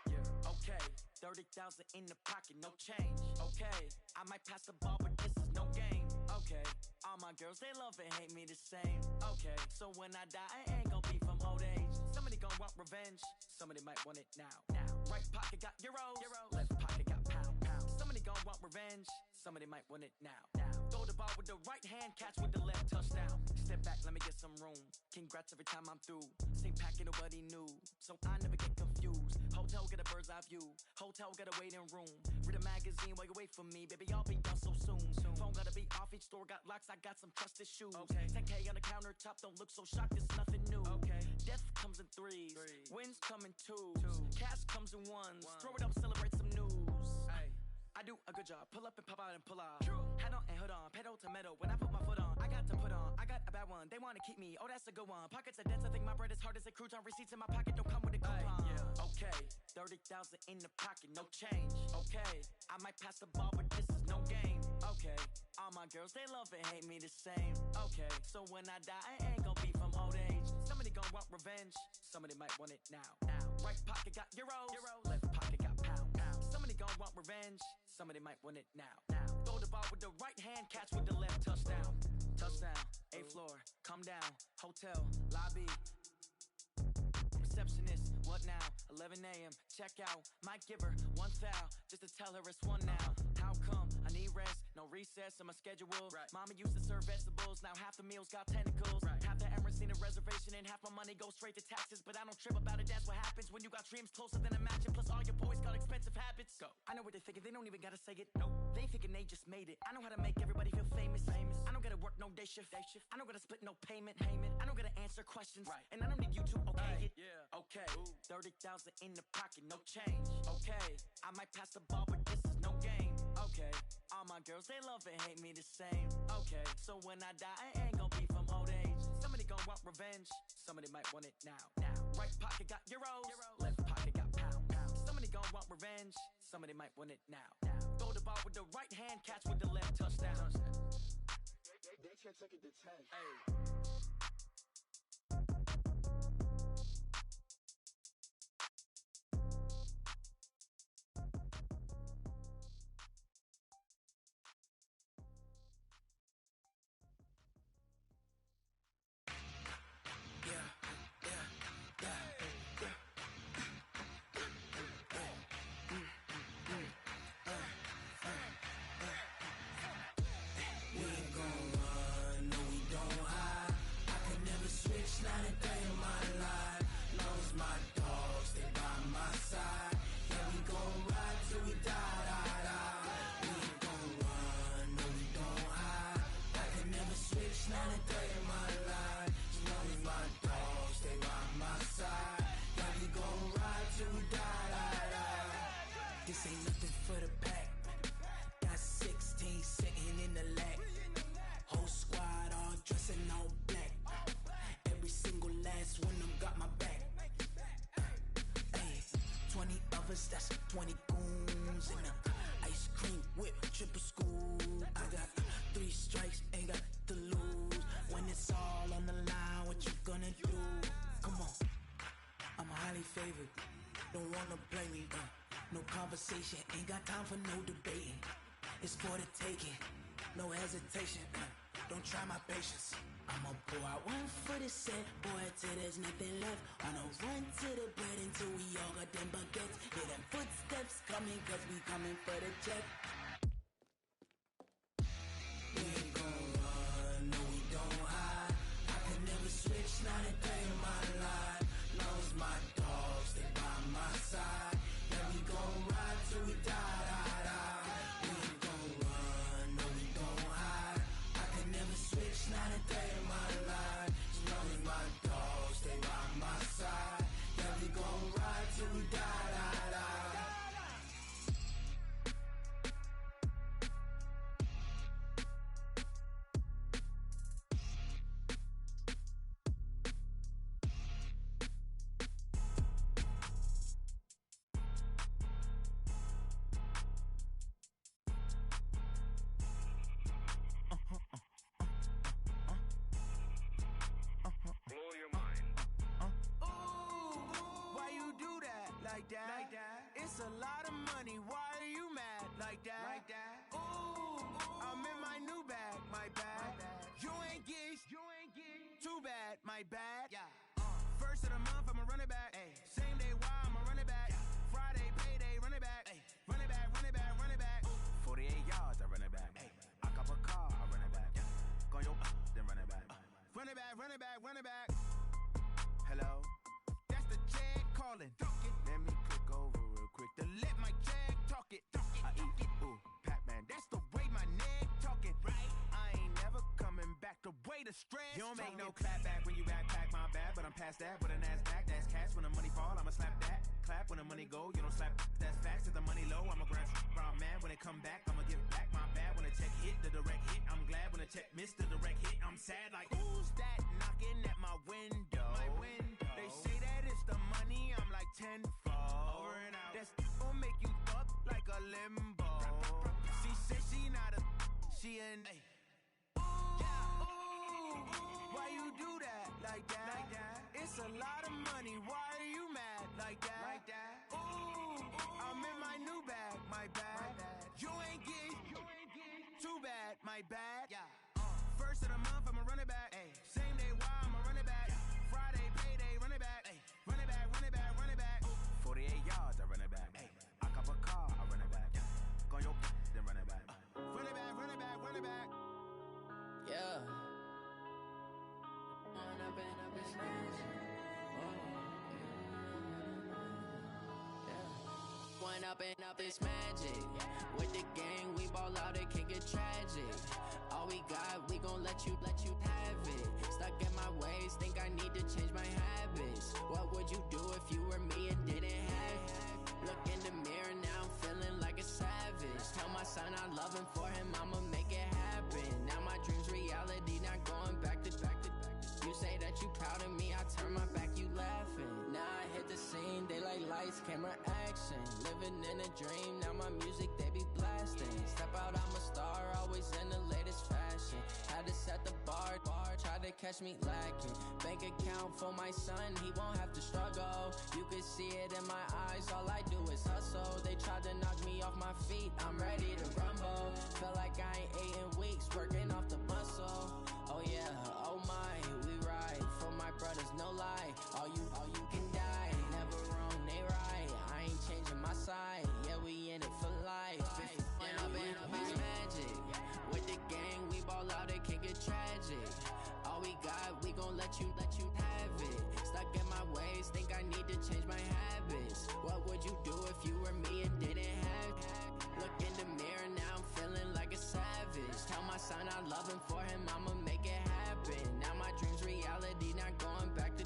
Yeah. Okay, 30,000 in the pocket, no change. Okay, I might pass the ball, but this is no game. Okay, all my girls, they love and hate me the same. Okay, so when I die, I ain't gon' be from old age. Somebody gon' want revenge, somebody might want it now. Right pocket got euros, left pocket got pound. Somebody gon' want revenge, somebody might want it now. Throw the ball with the right hand, catch with the left, touchdown. Step back, let me get some room. Congrats every time I'm through. Same packet, nobody knew, so I never get confused. Hotel get a bird's eye view, hotel get a waiting room. Read a magazine while you wait for me, baby, I'll be done so soon. Phone gotta be off, each store got locks, I got some trusted shoes. 10K on the countertop, don't look so shocked, it's nothing new. Death comes in threes, wins come in twos. Cash comes in ones, throw it up, celebrate some news. I do a good job, pull up and pop out and pull out. Head on and hood on, pedal to metal. When I put my foot on, I got to put on. I got a bad one, they wanna keep me, oh that's a good one. Pockets are dense, I think my bread is hard as a crouton. Receipts in my pocket don't come with a coupon. Okay, 30,000 in the pocket, no change. Okay, I might pass the ball, but this is no game. Okay, all my girls, they love and hate me the same. Okay, so when I die, I ain't gon' be from old age. Somebody gon' want revenge, somebody might want it now. Right pocket got euros, left pocket got pound. Somebody gon' want revenge, somebody might want it now. Throw the ball with the right hand, catch with the left, touchdown. Touchdown, 8th floor, come down, hotel, lobby. Receptionist, what now? 11 a.m., check out. Might give her one foul, just to tell her it's one now. How come? I need rest, no recess in my schedule. Mama used to serve vegetables, now half the meals got tentacles. Half the Emirates need a reservation and half my money goes straight to taxes. But I don't trip about it, that's what happens when you got dreams closer than a mansion. Plus all your boys got expensive habits. Go. I know what they're thinking, they don't even gotta say it. Nope. They thinking they just made it. I know how to make everybody feel famous. I don't gotta work no day shift. I don't gotta split no payment. I don't gotta answer questions. And I don't need you to okay it. Okay, 30,000 in the pocket, no change. Okay, I might pass the ball, but this is no game. Okay, all my girls, they love and hate me the same. Okay, so when I die, I ain't gon' be from old age. Somebody gon' want revenge, somebody might want it now. Right pocket got euros, left pocket got pound. Somebody gon' want revenge, somebody might want it now. Throw the ball with the right hand, catch with the left, touchdown. They can't take it to 10. This ain't nothing for the pack. Got 16 sitting in the lap. Whole squad all dressing all black. Every single last one of them got my back. Hey, 20 of us, that's 20 goons in a ice cream whip, triple school. I got 3 strikes, ain't got to lose. When it's all on the line, what you gonna do? Come on, I'm highly favored. Don't wanna play me, no conversation, ain't got time for no debating. It's for the taking. no hesitation. Don't try my patience. I'ma pour out one for the set, boy, till there's nothing left. On a run to the bread until we all got them baguettes. Hear them footsteps coming, cause we coming for the check. We ain't gon' run, no we don't hide. I can never switch, not a day in my life. Knows my dogs, they by my side. Yeah, we gon' ride till we die, die, die. We ain't gon' run, no we don't hide. I can never switch, not a day in my life. As long as my dogs, they by my side. Yeah, we gon' ride till we die, die, die. Blow your mind. Why you do that? Like that? Like that? It's a lot of money. Why are you mad? Like that? Like that? Ooh, I'm in my new bag. My bag. You ain't geeks. You ain't geeks. Too bad. My bad. Yeah. First of the month, I'ma run it back. Ay. Same day, why I'ma run it back. Friday, payday, run it back. Ay. Run it back, run it back, run it back. 48 yards, I run it back. Ay. I cop a car, I run it back. Go yo, then run it back. Run it back, run it back, run it back. Hello? That's the jag calling. Let me click over real quick to let my jag talk it. I eat it, ooh, Pac-Man. That's the way my neck talking. Right? I ain't never coming back. The way the stress. You don't make no clap back when you backpack my bad, but I'm past that. With a NASDAQ, that's cash. When the money fall, I'ma slap that. Clap when the money go, you don't slap. That's facts. If the money low, I'ma grab brown man. When it come back, I'ma give back my bad. When the check hit, the direct hit. I'm glad when the check missed the direct hit. I'm sad like who's that knocking at my window? My window. They say that it's the money. I'm like tenfold. Over and out. That's gon' make you up like a limbo. She said she not a. She an. Why you do that? Like that? Like that? It's a lot of money. Why are you mad? Like that? Like that? Ooh, I'm in my new bag. My bad. You ain't geek. You ain't geek. Too bad. My bad. Yeah. First of the month, I'ma run it back. Ay. Same day, why I'ma run it back. Friday, payday, run it back. Ay. Run it back, run it back, run it back. 48 yards, I run it back. Ay. I cop a car, I run it back. Go yo, then run it back. Run it back, run it back, run it back. Yeah. When I've been up in smash. When up and up is magic. With the gang, we ball out, it can get tragic. All we got, we gon' let you have it. Stuck in my ways, think I need to change my habits. What would you do if you were me and didn't have it? Look in the mirror, now I'm feeling like a savage. Tell my son I love him, for him I'ma make it happen. Now my dream's reality, not going back to. You say that you proud of me, I turn my back, you laughing. Now I hit the scene, they like lights, camera, action. Living in a dream, now my music, they be blasting. Step out, I'm a star, always in the latest fashion. Had to set the bar, try to catch me lacking. Bank account for my son, he won't have to struggle. You can see it in my eyes, all I do is hustle. They tried to knock me off my feet, I'm ready to rumble. Feel like I ain't ate in weeks, working off the muscle. Oh yeah, oh my, we ride for my brothers, no lie. All you can die, never wrong, they right. I ain't changing my side, yeah, we in it for life. When up is magic. With the gang, we ball out, it can get tragic. All we got, we gon' let you have it. Stuck in my ways, think I need to change my habits. What would you do if you were me and didn't have it? Look in the mirror, now I'm feeling like a savage. Tell my son I love him, for him I'ma make it happen. Now my dream's reality, not going back to.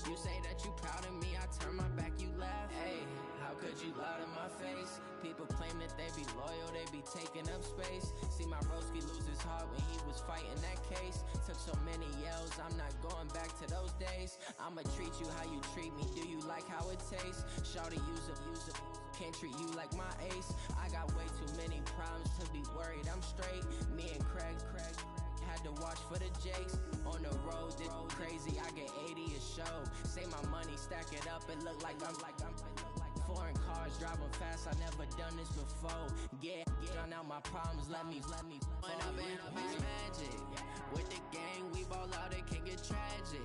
You say that you proud of me, I turn my back, you laugh. Hey, how could you lie to my face? People claim that they be loyal, they be taking up space. See my broski lose his heart when he was fighting that case. Took so many yells, I'm not going back to those days. I'ma treat you how you treat me, do you like how it tastes? Shawty, use it. Can't treat you like my ace. I got way too many problems to be worried, I'm straight. Me and Craig had to watch for the Jakes. On the road, this crazy, I get 80 a show. Say my money, stack it up, it look like I'm Foreign cars, driving fast, I never done this before. Get done out my problems, let me. When I've been up, it's magic. With the gang, we ball out, it can get tragic.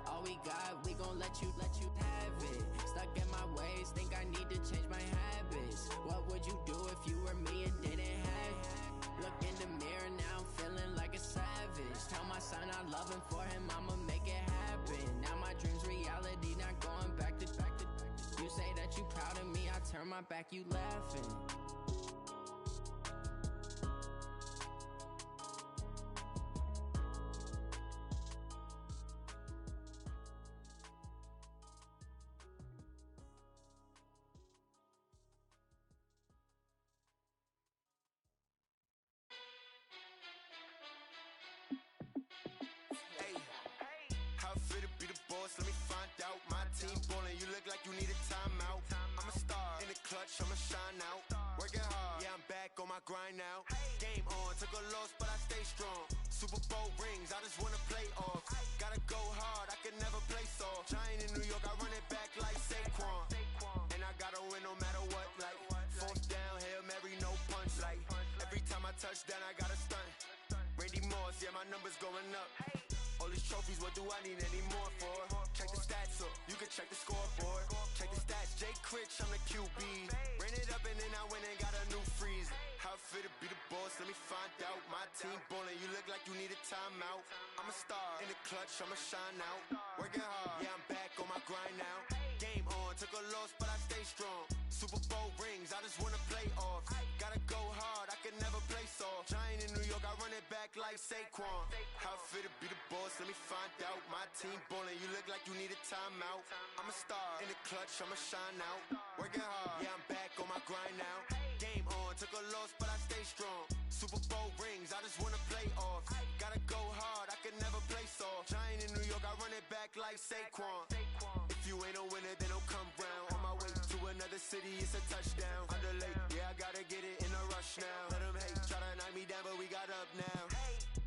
All we got, we gon' let you have it. Stuck in my ways, think I need to change my habits. What would you do if you were me and didn't have it? Look in the mirror, now I'm feeling like a savage. Tell my son I love him, for him I'ma make it happen. Now my dream's reality, not going back to. You say that you proud of me, I turn my back, you laughing. Let me find out. My team ballin', you look like you need a timeout. I'm a star in the clutch, I'ma shine out. Working hard, yeah, I'm back on my grind now. Game on, took a loss, but I stay strong. Super Bowl rings, I just wanna play off. Gotta go hard, I can never play soft. Giant in New York, I run it back like Saquon. And I gotta win no matter what, like fourth down, Hail Mary, no punch. Like every time I touch down, I gotta stunt. Randy Moss, yeah, my numbers going up. All these trophies, what do I need any more for? Check the stats up, you can check the scoreboard. Check the stats, Jay Critch, I'm the QB. Ran it up and then I went and got a new freeze. How fit to be the boss, let me find out. My team ballin', you look like you need a timeout. I'm a star in the clutch, I'ma shine out. Working hard, yeah, I'm back on my grind now. Game on, took a loss, but I stay strong. Super Bowl rings, I just wanna play off. Gotta go hard, I can never play soft. Giant in New York, I run it back like Saquon. How fit to be the boss, let me find out. My team ballin', you look like you need a timeout. I'm a star in the clutch, I'ma shine out. Working hard, yeah, I'm back on my grind now. Game on, took a loss, but I stay strong. Super Bowl rings, I just wanna play off. Gotta go hard, I can never play soft. Giant in New York, I run it back like Saquon. If you ain't a winner, then don't come round. On my way to another city, it's a touchdown. Underlay, yeah, I gotta get it in a rush now. Let them hate, try to knock me down, but we got up now.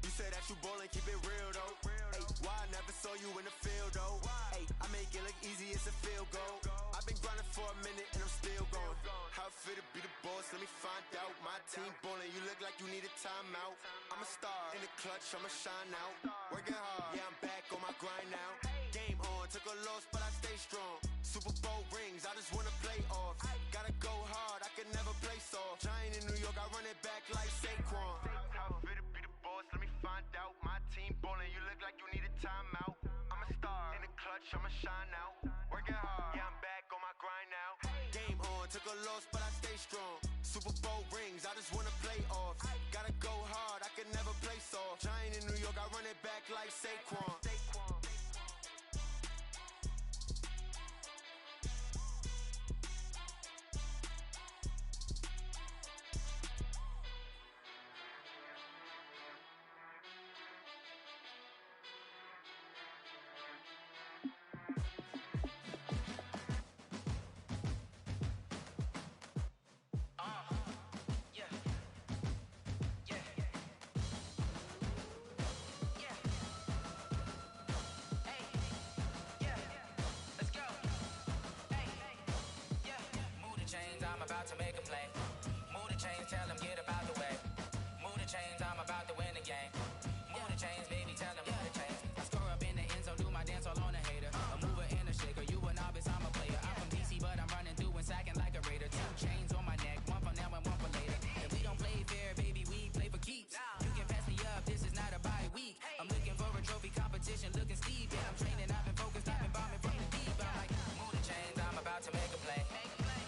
You say that you ballin', keep it real though. Hey, why I never saw you in the field though? Hey, I make it look easy, it's a field goal. I've been grinding for a minute and I'm still going. How fit to be the boss, let me find out. My team ballin', you look like you need a timeout. I'm a star in the clutch, I'ma shine out. Working hard, yeah, I'm back on my grind now. Game on, took a loss, but I stay strong. Super Bowl rings, I just wanna play off. Gotta go hard, I can never play soft. Giant in New York, I run it back like Saquon. How fit to be the boss, let me find out. My team ballin', you look like you need a timeout. I'm a star in the clutch, I'ma shine out. Working hard, yeah, I'm back on my grind now. Game on, took a loss, but I stay strong. Super Bowl rings, I just wanna play off. Gotta go hard, I can never play soft. Giant in New York, I run it back like Saquon. I'm about to make a play. Move the chains, tell them get up out the way. Move the chains, I'm about to win the game. Move the chains, baby, tell them move the chains. I score up in the end zone, do my dance all on a hater. A mover and a shaker, you a novice, I'm a player. I'm from DC, but I'm running through and sacking like a raider. 2 chains on my neck, one for now and one for later. And we don't play fair, baby, we play for keeps. You can pass me up, this is not a bye week. I'm looking for a trophy competition, looking steep. Yeah, I'm training, I've been focused, I've been bombing from the deep. I'm like, move the chains, I'm about to make a play.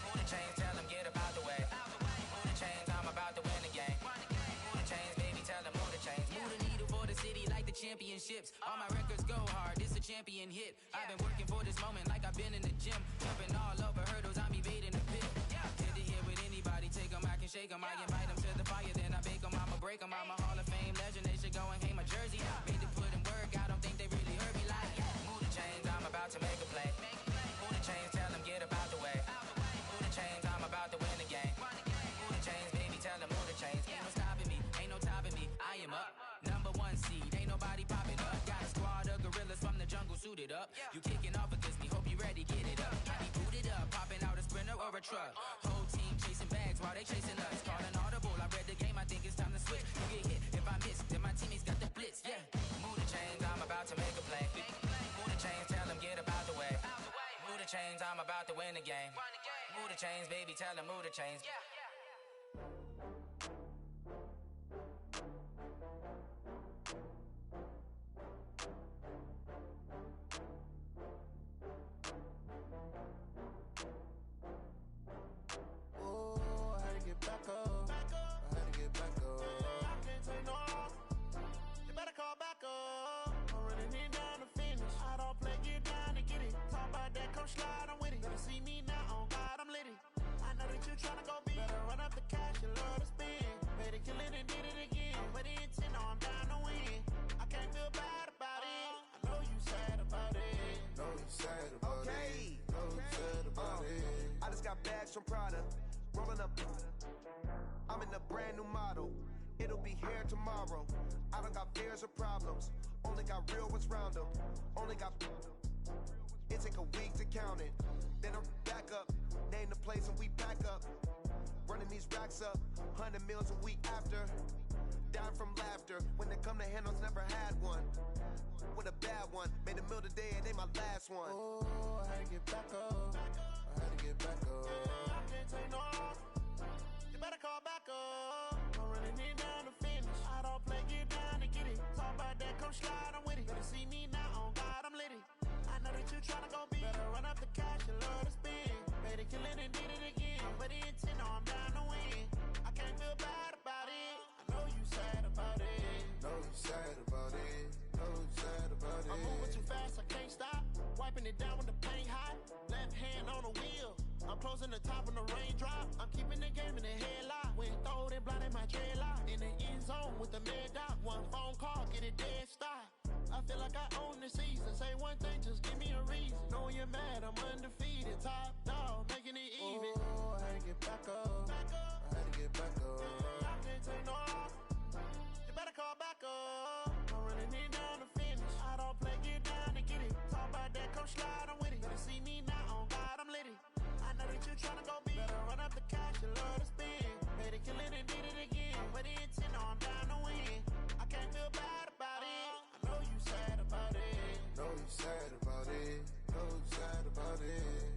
Move the chains, tell them get up out the way. Move the chains, I'm about to win the game. Move the chains, baby, tell them move the chains. Move the needle for the city like the championships. All my records go hard, this a champion hit. I've been working for this moment like I've been in the gym. Jumping all over hurdles, I'm evading the pit. Head to head with anybody, take them, I can shake them. I invite them to the fire, then I bake them, I'ma break them. I'm a Hall of Fame legend, they should go and hang my jersey. Made to put in work, I don't think they really heard me like, move the chains, I'm about to make a play. Move the chains, tell them get up out the way. Move the chains, I'm about to win the game. Move the chains, baby, tell them move the chains. Ain't no stopping me, ain't no topping me. I am up, number 1 seed, ain't nobody popping up. Got a squad of gorillas from the jungle suited up. You kicking off against me, hope you ready, get it up. I be booted up, popping out a sprinter or a a truck. Whole team chasing bags while they chasing us. Calling audible, I read the game, I think it's time to switch. You get hit, if I miss, then my teammates got the blitz, yeah. Move the chains, I'm about to make a play. Move the chains, tell them get about the way. Move the chains, I'm about to win the game. Move the chains, baby, tell them move the chains. From Prada, rolling up. I'm in a brand new model. It'll be here tomorrow. I don't got fears or problems. Only got real ones round them. Only got. It take a week to count it. Then I'm back up. Name the place and we back up. Running these racks up. 100 meals a week after. Dying from laughter. When they come to handles, never had one. With a bad one. Made a meal today and they my last one. Oh, I had to get back up. I had to get back up. I can't take no off. You better call back up. I'm running it down to finish. I don't play, get down to get it. Talk about that, come slide, I'm with it. Better see me now, on God, I'm lit it. I know that you tryna go big. Better run up the cash, you love to spin. Made a killing and did it again. But the intent, no, I'm down to win. I can't feel bad about it. I know you sad about it. Know you sad about it. Know you sad about it. I'm moving too fast, I can't stop. Wiping it down when the paint hot. Left hand on the wheel. I'm closing the top when the raindrop. I'm keeping the game in the headlock. When throwed and blinded my dreadlock. In the end zone with the mad dot. One phone call, get it dead stop. I feel like I own the season. Say one thing, just give me a reason. Knowing you're mad, I'm undefeated. Top dog, making it even. Oh, I had to get back up. I had to get back up. I can't take no off. You better call back up. I'm running it down to finish. I don't play, get down to get it. Talk about that, come slide, I'm with it. Better see me now, on God, I'm lit it. I know that you tryna go big. Better run up the cash, you love to spin. Made a killing and did it again. But the intent, no, I'm down to win. I can't feel bad about it. I know you sad about it. Know you sad about it. Know you sad about it.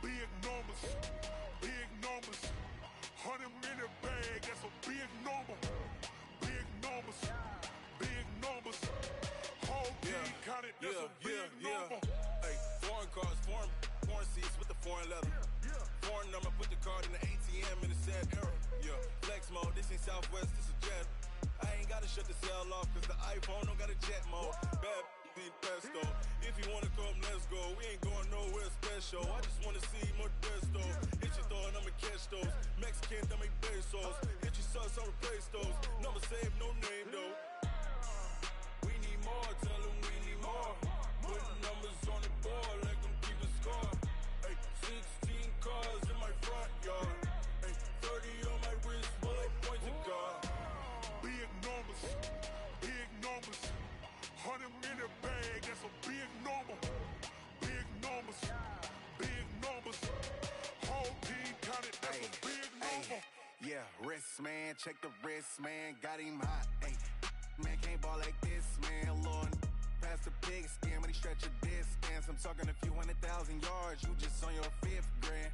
Big numbers, big numbers. 100-minute bag, that's a big number. Big numbers, big numbers. Whole team counted, that's a big number. Hey, foreign cars, foreign seats with the foreign leather. Foreign number, put the card in the ATM in the sad era. Yeah, flex mode, this ain't Southwest, this is jet. I ain't gotta shut the cell off, cause the iPhone don't got a jet mode. Bad need pesto. If you wanna come, let's go. We ain't going nowhere special. I just wanna see more desto. Hit your thought, I'ma catch those. Mexican, I make pesos. Hit your sus, I'll replace those. Number save, no name though. We need more, tell them we need more. Putting numbers on the board, let them keep the score. Hey, 16 cars in my front yard. Hey, 30 on my wrist, bullet point to God. Big numbers, big numbers. 100-minute bag, that's a big number. Big numbers, big numbers. Whole team counted, that's a big number. Yeah, wrist man, check the wrist man, got him hot. Ay, man can't ball like this, man. Lord, pass the pig skin when he stretch a distance. I'm talking a few 100,000 yards, you just on your 5th grand.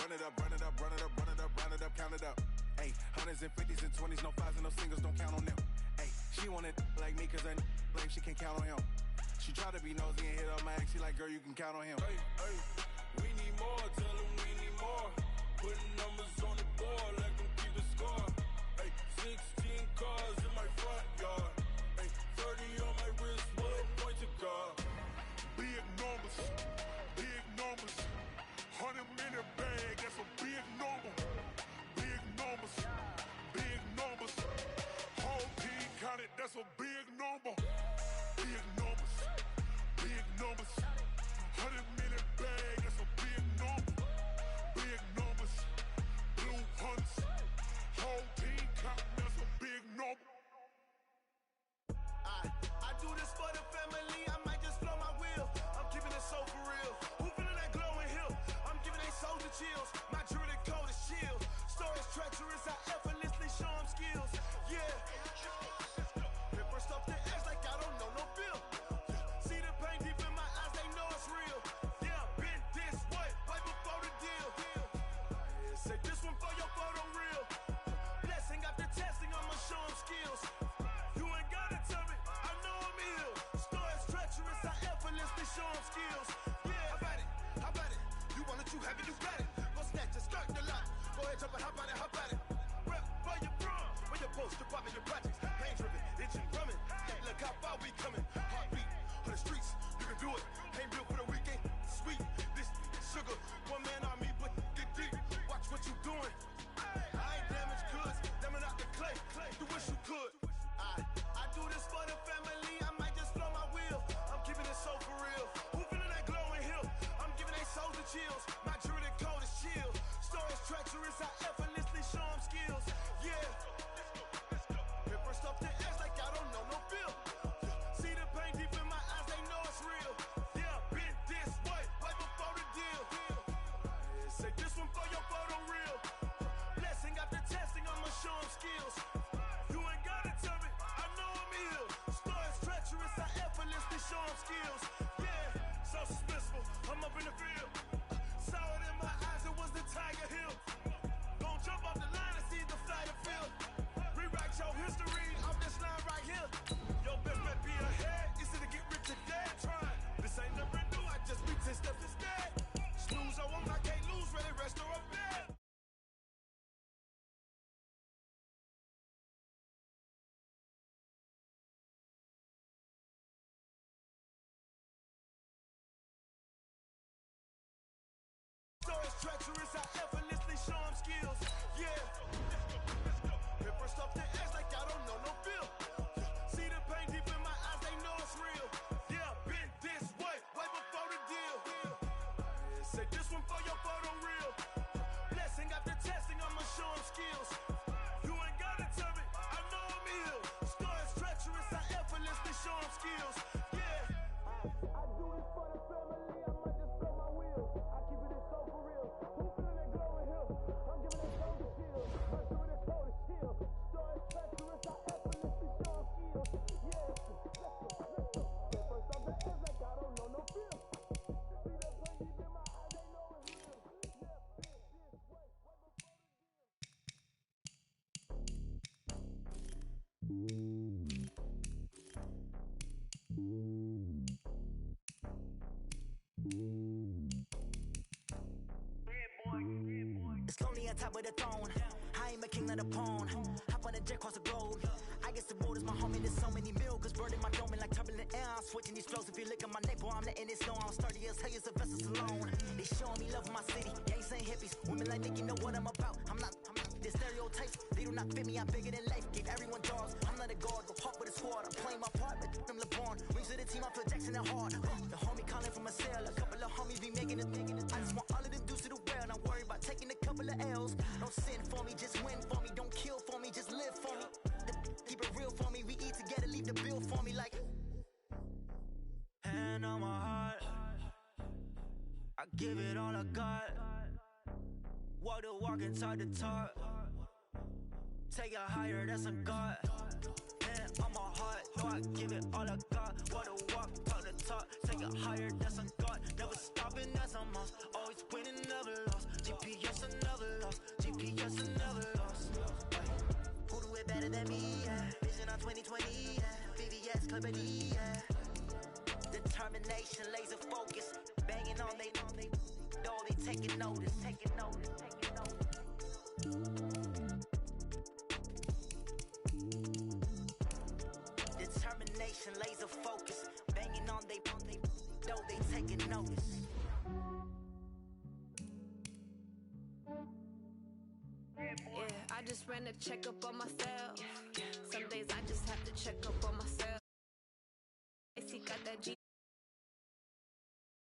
Run it up, run it up, run it up, run it up, run it up, count it up. Ay, 100s and 50s and 20s, no 5s and no singles, don't count on them. Ay, she wanted like me cause her like she can count on him. She tried to be nosy and hit up my ex, she like, girl, you can count on him. Hey, hey, we need more, tell them we need more. Putting numbers on the board, let them keep the score. Hey, 16 cars in my front yard. Hey, 30 on my wrist, bullet point to God. Big numbers, big numbers. 100 you got it. Go snatch it, skirt the lot. Go ahead, jump it, hop on it, hop at it. Rep where you from, where your post, department, your projects. Pain driven, itching, drumming. Look how far we coming. Heartbeat on the streets, you can do it. Ain't built for the weekend, sweet. This sugar, one man army, but get deep. Watch what you doing. I ain't damaged goods, damn out the clay. You wish you could. I do this for the family. I might just blow my wheel. I'm keeping it so for real. Who feeling that glowing hill? I'm giving they souls the chills. My jewelry the cold is chill. Stories treacherous, I effortlessly show them skills. Yeah. Paper stuff to edge like I don't know no feel. See the pain deep in my eyes, they know it's real. Yeah, been this way, right before the deal. Say this one for your photo reel. Blessing after testing, I'ma show them skills. You ain't gotta tell me, I know I'm ill. Stories treacherous, I effortlessly show them skills. Yeah, so suspenseful, I'm up in the field. Saw it in my eyes, it was the Tiger Hill. Gon' jump off the line and see the flight of field. Rewrite your history off this line right here. Your best bet be ahead, easy to get rich or dead. Trying, this ain't never new, I just be 10 steps instead. Snooze, I won't, I can't lose, ready, rest or up bed. Stories treacherous, I effortlessly show them skills. Yeah. Paper stuff to edge like I don't know no feel. See the pain deep in my eyes, they know it's real. Yeah, been this way, way before the deal. Say this one for your photo reel. Blessing after testing, I'ma show them skills. You ain't gotta tell me, I know I'm ill. Stories treacherous, I effortlessly show them skills. Yeah. I do it for the family, I might just blow my wheel. I keep it so for real. Who feeling that glowing hill? I'm giving that soul the chill. My through the cold is chill. Stories treacherous, I effortlessly show them skills. Yeah, let's go. First off the edge like I don't know no feel. See that pain deep in my eyes, they know it's real. Yeah, been this way, way before It's lonely on top of the throne. I ain't a king, not a pawn. Hop on a jet across the globe. I guess the world is my home and there's so many milkers burning my dome and like turbulent air. I'm switching these flows. If you look at my neck, boy, I'm letting it snow. I'm sturdy as hell, as a vessels alone. They showing me love in my city. Gangs ain't hippies. Women like think you know what I'm about. I'm not the stereotypes. They do not fit me. I'm bigger than life. Give everyone jaws. I'm not a guard. Go hawk with a squad. I'm playing my part, but them LeBron. Rings to the team. I feel Jackson and hard. The homie calling from a cell. A couple of homies be making it. I just want all of them dudes to do well. Not worry about taking a couple of L's. Don't sin for me, just win for me. Don't kill for me, just live for me. Keep it real for me. We eat together, leave the bill for me like. Hand on my heart, I give it all I got. Walk the walk and talk the talk. Take it higher, that's a God. Hand on my heart, no, I give it all I got. Walk the walk, talk the talk. Take it higher, that's a God. Never stopping, that's a must. Always winning, never lost. GPS, I never lost. GPS, I never lost. Who do it better than me? Yeah. Vision on 2020. Yeah. VVS, Clippity. Yeah. Determination, laser focus. Banging on they, though they taking notice. Taking notice. Taking notice. Determination, laser focus. Banging on they, though they taking notice. Yeah, I just ran a checkup on myself. Some days I just have to check